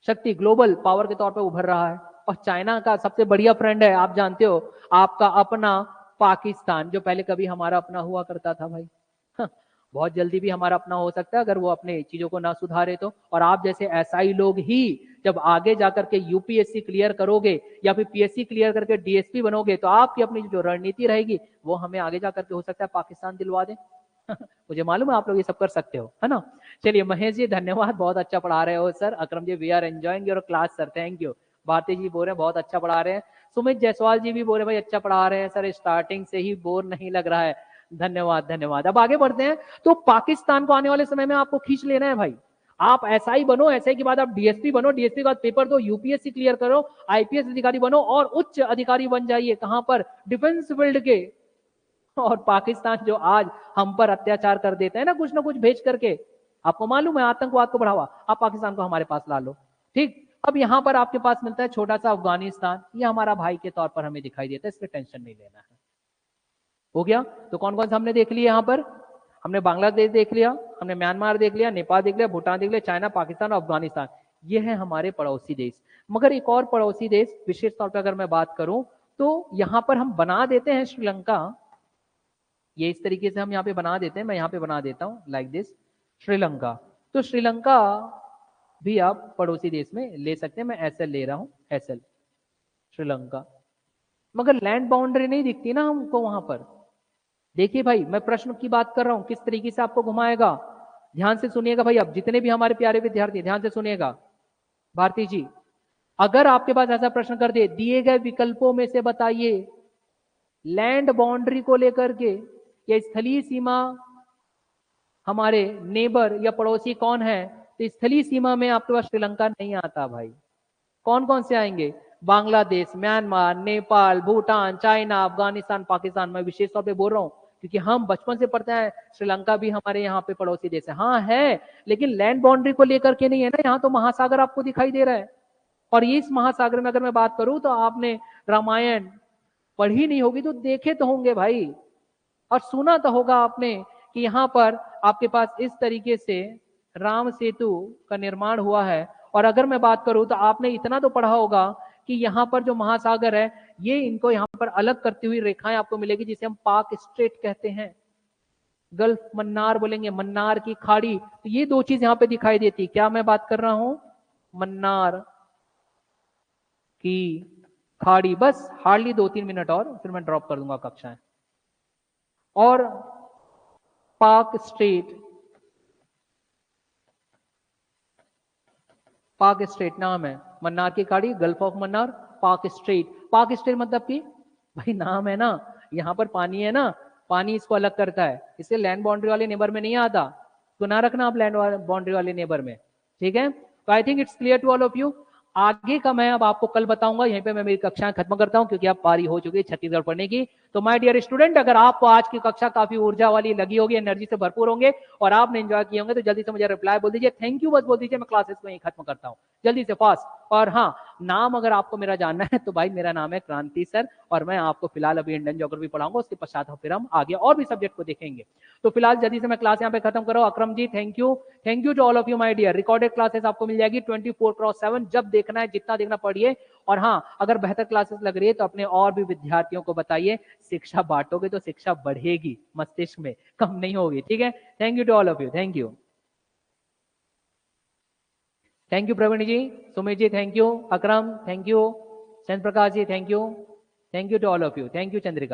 शक्ति, ग्लोबल पावर के तौर पर उभर रहा है। और चाइना का सबसे बढ़िया फ्रेंड है, आप जानते हो, आपका अपना पाकिस्तान, जो पहले कभी हमारा अपना हुआ करता था भाई। बहुत जल्दी भी हमारा अपना हो सकता है अगर वो अपने चीजों को ना सुधारे तो। और आप जैसे एसआई लोग ही जब आगे जाकर के यूपीएससी क्लियर करोगे या फिर पीएससी क्लियर करके डीएसपी बनोगे, तो आपकी अपनी जो रणनीति रहेगी वो हमें आगे जाकर के हो सकता है पाकिस्तान दिलवा दे। मुझे मालूम है आप लोग ये सब कर सकते हो, है ना। चलिए महेश जी धन्यवाद, बहुत अच्छा पढ़ा रहे हो sir. Akram ji, we are enjoying your class sir, thank you. Bharti ji बोल रहे हैं बहुत अच्छा पढ़ा रहे हैं। सुमित जायसवाल जी भी बोल रहे भाई अच्छा पढ़ा रहे हैं सर, स्टार्टिंग से ही बोर नहीं लग रहा है। धन्यवाद धन्यवाद। अब आगे बढ़ते हैं। तो पाकिस्तान को आने वाले समय में आपको खींच लेना है भाई। आप एसआई बनो, एसआई के बाद आप डीएसपी बनो, डीएसपी के बाद पेपर दो, यूपीएससी क्लियर करो, आईपीएस अधिकारी बनो और उच्च अधिकारी बन जाइए। कहां पर? डिफेंस फील्ड के। और पाकिस्तान जो आज हम पर अत्याचार कर देते हैं ना कुछ भेज करके, आपको मालूम है आतंकवाद को बढ़ावा, आप पाकिस्तान को हमारे पास ला लो। ठीक, अब यहां पर आपके पास मिलता है छोटा सा अफगानिस्तान, ये हमारा भाई के तौर पर हमें दिखाई देता है, इसमें टेंशन नहीं लेना है। हो गया? तो कौन कौन सा हमने देख लिया? यहां पर हमने बांग्लादेश देख लिया, हमने म्यांमार देख लिया, नेपाल देख लिया, भूटान देख लिया, चाइना, पाकिस्तान और अफगानिस्तान, ये है हमारे पड़ोसी देश। मगर एक और पड़ोसी देश विशेष तौर पर अगर मैं बात करूं तो यहां पर हम बना देते हैं श्रीलंका। ये इस तरीके से हम यहाँ पे बना देते हैं, मैं यहाँ पे बना देता हूँ लाइक दिस, श्रीलंका। तो श्रीलंका भी आप पड़ोसी देश में ले सकते हैं, मैं एसएल ले रहा हूँ, एसएल श्रीलंका। मगर लैंड बाउंड्री नहीं दिखती ना हमको वहां पर। देखिए भाई, मैं प्रश्न की बात कर रहा हूं, किस तरीके से आपको घुमाएगा, ध्यान से सुनिएगा भाई। अब जितने भी हमारे प्यारे विद्यार्थी ध्यान से सुनिएगा। भारती जी, अगर आपके पास ऐसा प्रश्न कर दे, दिए गए विकल्पों में से बताइए लैंड बाउंड्री को लेकर के या स्थलीय सीमा हमारे नेबर या पड़ोसी कौन है, तो स्थलीय सीमा में आपके पास श्रीलंका नहीं आता भाई। कौन कौन से आएंगे? Bangladesh, Myanmar, Nepal, Bhutan, China, Afghanistan, Pakistan. मैं विशेष तौर पे बोल रहा हूं क्योंकि हम बचपन से पढ़ते हैं श्रीलंका भी हमारे यहाँ पे पड़ोसी देश है। हाँ है, लेकिन लैंड बाउंड्री को लेकर के नहीं है ना। यहाँ तो महासागर आपको दिखाई दे रहा है, और ये इस महासागर में अगर मैं बात करूं तो आपने रामायण पढ़ी नहीं होगी तो देखे तो होंगे भाई, और सुना तो होगा आपने कि यहाँ पर आपके पास इस तरीके से राम सेतु का निर्माण हुआ है, और अगर मैं बात करूं तो आपने इतना तो पढ़ा होगा कि यहाँ पर जो महासागर है ये इनको यहाँ पर अलग करती हुई रेखाएं आपको मिलेगी जिसे हम पाक स्ट्रेट कहते हैं। गल्फ मन्नार बोलेंगे, मन्नार की खाड़ी। तो ये दो चीज यहाँ पे दिखाई देती। क्या मैं बात कर रहा हूं? मन्नार की खाड़ी। बस हार्डली 2-3 मिनट और फिर मैं ड्रॉप कर दूंगा कक्षाएं। और पाक स्ट्रेट, पाक स्ट्रेट नाम है। मन्नार की खाड़ी, गल्फ ऑफ मन्नार, पाक स्ट्रेट। पाक स्ट्रेट मतलब कि भाई नाम है ना, यहां पर पानी है ना, पानी इसको अलग करता है, इसलिए लैंड बाउंड्री वाले नेबर में नहीं आता। तो ना रखना आप लैंड बाउंड्री वाले नेबर में, ठीक है। तो I think it's clear to all of you. आगे का मैं अब आपको कल बताऊंगा। यहीं पे मैं मेरी कक्षाएं खत्म करता हूं क्योंकि अब पारी हो चुकी है छत्तीसगढ़ पढ़ने की। तो माय डियर स्टूडेंट, अगर आपको आज की कक्षा काफी ऊर्जा वाली लगी होगी, एनर्जी से भरपूर होंगे और आपने एंजॉय किए होंगे, तो जल्दी से मुझे रिप्लाई बोल दीजिए, थैंक यू बस बोल दीजिए। मैं क्लासेस को यहीं खत्म करता हूं जल्दी से, फास्ट। और हाँ, नाम अगर आपको मेरा जानना है तो भाई मेरा नाम है क्रांति सर, और मैं आपको फिलहाल अभी इंडियन ज्योग्राफी पढ़ाऊंगा, उसके पश्चात फिर हम आगे और भी सब्जेक्ट को देखेंगे। तो फिलहाल जल्दी से मैं क्लास यहाँ पे खत्म करो। Akram ji thank you to all of you my dear. Recorded classes आपको मिल जाएगी 24/7, जब देखना है जितना देखना पढ़िए। और हाँ, अगर बेहतर क्लासेस लग रही है तो अपने और भी विद्यार्थियों को बताइए। शिक्षा बांटोगे तो शिक्षा बढ़ेगी, मस्तिष्क में कम नहीं होगी, ठीक है। Thank you to all of you, thank you. Thank you Praveen ji, Sumit ji thank you, Akram thank you, Chandra Prakash ji thank you to all of you, thank you Chandrika.